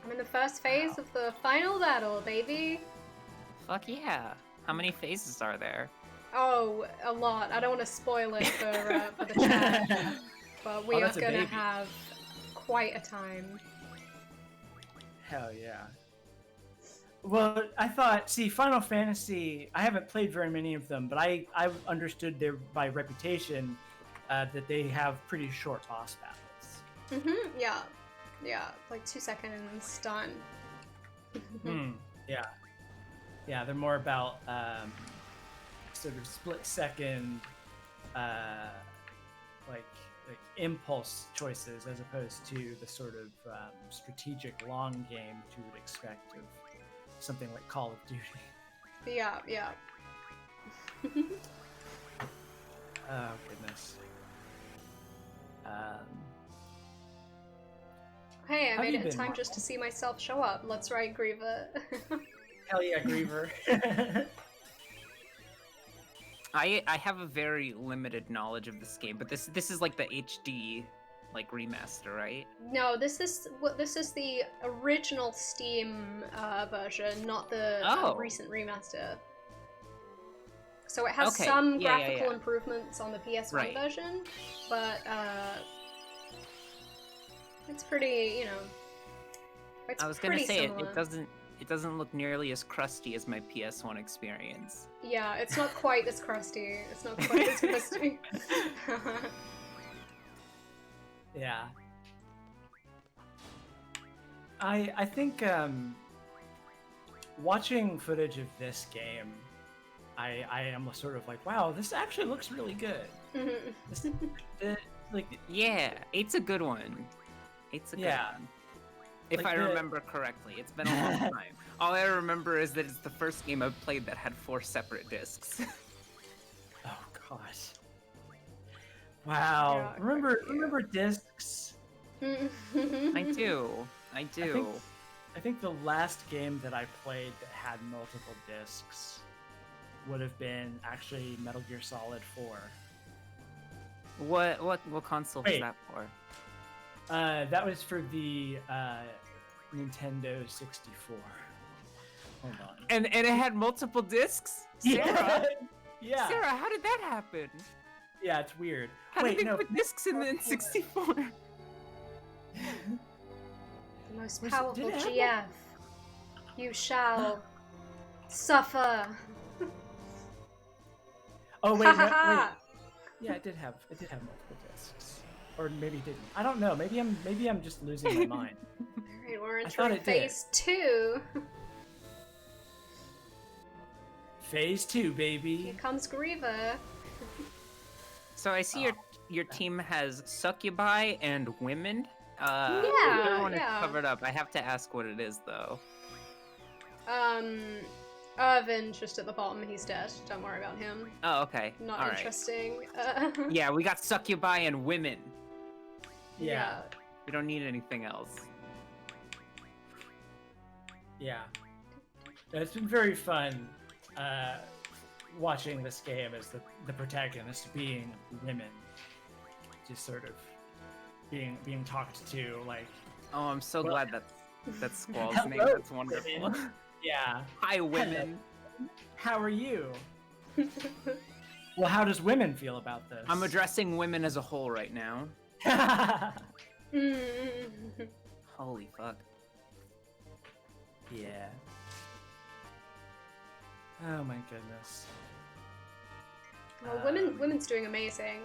I'm in the first phase of the final battle, baby. Fuck yeah. How many phases are there? Oh, a lot. I don't want to spoil it for the chat, but we Oh, are that's a gonna baby. have quite a time. Hell yeah. Well, I thought, see, Final Fantasy, I haven't played very many of them, but I've understood by reputation that they have pretty short boss battles. Yeah. Yeah. Like 2 seconds, done. Yeah. Yeah, they're more about sort of split second, like impulse choices as opposed to the sort of strategic long game that you would expect of something like Call of Duty. Yeah, yeah. Oh goodness. Hey, I How made you it in been, time Marvel? just to see myself show up. Let's write Griever. Hell yeah, Griever. I have a very limited knowledge of this game, but this is like the HD like remaster, right? No, this is the original Steam version, not the Oh. recent remaster. So it has Okay, some yeah, graphical yeah. improvements on the PS1 Right. version, but it's pretty, you know, it's I was gonna pretty say similar. it doesn't look nearly as crusty as my PS1 experience. Yeah, it's not quite as crusty. It's not quite as crusty. Yeah. I think watching footage of this game, I am sort of like, wow, this actually looks really good. Like, Yeah, 8's a good one. 8's a good Yeah. one. If Like I the- remember correctly. It's been a long time. All I remember is that it's the first game I've played that had 4 separate discs. oh gosh. Wow. Yeah, Remember discs? I do. I do. I think the last game that I played that had multiple discs would have been actually Metal Gear Solid 4. What console was Wait. that for? That was for the Nintendo 64. Hold on. And it had multiple discs? Sarah? Yeah. Sarah, how did that happen? Yeah, it's weird. How Wait, did they no. put discs in the N64? The most Was it- powerful did it have GF. You shall suffer. Oh wait, Ha no, ha wait. ha. Yeah, it did have multiple discs. Or maybe it didn't. I don't know. Maybe I'm just losing my mind. Alright, we're I thought entering it did. phase 2. Phase 2, Here baby. comes Griever. So I see your team has succubi and women. Yeah, Everyone is yeah. covered up. I have to ask what it is though. Irvin's just at the bottom, he's dead. Don't worry about him. Oh, okay. Not All right. interesting. Yeah, we got succubi and women. Yeah. We don't need anything else. Yeah. It's been very fun watching this game as the protagonist being women. Just sort of being talked to, like, Oh, I'm so Well- glad that's Squall's Hello, name. That's wonderful. women. Yeah. Hi, women. How are you? Well, how does women feel about this? I'm addressing women as a whole right now. Holy fuck. Yeah. Oh my goodness. Well, women's doing amazing.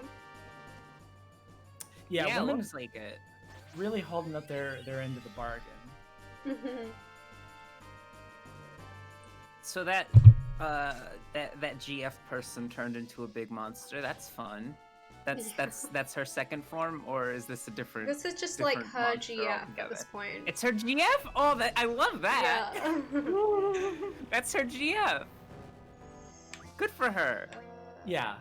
Yeah, it women looks like it. really holding up their end of the bargain. So that that GF person turned into a big monster. That's fun. That's her second form, or is this a different? This is just like different her monster GF at altogether? this point. It's her GF. Oh, I love that. Yeah. That's her GF. Good for her. Yeah.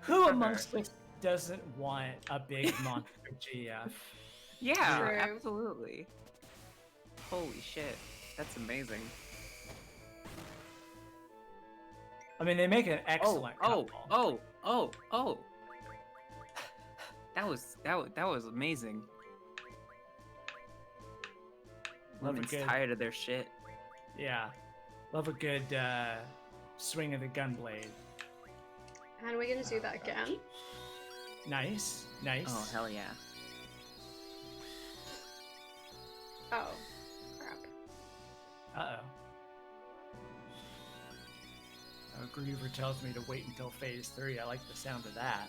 Who for amongst her. us doesn't want a big monster GF? Yeah, True. absolutely. Holy shit, that's amazing. I mean, they make an excellent couple. Oh. That was amazing. Love a Women's good- tired of their shit. Yeah. Love a good swing of the gunblade. And we're gonna do that again. Nice. Oh hell yeah. Oh, crap. Uh-oh. Griever tells me to wait until phase 3. I like the sound of that.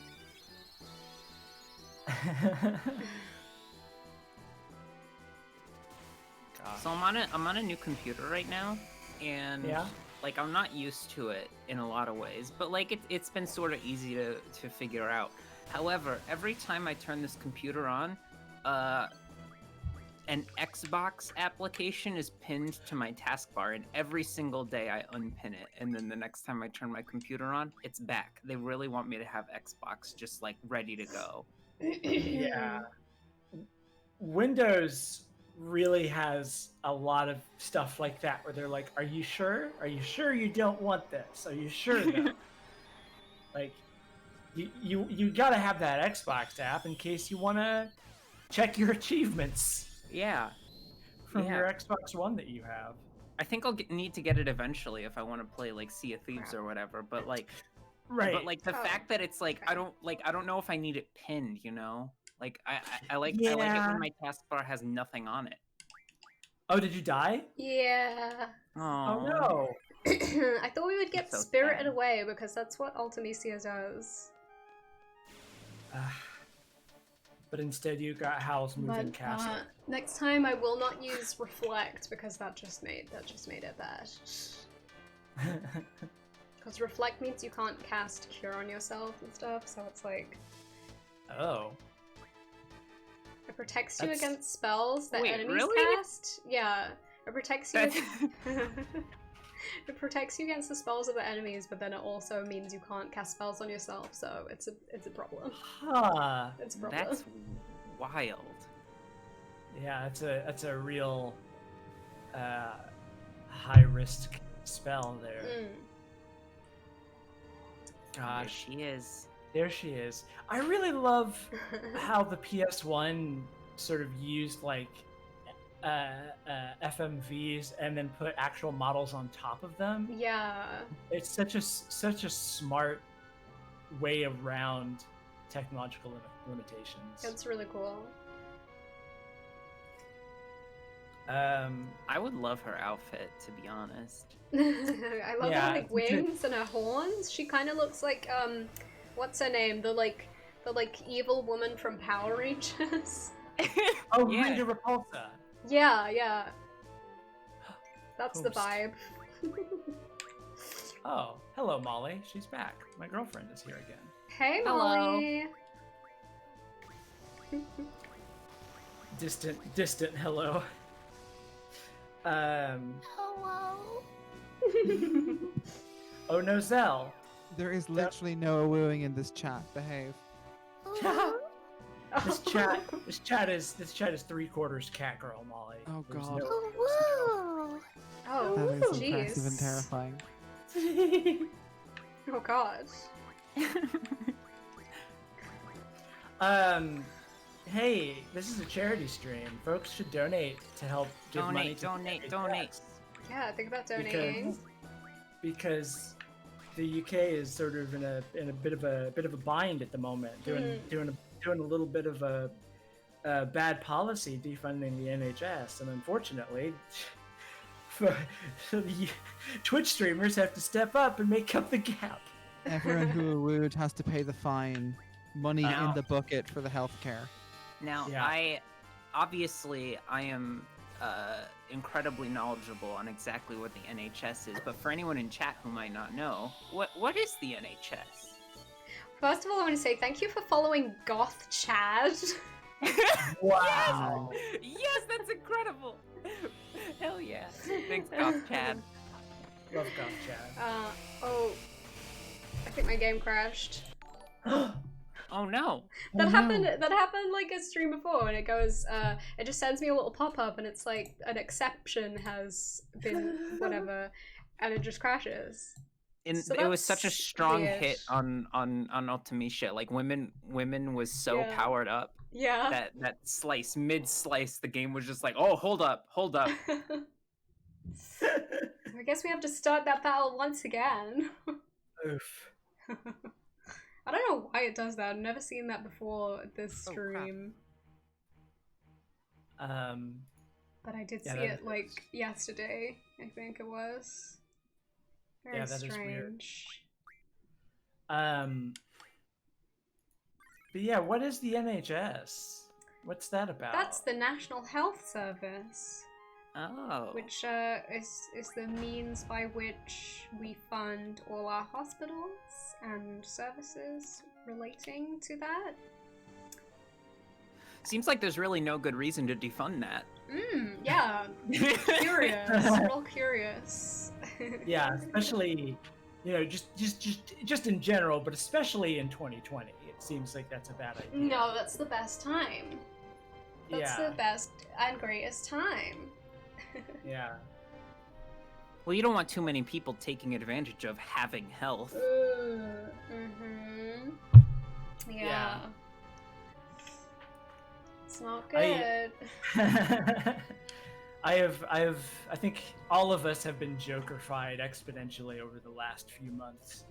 So I'm on a new computer right now, and Yeah? like I'm not used to it in a lot of ways, but like it's been sort of easy to figure out. However, every time I turn this computer on, an Xbox application is pinned to my taskbar, and every single day I unpin it, and then the next time I turn my computer on, it's back. They really want me to have Xbox just like ready to go. Yeah. Windows really has a lot of stuff like that where they're like, are you sure? Are you sure you don't want this? Are you sure though? Like, you gotta have that Xbox app in case you wanna check your achievements Yeah. from Yeah. your Xbox One that you have. I think I'll need to get it eventually if I want to play like Sea of Thieves or whatever. But like, Right. but like the Oh, fact that it's like okay. I don't know if I need it pinned. You know, like I like it Yeah. when my taskbar has nothing on it. Oh, did you die? Yeah. Oh no. I thought we would get so Spirited sad. Away because that's what Ultimisia does. But instead you got Howl's Moving Castle. Next time I will not use Reflect because that just made it bad. Because Reflect means you can't cast Cure on yourself and stuff, so it's like Oh. it protects you That's- against spells that Wait, enemies really? cast. Yeah, it protects you. It protects you against the spells of the enemies, but then it also means you can't cast spells on yourself, so it's a problem. Huh. It's a problem. That's wild. Yeah, that's a real high risk spell there. Mm. There Gosh, she is. there she is. I really love how the PS1 sort of used like FMVs and then put actual models on top of them. Yeah. It's such a smart way around technological limitations. It's really cool. I would love her outfit, to be honest. I love Yeah, her like wings and her horns. She kind of looks like what's her name? The evil woman from Power Rangers. Oh, Yeah. Rita Repulsa. Yeah. That's the Host. vibe. Oh, hello, Molly. She's back. My girlfriend is here again. Hey, Hello. Molly. Distant hello. Hello. Oh no, Zell. There is literally no wooing in this chat. Behave. This chat is 3/4 cat girl, Molly. Oh, There's God. Woo. Oh, That is jeez. impressive and terrifying. Oh god. Hey, this is a charity stream. Folks should donate to help give money Donate, to donate. Yeah, think about donating. because the UK is sort of in a bit of a bind at the moment, doing a little bit of a bad policy defunding the NHS, and unfortunately, the Twitch streamers have to step up and make up the gap. Everyone who wooed has to pay the fine. Money Now- in the bucket for the healthcare. Now, Yeah. I am incredibly knowledgeable on exactly what the NHS is, but for anyone in chat who might not know, what is the NHS? First of all, I want to say thank you for following Goth Chad. Wow. Yes, that's incredible. Hell yeah. Thanks, Goth Chad. Love Goth Chad. Oh, I think my game crashed. Oh no. That happened like a stream before, and it goes, it just sends me a little pop-up, and it's like an exception has been whatever, and it just crashes. And So it was such a that's strong weird. hit on Ultimecia. Like women was so Yeah. powered up Yeah. that mid slice, the game was just like, oh, hold up. I guess we have to start that battle once again. Oof. I don't know why it does that. I've never seen that before this Oh, crap. stream. But I did Yeah, see that it like yesterday, I think it was. Very Yeah, that is weird. strange. But yeah, what is the NHS? What's that about? That's the National Health Service, Oh. which is the means by which we fund all our hospitals and services relating to that. Seems like there's really no good reason to defund that. Yeah. Curious. Real curious. Yeah, especially just in general, but especially in 2020, it seems like that's a bad idea. No, that's the best time. That's Yeah. the best and greatest time. Yeah. Well, you don't want too many people taking advantage of having health. Yeah. Yeah. It's not good. I think all of us have been Joker-fied exponentially over the last few months.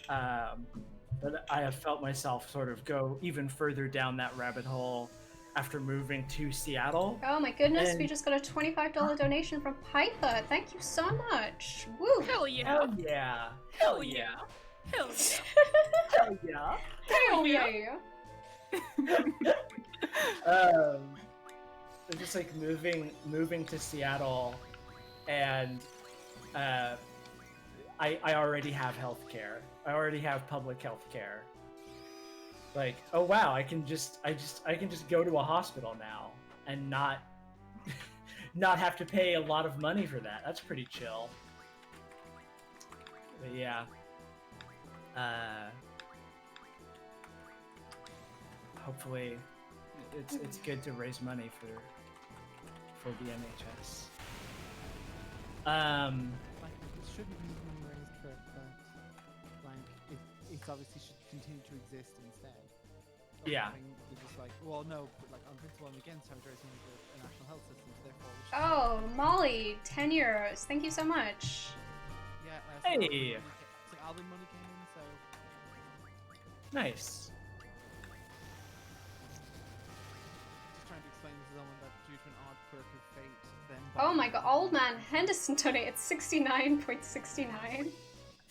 But I have felt myself sort of go even further down that rabbit hole after moving to Seattle. Oh my goodness, And- we just got a $25 donation from Piper. Thank you so much. Woo! Hell yeah. Hell yeah. Hell yeah. Hell yeah. Hell yeah. Hell yeah! Just like moving to Seattle, and I already have healthcare. I already have public healthcare. Like, oh wow, I can just go to a hospital now and not have to pay a lot of money for that. That's pretty chill. But yeah. Hopefully it's good to raise money for the NHS. Like, it shouldn't be money raised for it, but like, it obviously should continue to exist instead. Or Yeah. something. You're just like, well, no, but like on principle, I'm against having to raise money for a national health system, so therefore. We should Oh, Molly, 10 euros. Thank you so much. Yeah. Hey. So Alvin money came in, so. Nice. Just trying to explain to someone that due to an odd quirk of fate, then. Oh my god, old man Henderson donated 69.69.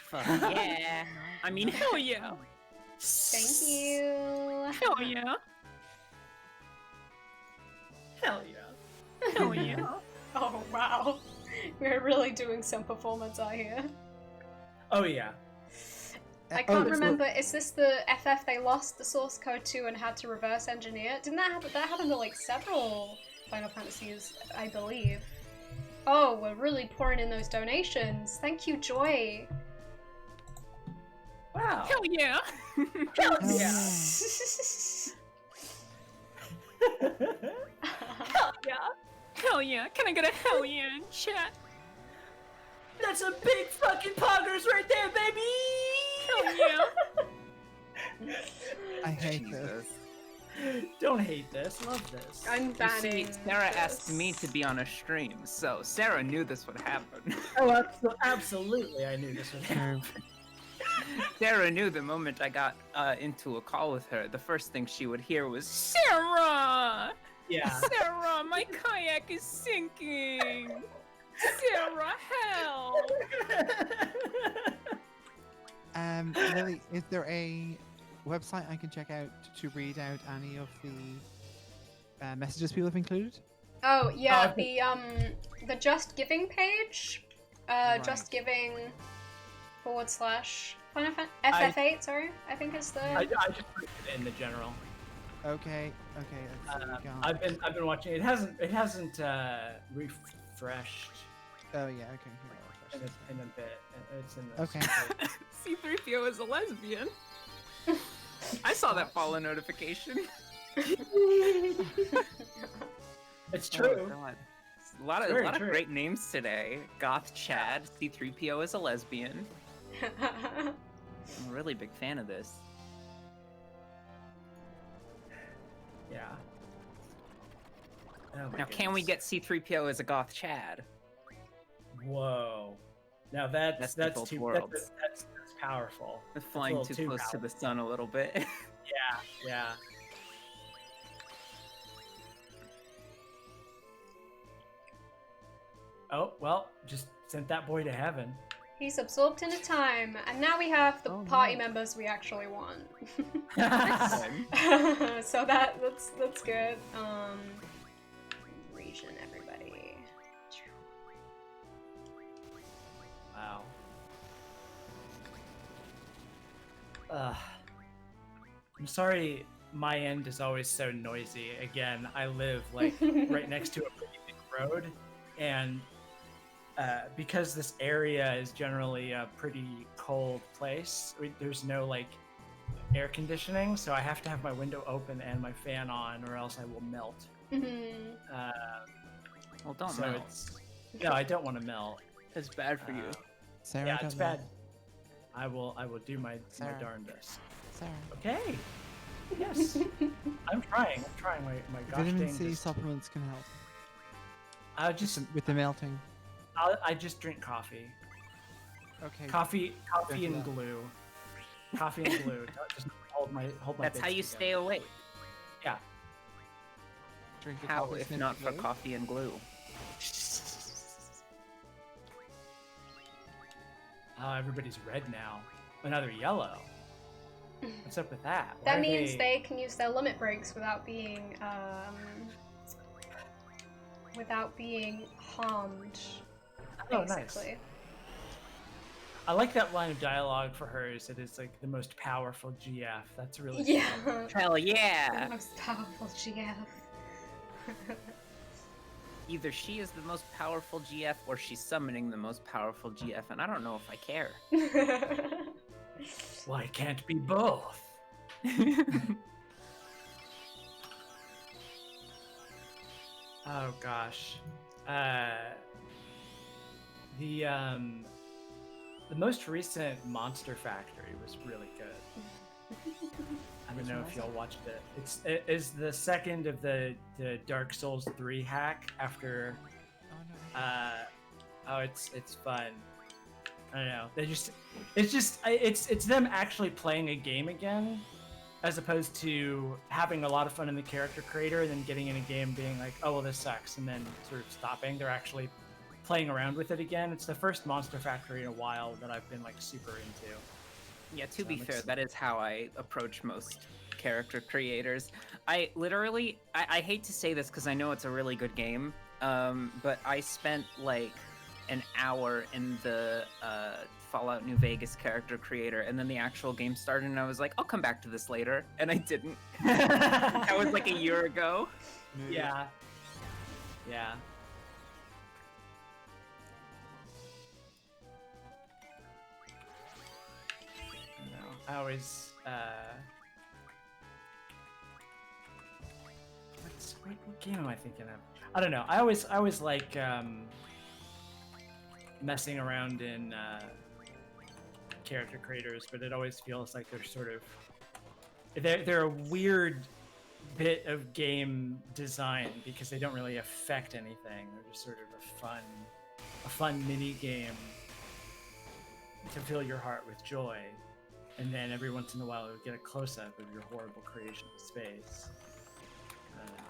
Fuck yeah. I mean, hell yeah. Thank you. Hell yeah. Hell yeah. Hell yeah. Oh wow. We're really doing some performance out here. Oh yeah. I can't remember, is this the FF they lost the source code to and had to reverse engineer? Didn't that happen? That happened to like several Final Fantasies, I believe. Oh, we're really pouring in those donations. Thank you, Joy. Wow. Hell yeah. Hell yeah. Hell yeah. Hell yeah. Can I get a hell yeah in chat? That's a big fucking poggers right there, baby! Hell yeah. I hate this. Don't hate this, love this. I'm You banning see, Sarah this. asked me to be on a stream, so Sarah knew this would happen. Oh, absolutely, I knew this would happen. Sarah knew the moment I got into a call with her, the first thing she would hear was, Sarah! Yeah. Sarah, my kayak is sinking! Sarah, help! Lily, is there a website I can check out to read out any of the messages people have included? Oh yeah, okay. the Just Giving page, Right. Just Giving / Final FF8, sorry, I think is the. I just put it in the general. Okay, let's see what we got. I've been watching. It hasn't refreshed Oh yeah, okay. Here, I'll refresh in this. a bit. It's in the Okay. C-3PO is a lesbian. I saw that follow notification. It's Oh, true. God. A lot Very of true. great names today. Goth Chad, C-3PO is a lesbian. I'm a really big fan of this. Yeah. Oh my Now, can we goodness. get C-3PO as a Goth Chad? Whoa. Now that's That's both too worlds. that's powerful. We're flying little too too close to the sun a little bit. Yeah. Oh, well, just sent that boy to heaven. He's absorbed into time, and now we have the Oh, party nice. members we actually want. Excellent. So that's good. Region, everybody. Wow. I'm sorry my end is always so noisy. Again, I live like right next to a pretty big road, and because this area is generally a pretty cold place, there's no like air conditioning, so I have to have my window open and my fan on, or else I will melt. Mhm. Well, don't So melt. no, I don't want to melt. It's bad for you. Sarah, Yeah, don't it's know. bad. I will do my Sarah. darndest. Sarah. Okay. Yes. I'm trying my gosh Vitamin dang. C supplements can help I just with the melting. I just drink coffee. Okay. Coffee Drink and that. glue. Coffee and glue. Just hold my That's how bits you together. stay awake. Yeah. Drink the How, coffee, if sniff not the for glue. coffee and glue? Oh, everybody's red now. Another yellow. What's up with that? Why That are means they can use their limit breaks without being harmed. Oh, nice. Basically. I like that line of dialogue for hers. It is like the most powerful GF. That's really Yeah. Hell The yeah! most powerful GF. Either she is the most powerful GF or she's summoning the most powerful GF, and I don't know if I care. Why can't be both? Oh gosh. The most recent Monster Factory was really good. I don't know if y'all watched it. It is the second of the Dark Souls 3 hack after Oh no. it's fun. I don't know. It's them actually playing a game again, as opposed to having a lot of fun in the character creator and then getting in a game being like, oh well, this sucks, and then sort of stopping. They're actually playing around with it again. It's the first Monster Factory in a while that I've been like super into. Yeah, to be fair, that is how I approach most character creators. I literally, I hate to say this because I know it's a really good game, but I spent like an hour in the Fallout New Vegas character creator, and then the actual game started, and I was like, I'll come back to this later, and I didn't. That was like a year ago. Yeah. Yeah. I always what game am I thinking of? I don't know. I always like messing around in character creators, but it always feels like they're sort of they're a weird bit of game design because they don't really affect anything. They're just sort of a fun mini game to fill your heart with joy. And then every once in a while, you'll get a close-up of your horrible creation of space. I don't know.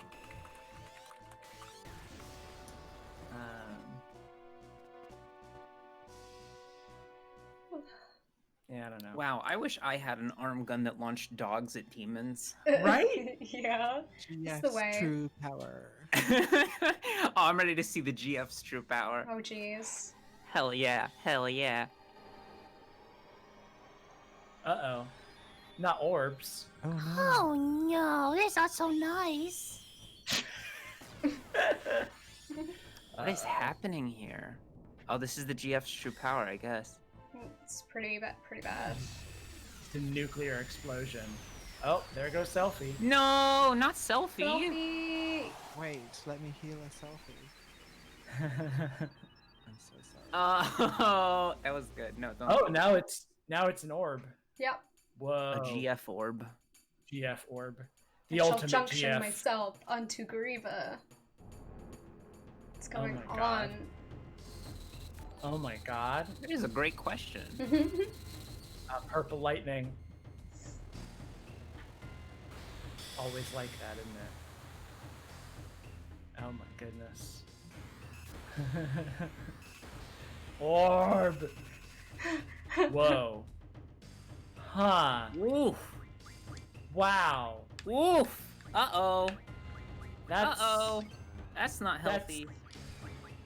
Yeah, I don't know. Wow, I wish I had an arm gun that launched dogs at demons. Right? Yeah. Yes, the way. true power. Oh, I'm ready to see the GF's true power. Oh jeez. Hell yeah, hell yeah. Uh-oh. Not orbs. Oh no. Oh no, that's not so nice. What is happening here? Oh, this is the GF's true power, I guess. It's pretty bad. It's a nuclear explosion. Oh, there goes Selfie. No, not selfie. Selfie. Wait, let me heal a selfie. I'm so sorry. Oh, that was good. No, don't. Oh, now it's an orb. Yep. Whoa. A GF orb. GF orb. I The shall ultimate junction GF. myself unto Gariba. What's going my God. on? Oh my god. That is a great question. Purple lightning. Always like that, isn't it? Oh my goodness. Orb! Whoa. Huh. Woof. Wow. Woof. Uh-oh. That's Uh-oh. That's not healthy.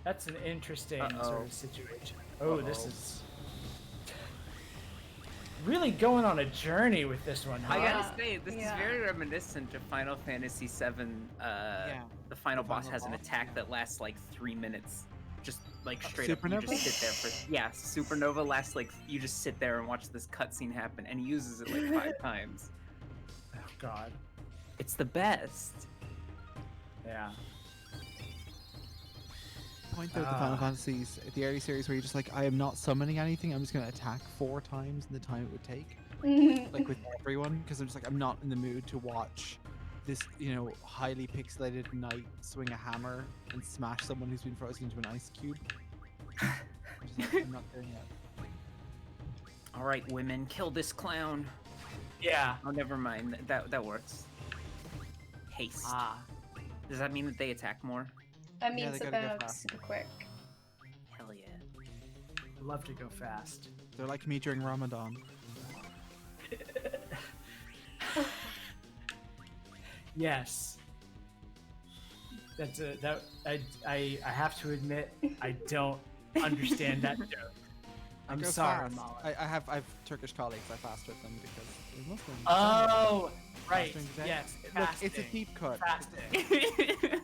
That's an interesting Uh-oh. sort of situation. Oh, this is really going on a journey with this one, huh? I Yeah. gotta say, this is Yeah. very reminiscent to Final Fantasy VII. Yeah. The final The boss final has an boss. attack that lasts like 3 minutes. Just like straight up, you Supernova? just sit there for Supernova lasts like you just sit there and watch this cutscene happen, and he uses it like 5 times. Oh god. It's the best. Yeah. point though with the Final Fantasies, the early series, where you're just like, I am not summoning anything. I'm just going to attack 4 times in the time it would take. Like with everyone, because I'm just like, I'm not in the mood to watch this, you know, highly pixelated knight swing a hammer and smash someone who's been frozen into an ice cube. I'm not doing that. All right, women, kill this clown. Yeah. Oh, never mind. That works. Haste. Does that mean that they attack more? That means they that gotta go they're fast. super quick. Hell yeah. Love to go fast. They're like me during Ramadan. Yes. That's I have to admit I don't understand that joke. I'm Go sorry, fast. Molly. I've Turkish colleagues. I fast with them because they're Muslim. Oh, right. Fasting today. Yes. Look, it's a fasting. deep cut. Fasting.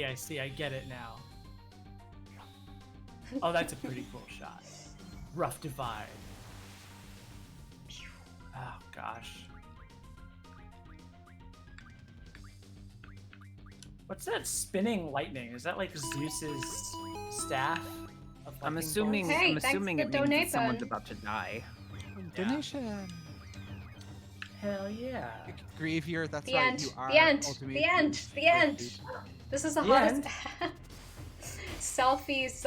I see. I get it now. Oh, that's a pretty cool shot. Rough divide. Oh gosh. What's that spinning lightning? Is that like Zeus's staff? Of I'm lightning assuming. bolts? Hey, I'm thanks assuming for it means that someone's donation. about to die. Donation. Hell yeah. Grievier, that's The right. end. You are The end. ultimately The end. beast. The end. This is the The hardest. Selfie's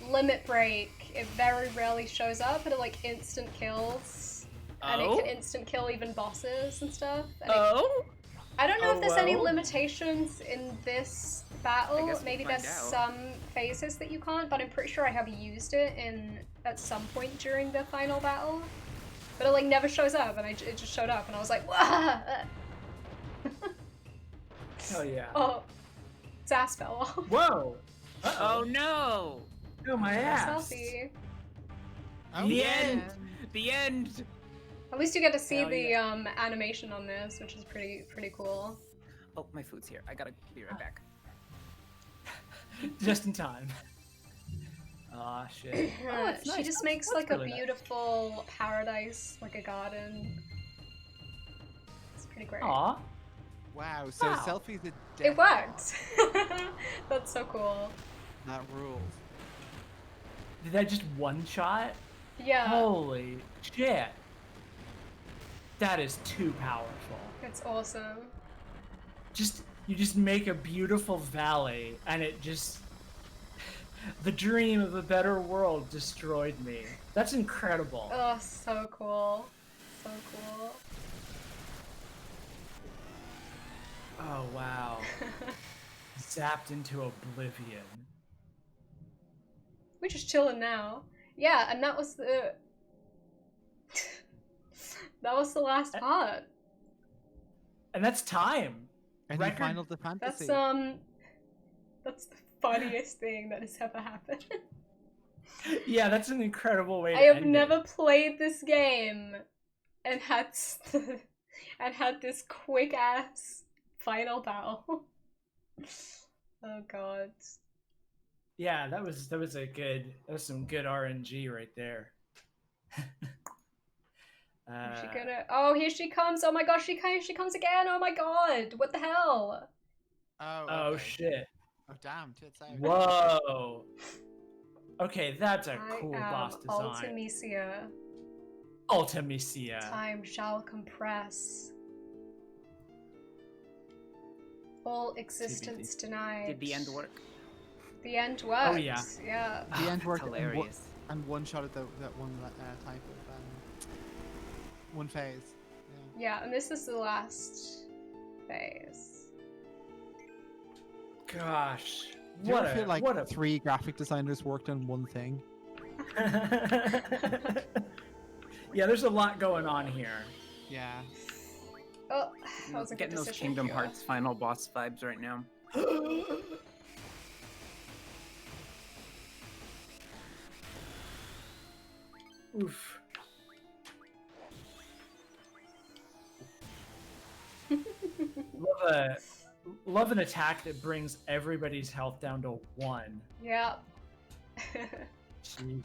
limit break. It very rarely shows up, but it like instant kills, and it Oh? can instant kill even bosses and stuff. And Oh? I don't know if there's any well? limitations in this battle. guess we'll Maybe find there's out. some phases that you can't, but I'm pretty sure I have used it at some point during the final battle. But it like never shows up, and it just showed up, and I was like, "Wah!" Hell yeah. Oh, his ass fell off. Whoa. Oh no! Oh my ass. Selfie. The end. The end. At least you get to see Hell the yeah. animation on this, which is pretty cool. Oh, my food's here. I gotta be right back. Just in time. Aw, shit. Oh, it's She nice. just makes That's like a really nice. beautiful paradise, like a garden. It's pretty great. Aw. Wow, so Wow. selfies a It worked. That's so cool. That rules. Did that just one shot? Yeah, Holy shit. That is too powerful. it's awesome. You just make a beautiful valley and it just the dream of a better world destroyed me. That's incredible. Oh, so cool. So cool. Oh wow. Zapped into oblivion. We're just chilling now. Yeah, and that was the that was the last part. And that's time. And Record- you final the fantasy. That's the funniest thing that has ever happened. Yeah, that's an incredible way to I have end never it. played this game and had this quick ass final battle. Oh god. Yeah, that was some good RNG right there. Is she gonna? Oh, here she comes! Oh my gosh, she comes again! Oh my god! What the hell? Oh, Oh okay. shit. Oh, damn, tits out. Whoa. Okay, that's a I cool am boss design. Ultimisia. Ultimisia. Time shall compress. All existence denied. Did the end work? The end worked. Oh, yeah. Yeah. The end worked Hilarious. and one shot at that one type of one phase. Yeah, and this is the last phase. Gosh. Do you What ever feel like what a 3 graphic designers worked on one thing? Yeah, there's a lot going on here. Yeah. Oh, that was a good Getting those decision. Kingdom Hearts final boss vibes right now. Oof. Love an attack that brings everybody's health down to 1. Yeah. Jeez.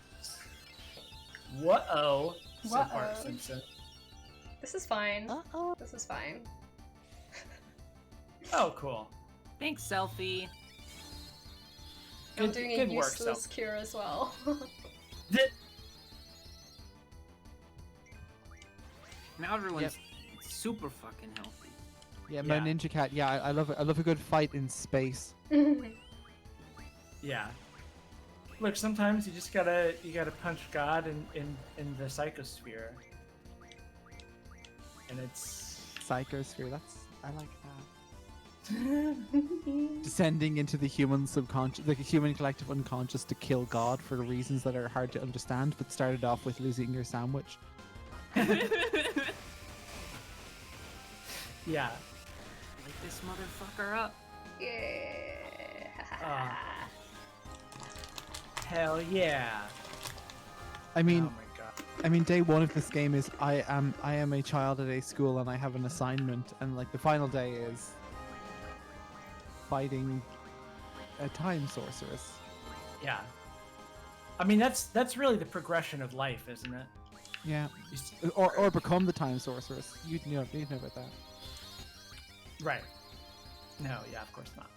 Whoa. So far, Whoa. Simpson. This is fine. Uh-oh. This is fine. Oh, cool. Thanks, Selfie. I'm doing a good work, useless Self. cure as well. Now everyone's super fucking healthy. Yeah, my Yeah. ninja cat. Yeah, I love it. I love a good fight in space. Yeah. Look, sometimes you just gotta punch God in the psychosphere, and it's Psychosphere. I like that. Descending into the human subconscious, the human collective unconscious, to kill God for reasons that are hard to understand, but started off with losing your sandwich. yeah. Light this motherfucker up. Yeah. Hell yeah. I mean, Oh my god. I mean, day one of this game is I am a child at a school and I have an assignment, and like the final day is fighting a time sorceress. Yeah. I mean, that's really the progression of life, isn't it? Yeah, You s- or become the time sorceress. You know about that. Right. No, yeah, of course not.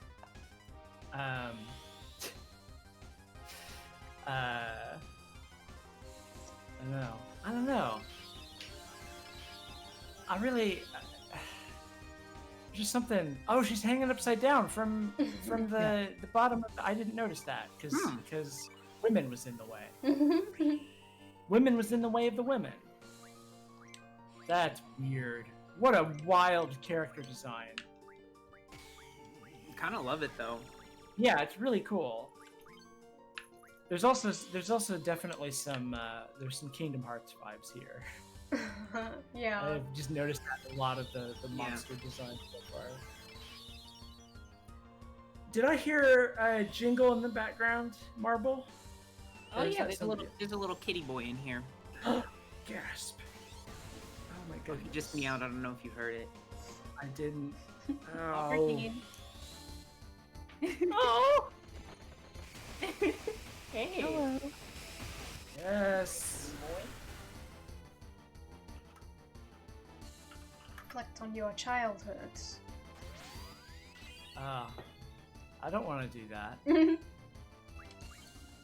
I don't know. I really just something. Oh, she's hanging upside down from the bottom. I didn't notice that because women was in the way. Women was in the way of the women. That's weird. What a wild character design. Kind of love it though. Yeah, it's really cool. There's also definitely some there's some Kingdom Hearts vibes here. Yeah. I've just noticed that a lot of the monster design so far. Did I hear a jingle in the background, Marble? Oh Or is yeah, that there's somebody- a little kitty boy in here. Gasp! Oh my Oh, god, he just meowed. I don't know if you heard it. I didn't. Oh. Albertine. Oh. Hey. Yes. Reflect on your childhood. I don't want to do that.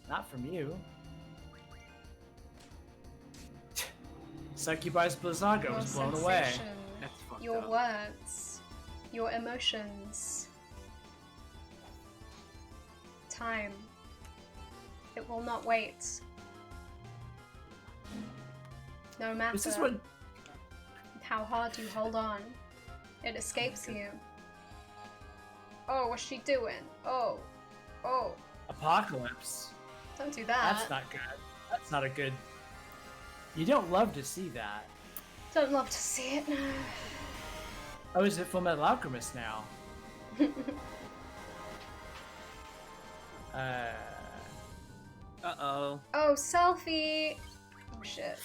Not from you. Succubi's Blizzago Your was blown away. sensation, That's fucked your up. words, your emotions. Time. It will not wait. No matter This is what. how hard you hold on, it escapes you. Oh, what's she doing? Oh. Oh. Apocalypse. Don't do that. That's not good. That's not a good. You don't love to see that. Don't love to see it, no. Oh, is it Full Metal Alchemist now? Uh-oh. Oh, selfie! Oh shit.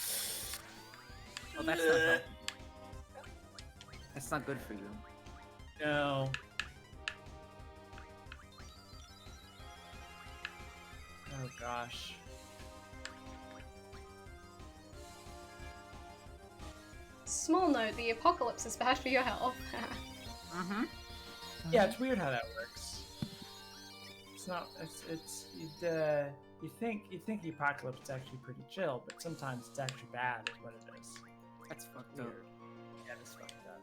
Oh, that's not good. That's not good for you. No. Oh gosh. Small note, the apocalypse is bad for your health. Mm-hmm. Yeah, it's weird how that works. It's not. You think the apocalypse is actually pretty chill, but sometimes it's actually bad, is what it is. That's fucked up. Weird. Yeah, it's fucked up.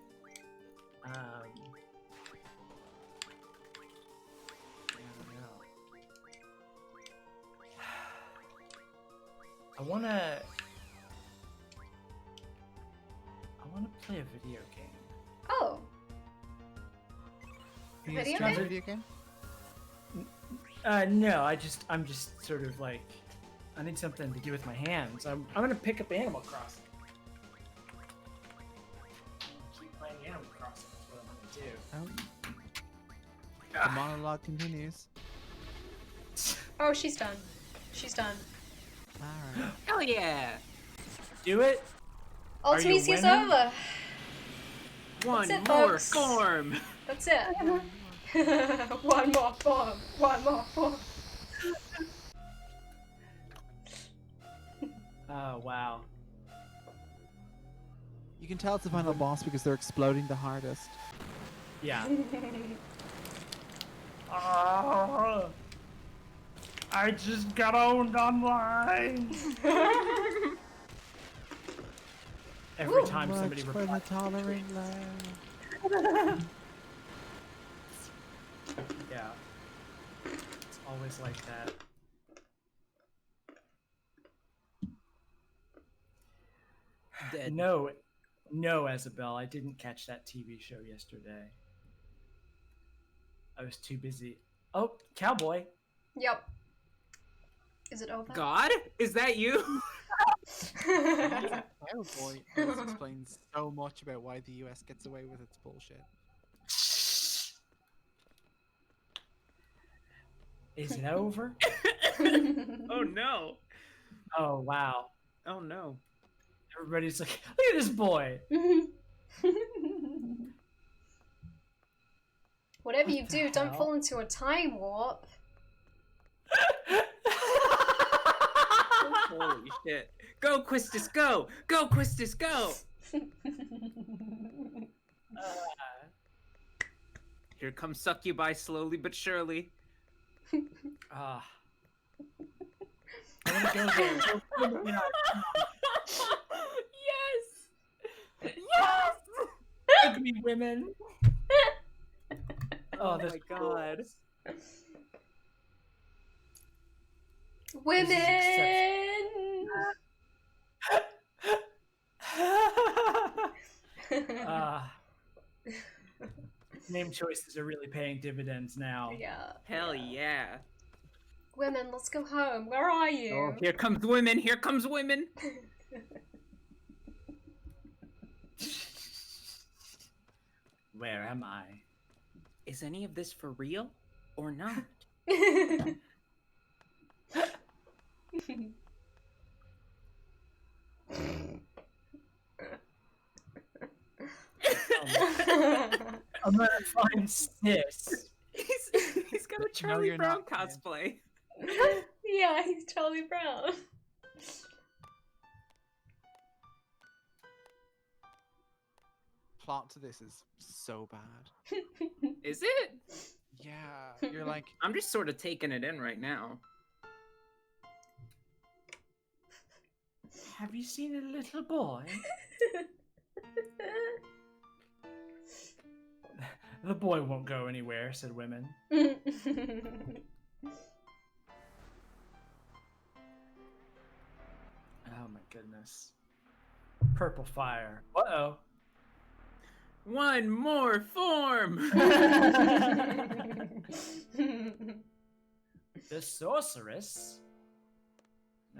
I don't know. I wanna play a video game. Oh, Can you Video stream a game? video game? No, I'm just sort of like, I need something to do with my hands. I'm gonna pick up Animal Crossing. Keep playing Animal Crossing. That's what I'm gonna do. Oh. The monologue continues. oh, she's done. She's done. Alright. Hell yeah! Do it. Are you Ultimisia's winning? over. One it, more folks. form! That's it. One more form. One more form. Oh wow. You can tell it's the final boss because they're exploding the hardest. Yeah. Oh. I just got owned online. Every time somebody replies. Yeah. It's always like that. Dead. No, Isabel, I didn't catch that TV show yesterday. I was too busy. Oh, cowboy. Yep. Is it over? God, is that you? Cowboy. Oh, this explains so much about why the US gets away with its bullshit. Is it over? Oh no. Oh, wow. Oh no. Everybody's like, look at this boy. Whatever What you the do, don't hell? fall into a time warp. Holy shit. Go, Quistis, go! Go, Quistis, go! Here comes Succubi slowly but surely. Ah. I want to go there. Yes! Yes! Ugly women. Oh this my god. Women! Name choices are really paying dividends now. Yeah. Hell yeah. Women, let's go home. Where are you? Oh, here comes women, here comes women. Where am I? Is any of this for real or not? I'm gonna find sis. He's got a Charlie you're Brown not, man. cosplay. Yeah, he's Charlie Brown. Plot to this is so bad. Is it? Yeah, you're like, I'm just sort of taking it in right now. Have you seen a little boy? The boy won't go anywhere, said women. Oh my goodness. Purple fire. Uh-oh. One more form! The sorceress?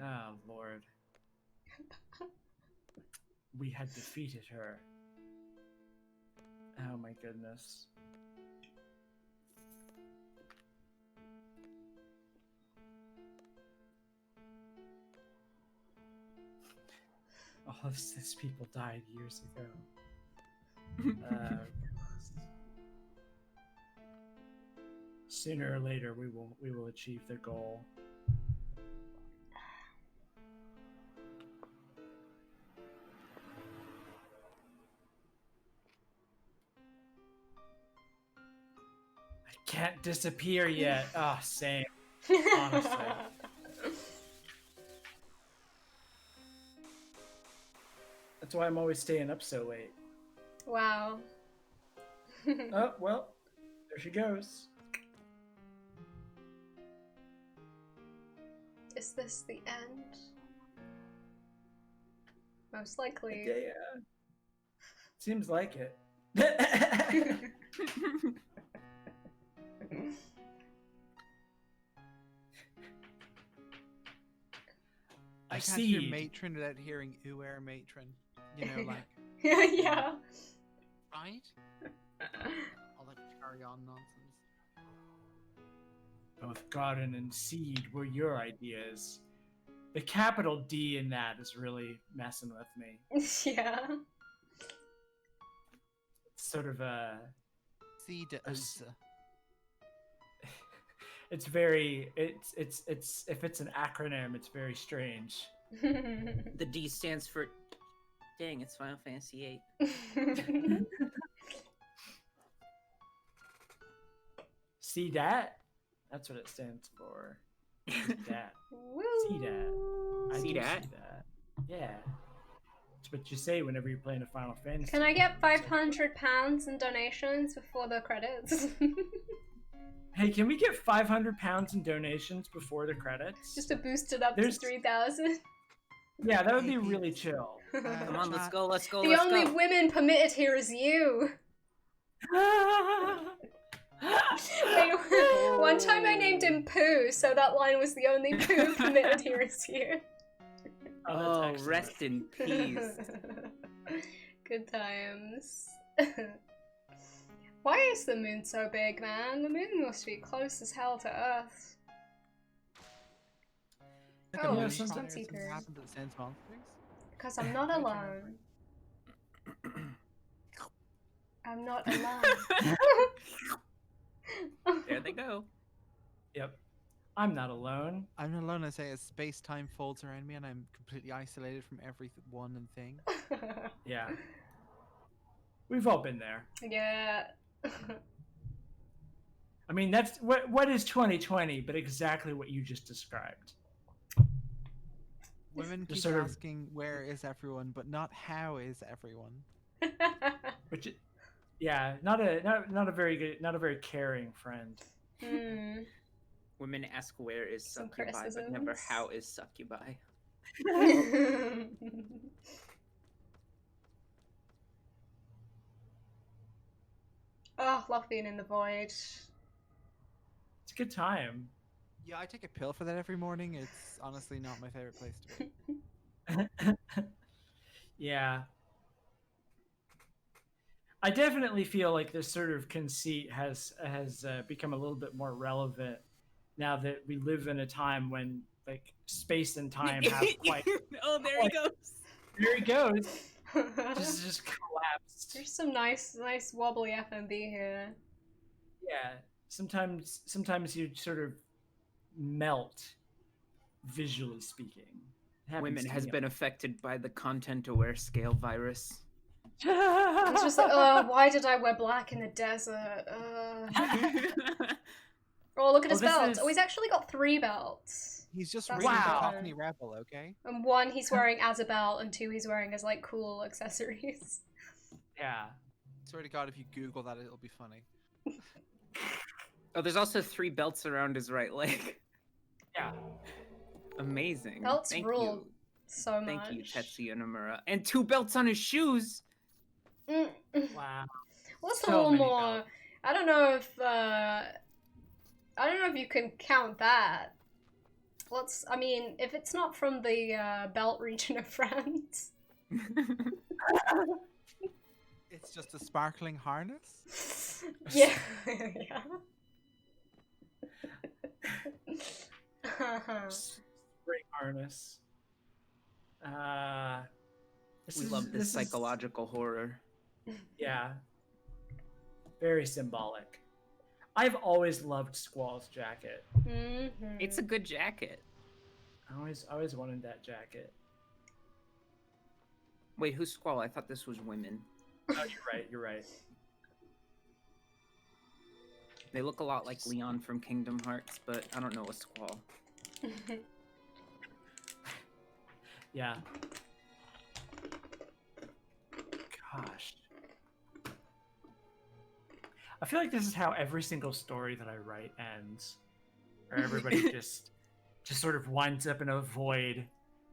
Oh, Lord. We had defeated her. Oh my goodness. All of these people died years ago. Sooner or later, we will achieve their goal. I can't disappear yet. Ah, same. Honestly. That's why I'm always staying up so late. Wow. Oh, well, there she goes. Is this the end? Most likely. Yeah. Seems like it. I I can't hear see. matron without hearing "uer matron." You know, like, Yeah. right? All that carry on nonsense. Both garden and seed were your ideas. The capital D in that is really messing with me. Yeah. It's sort of a. Seed It's very. It's if it's an acronym, it's very strange. The D stands for... Dang, it's Final Fantasy VIII. See that? That's what it stands for. that. Woo. See that. I See do that? see that. Yeah. It's what you say whenever you're playing a Final Fantasy. Can I get game. It's like, £500 in donations before the credits? hey, can we get £500 in donations before the credits? Just to boost it up There's- to 3,000. Yeah, that would Hey, be peeps. really chill. Come on, let's Chat. go, let's go, The let's only go. women permitted here is you. Wait, one time I named him Pooh, so that line was the only Pooh permitted here is you. Oh, Oh, that's rest in peace. Good times. Why is the moon so big, man? The moon must be close as hell to Earth. Like Oh, a movie sometimes theater, something seekers. happens at Sense Monsters. Because I'm not alone. I'm not alone. There they go. Yep. I'm not alone. I'm not alone. I say as space-time folds around me, and I'm completely isolated from everyone and thing. Yeah. We've all been there. Yeah. I mean, that's what is 2020, but exactly what you just described. Women Just keep sort of- asking where is everyone, but not how is everyone. Which, yeah, not a very good, not a very caring friend. Hmm. Women ask where is Some succubi, but never criticisms. how is succubi. Oh, love being in the void. It's a good time. Yeah, I take a pill for that every morning. It's honestly not my favorite place to be. Yeah. I definitely feel like this sort of conceit has become a little bit more relevant now that we live in a time when like space and time have quite. Oh, there he goes. There he goes. Just collapsed. There's some nice wobbly FMB here. Yeah. Sometimes you sort of melt, visually speaking. It happens Women to has me. been affected by the content-aware scale virus. It's just like, oh, why did I wear black in the desert? Oh, look at his this belt. is- Oh, he's actually got 3 belts. He's just That's really Wow. the Cockney rebel, okay? And 1 he's wearing as a belt, and 2 he's wearing as like cool accessories. Yeah. Swear to God, if you Google that, it'll be funny. Oh, there's also 3 belts around his right leg. Yeah. Amazing. Belts Thank rule you. so much. Thank you, Tetsuya Nomura. And 2 belts on his shoes. Mm. Wow. What's a So little many more? belts. I don't know if you can count that. I mean, if it's not from the belt region of France. It's just a sparkling harness. Yeah. Yeah. Spring harness. We love this psychological horror. Yeah. Very symbolic. I've always loved Squall's jacket. Mhm. It's a good jacket. I always wanted that jacket. Wait, who's Squall? I thought this was women. Oh, you're right. They look a lot like Leon from Kingdom Hearts, but I don't know a Squall. Yeah. Gosh. I feel like this is how every single story that I write ends. Or everybody just sort of winds up in a void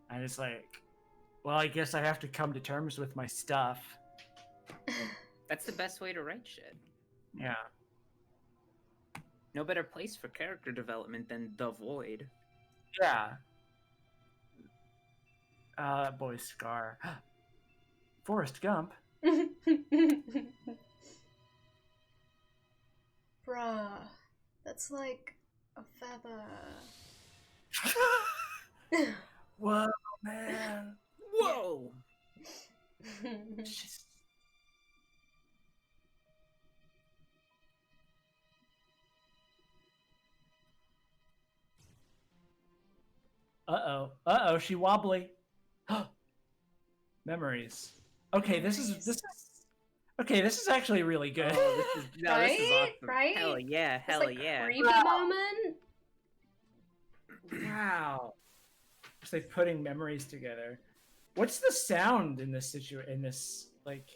and it's like, well, I guess I have to come to terms with my stuff. That's the best way to write shit. Yeah. No better place for character development than the void. Yeah. That boy's Scar. Forrest Gump. Bruh, that's like a feather. Whoa, man. Whoa! Just- Uh-oh, she wobbly. Memories. Okay, this is actually really good. Oh, this is Right? awesome. Right? Hell yeah, It's hell like yeah. creepy moment. Wow. It's like putting memories together. What's the sound in this like?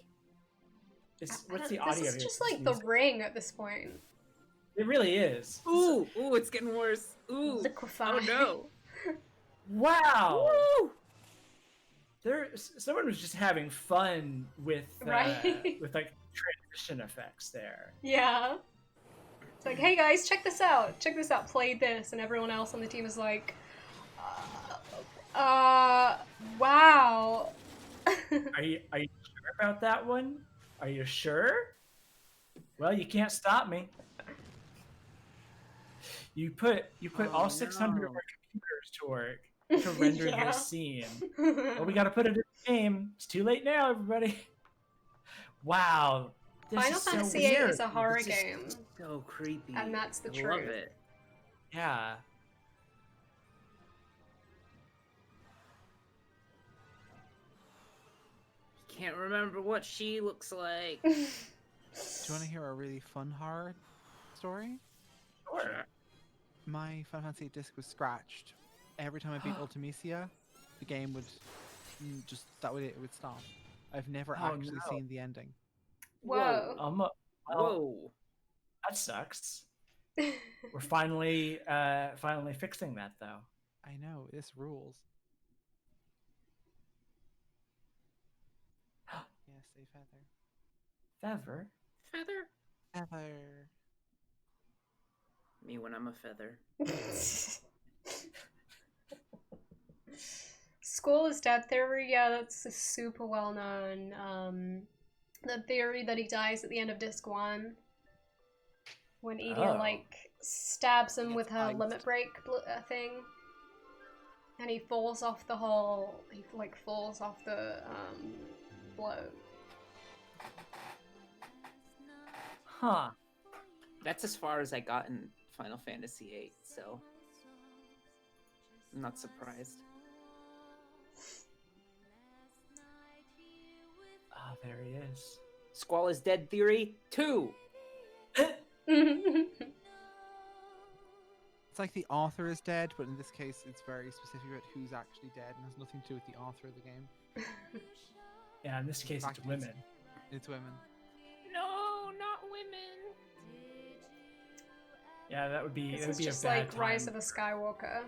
What's the audio? This is just like the ring at this point. It really is. Ooh, it's getting worse. Ooh. Liquefy. Oh no. Wow. Woo! Someone was just having fun with Right? with like transition effects there. Yeah. It's like, hey guys, check this out. Check this out. Play this, and everyone else on the team is like, wow. Are you sure about that one? Are you sure? Well, you can't stop me. You put all 600 of our computers to work to render Yeah. this scene. Well, we got to put it in the game. It's too late now, everybody. Wow. This Final is so Fantasy VIII weird. is a horror This is game, so creepy. and that's the I truth. love it. Yeah. Can't remember what she looks like. Do you want to hear a really fun horror story? Sure. My Final Fantasy disc was scratched. Every time I beat Ultimisia, the game would it would stop. I've never Oh, actually no. seen the ending. Whoa. Well, Whoa. that sucks. We're finally fixing that though. I know, this rules. Yes, a feather. Feather. Feather. Feather. Me when I'm a feather. School is dead theory, yeah, that's a super well known. The theory that he dies at the end of disc 1 when Edea like stabs him with her Spiked. limit break thing, and he falls off the whole. He like falls off the blow. Huh. That's as far as I got in Final Fantasy VIII, so I'm not surprised. Ah, there he is. Squall is dead theory 2. It's like the author is dead, but in this case it's very specific about who's actually dead and has nothing to do with the author of the game. Yeah, in this case, it's Fact, women. It's women. No, not women. Yeah, that would be. This That would is be just a bad like time. Rise of a Skywalker.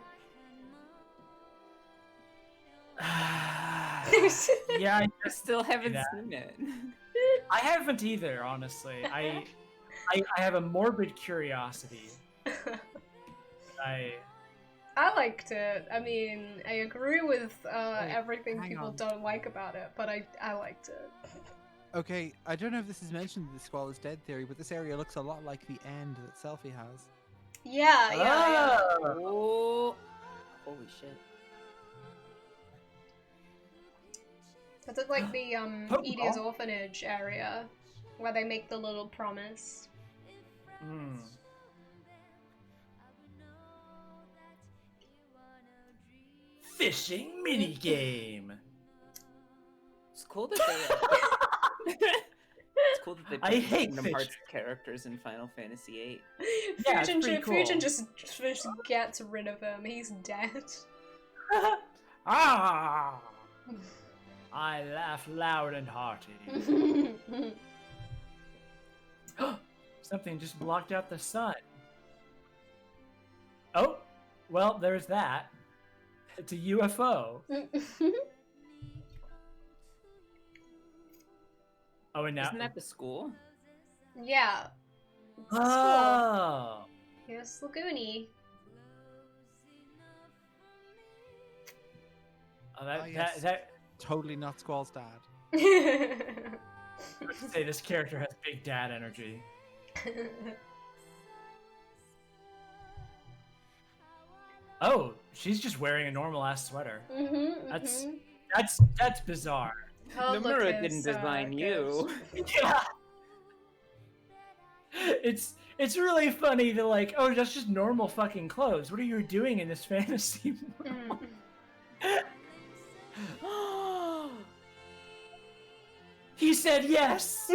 Yeah, I still haven't that. seen it. I haven't either. Honestly, I have a morbid curiosity. I liked it. I mean, I agree with everything hang people on. don't like about it, but I liked it. Okay, I don't know if this is mentioned in the Squall is dead theory, but this area looks a lot like the end that Selphie has. Yeah, yeah. Oh, holy shit! But it's like the Pokeball. Edia's orphanage area where they make the little promise. Hmm. Fishing minigame. It's cool that they. It's cool that they put I hate Kingdom Hearts fishing. characters in Final Fantasy VIII. Yeah, it's Fujin, pretty cool. Fujin just gets rid of him. He's dead. Ah! I laugh loud and hearty. Something just blocked out the sun. Oh, well, there's that. It's a UFO. Oh, and now. Isn't that the school? Yeah. Oh. Here's Lagoony. Oh, that, Oh, yes. that Totally not Squall's dad. I'd say this character has big dad energy. Oh, she's just wearing a normal ass sweater. That's bizarre. Her look Nomura is, didn't design good. you. Yeah. It's really funny to like, oh, that's just normal fucking clothes. What are you doing in this fantasy world? He said yes.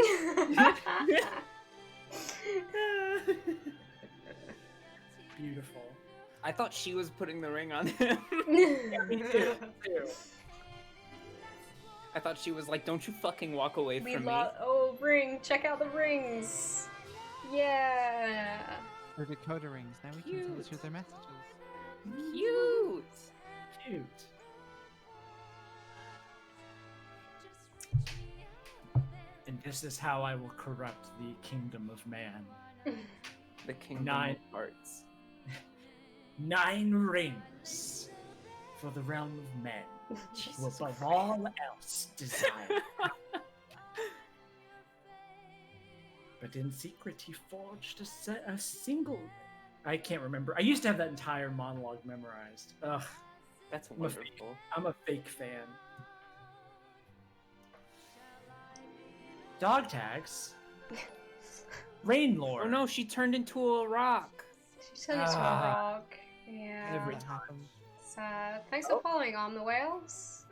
Beautiful. I thought she was putting the ring on him. Me too. I thought she was like, don't you fucking walk away We from me. Oh, ring! Check out the rings. Yeah. Or decoder rings. Now we can Cute. send each other messages. Cute. Cute. And this is how I will corrupt the kingdom of man. The kingdom 9 of hearts. 9 rings for the realm of men, who above all else desire. But in secret he forged a single. I can't remember. I used to have that entire monologue memorized. Ugh, That's I'm a fake- wonderful. I'm a fake fan. Dog tags. Rain Lord. Oh no, she turned into a rock. She turned into a rock. Yeah. Every What time. happened? Sad. Thanks for following on the whales.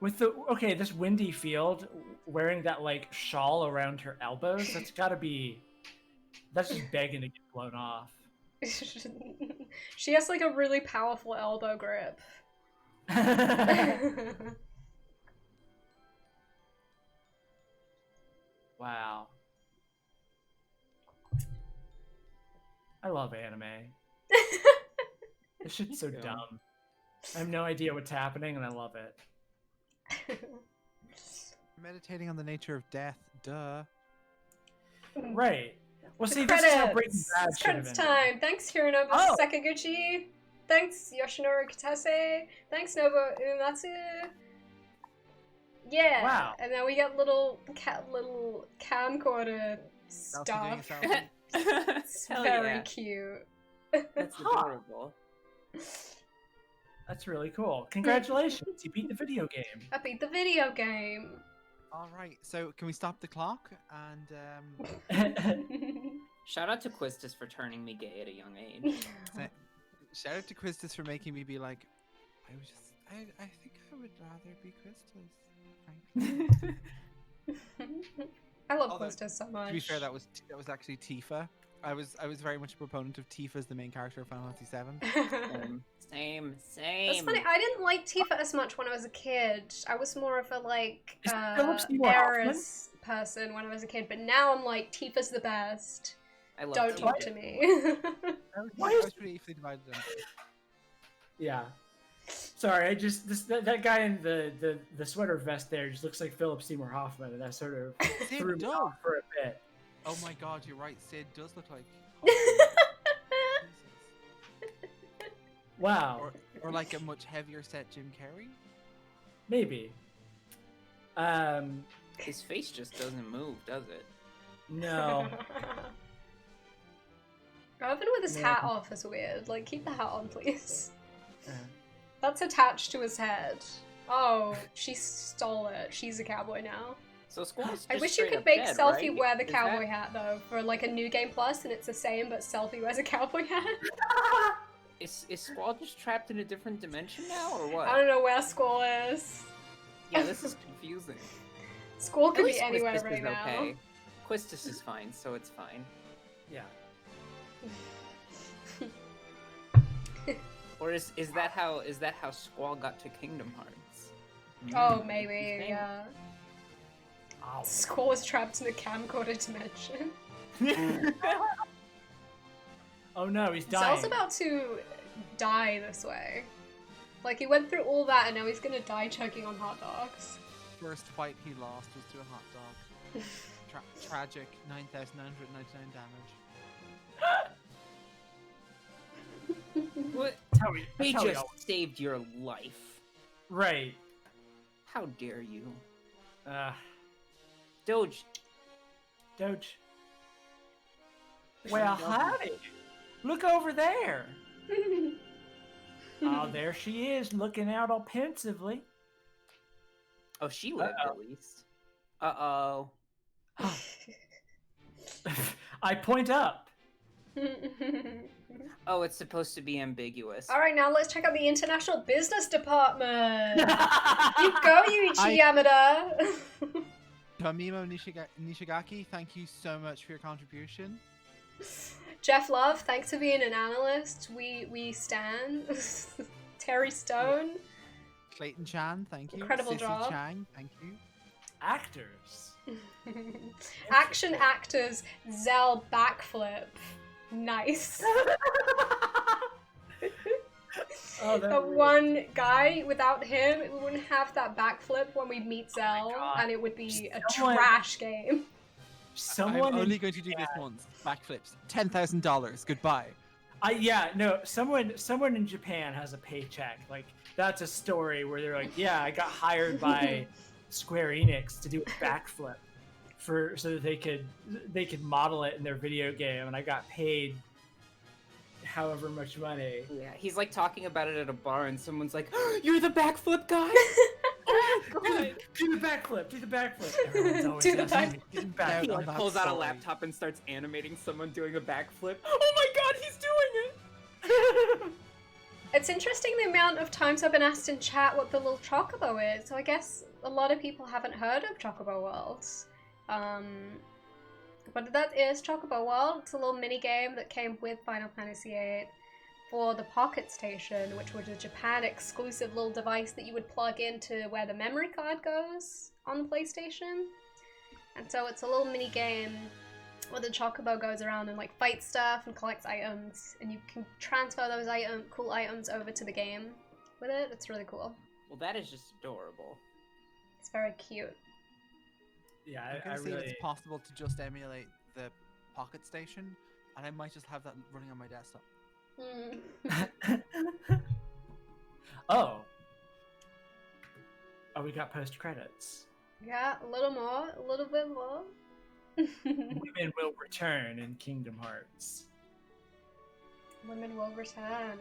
With this windy field, wearing that like shawl around her elbows, that's just begging to get blown off. She has like a really powerful elbow grip. Wow. I love anime. This shit's so Yeah. dumb. I have no idea what's happening, and I love it. Meditating on the nature of death. Duh. Right. Well, The see, this is how Breaking credits. Bad It's should have credits ended. time. Thanks, Hironobu Oh. Sakaguchi. Thanks, Yoshinori Kitase. Thanks, Nobu Uematsu. Yeah. Wow. And then we get little camcorder Elsie doing a stuff. selfie. It's Hell very yeah. cute. That's adorable. That's really cool. Congratulations, you beat the video game. I beat the video game. All right, so can we stop the clock? And Shout out to Quistis for turning me gay at a young age. shout out to Quistis for making me be like, I think I would rather be Quistis. frankly." I love Although, Quistis so much. To be fair, that was actually Tifa. I was very much a proponent of Tifa as the main character of Final Fantasy VII. Same. That's funny. I didn't like Tifa as much when I was a kid. I was more of a like Is Philip Seymour Hoffman? Eris person when I was a kid, but now I'm like Tifa's the best. I love Don't Tifa. talk to me. I was pretty equally divided on this. Yeah. Sorry, I just that guy in the sweater vest there just looks like Philip Seymour Hoffman, and that sort of Sid threw me does. off for a bit. Oh my god, you're right. Sid does look like. Wow. Or like a much heavier set Jim Carrey. Maybe. His face just doesn't move, does it? No. Even with his Yeah. hat off is weird. Like, keep the hat on, please. Uh, That's attached to his head. Oh, she stole it. She's a cowboy now. So Squall's I just wish you straight could up make dead, Selfie right? wear the Is cowboy that- hat though for like a new game plus, and it's the same, but Selfie wears a cowboy hat. Is Squall just trapped in a different dimension now, or what? I don't know where Squall is. Yeah, this is confusing. Squall At could be least anywhere Quistis right is now. okay. Quistis is fine, so it's fine. yeah. Or is that how Squall got to Kingdom Hearts? Oh, maybe, Interesting. yeah. Ow. Squall is trapped in the camcorder dimension. Oh no, he's dying. Zell's about to die this way. Like, he went through all that, and now he's gonna die choking on hot dogs. First fight he lost was to a hot dog. Tragic, 9,999 damage. What? That's how we He always- just saved your life. Right. How dare you? Doge. Doge. Well, howdy. Look over there. Oh, there she is, looking out all pensively. Oh, she lived Uh-oh. at least. Uh-oh. I point up. Oh, it's supposed to be ambiguous. Alright, now let's check out the International Business Department! You go, Yuichi Yamada! Tomimo Nishigaki, thank you so much for your contribution. Jeff Love, thanks for being an analyst. We stand. Terry Stone. Clayton Chan, thank you. Incredible Sissy job. Chang, thank you. Actors. Action actors, Zell backflip. Nice. Oh, The that really- one guy, without him, we wouldn't have that backflip when we meet Zell, God. and it would be a Someone- trash game. Someone I'm in only going to do this once. Backflips. $10,000. Goodbye. Someone in Japan has a paycheck. Like, that's a story where they're like, yeah, I got hired by Square Enix to do a backflip so that they could model it in their video game, and I got paid however much money. Yeah, he's like talking about it at a bar, and someone's like, oh, "You're the backflip guy." Do the backflip. Do the backflip. Everyone's always Do the asking me to do He backflip. on like that pulls out a story. laptop and starts animating someone doing a backflip. Oh my god, he's doing it! It's interesting the amount of times I've been asked in chat what the little chocobo is, so I guess a lot of people haven't heard of Chocobo Worlds. But that is Chocobo World. It's a little mini game that came with Final Fantasy VIII for the Pocket Station, which was a Japan exclusive little device that you would plug into where the memory card goes on the PlayStation. And so it's a little mini game where the Chocobo goes around and like fights stuff and collects items, and you can transfer those cool items over to the game with it. It's really cool. Well, that is just adorable. It's very cute. Yeah, I'm I going to see if really. it's possible to just emulate the Pocket Station, and I might just have that running on my desktop. Oh, we got post credits. Yeah, a little more, a little bit more. Women will return in Kingdom Hearts. Women will return.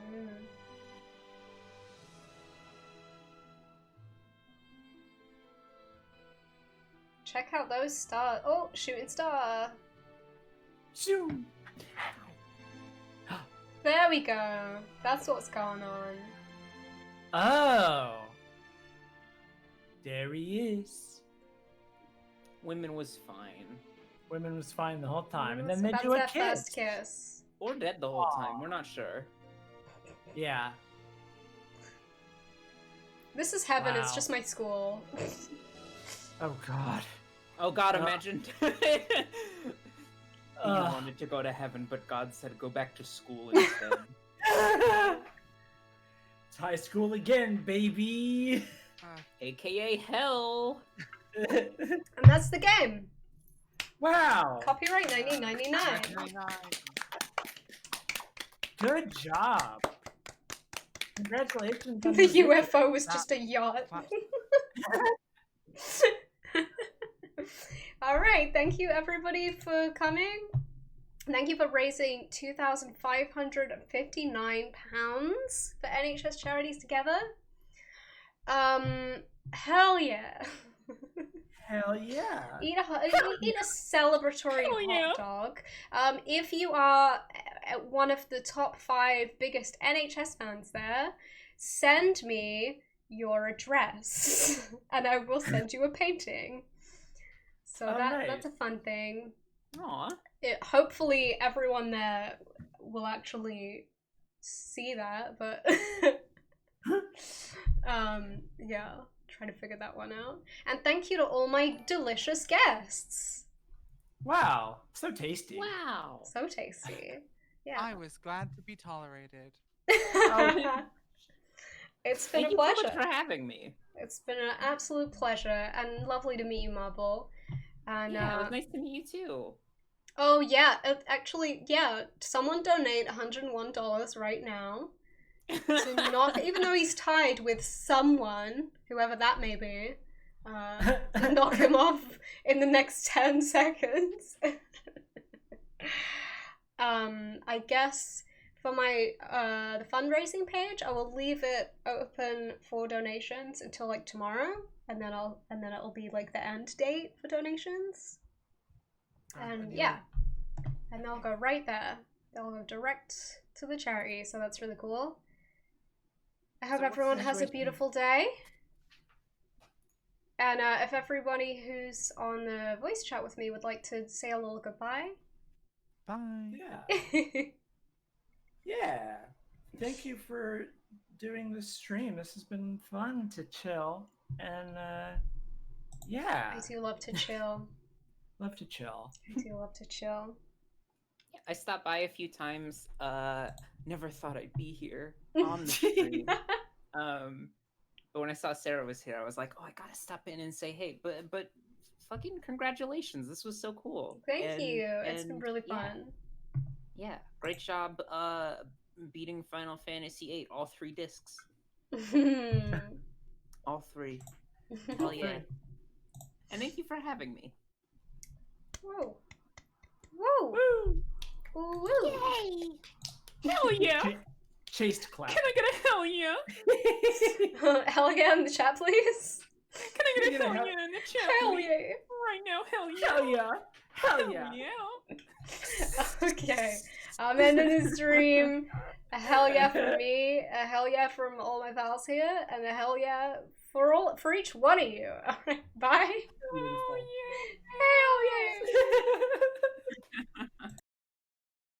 Check out those stars. Oh, shooting star. Shoo! There we go. That's what's going on. Oh, there he is. Women was fine. Women was fine the whole time, and then So they that's do a their kiss. first kiss. Or dead the whole time, we're not sure. Yeah. This is heaven. It's Wow. just my school. Oh God. Oh god, Uh, imagine. He wanted to go to heaven, but God said go back to school instead. It's high school again, baby. AKA hell. And that's the game. Wow. Copyright 1999. Good job. Congratulations. on The your victory. UFO was just a yacht. Alright, thank you everybody for coming. Thank you for raising £2,559 for NHS Charities Together. Hell yeah. Hell yeah. Eat a celebratory Hell yeah. hot dog. If you are one of the top 5 biggest NHS fans there, send me your address and I will send you a painting. So Oh, that's a nice. fun thing. Aw. Hopefully everyone there will actually see that, but yeah, trying to figure that one out. And thank you to all my delicious guests. Wow. So tasty. Wow. So tasty. Yeah. I was glad to be tolerated. It's been Thank a you so pleasure. much for having me. It's been an absolute pleasure and lovely to meet you, Marble. And Yeah, it was nice to meet you too. oh yeah, actually, yeah, someone donate $101 right now. To not, even though he's tied with someone, whoever that may be, to knock him off in the next 10 seconds. I guess for my the fundraising page, I will leave it open for donations until like tomorrow, and then it'll be like the end date for donations. And yeah, and they'll go right there. They'll go direct to the charity, so that's really cool. I hope So what's everyone the has a situation? beautiful day. And if everybody who's on the voice chat with me would like to say a little goodbye. Bye. Yeah. Yeah. Thank you for doing this stream. This has been fun to chill. And yeah. I do love to chill. Love to chill. I do love to chill. I stopped by a few times. Never thought I'd be here on the stream. But when I saw Sarah was here, I was like, oh, I gotta stop in and say hey. But fucking congratulations. This was so cool. Thank you. It's been really fun. Yeah. Great job beating Final Fantasy VIII, all 3 discs. All 3. Hell yeah. And thank you for having me. Whoa. Woo! Woo! Woo! Yay! Hell yeah! Chased clap. Can I get a hell yeah? Hell yeah in the chat, please. Can I get a hell yeah in the chat? Hell please? yeah. Right now, hell yeah. Hell yeah. Hell yeah. Okay. I'm ending the stream. A hell yeah from me, a hell yeah from all my pals here, and a hell yeah for each one of you. Alright, bye. Beautiful. Hell yeah.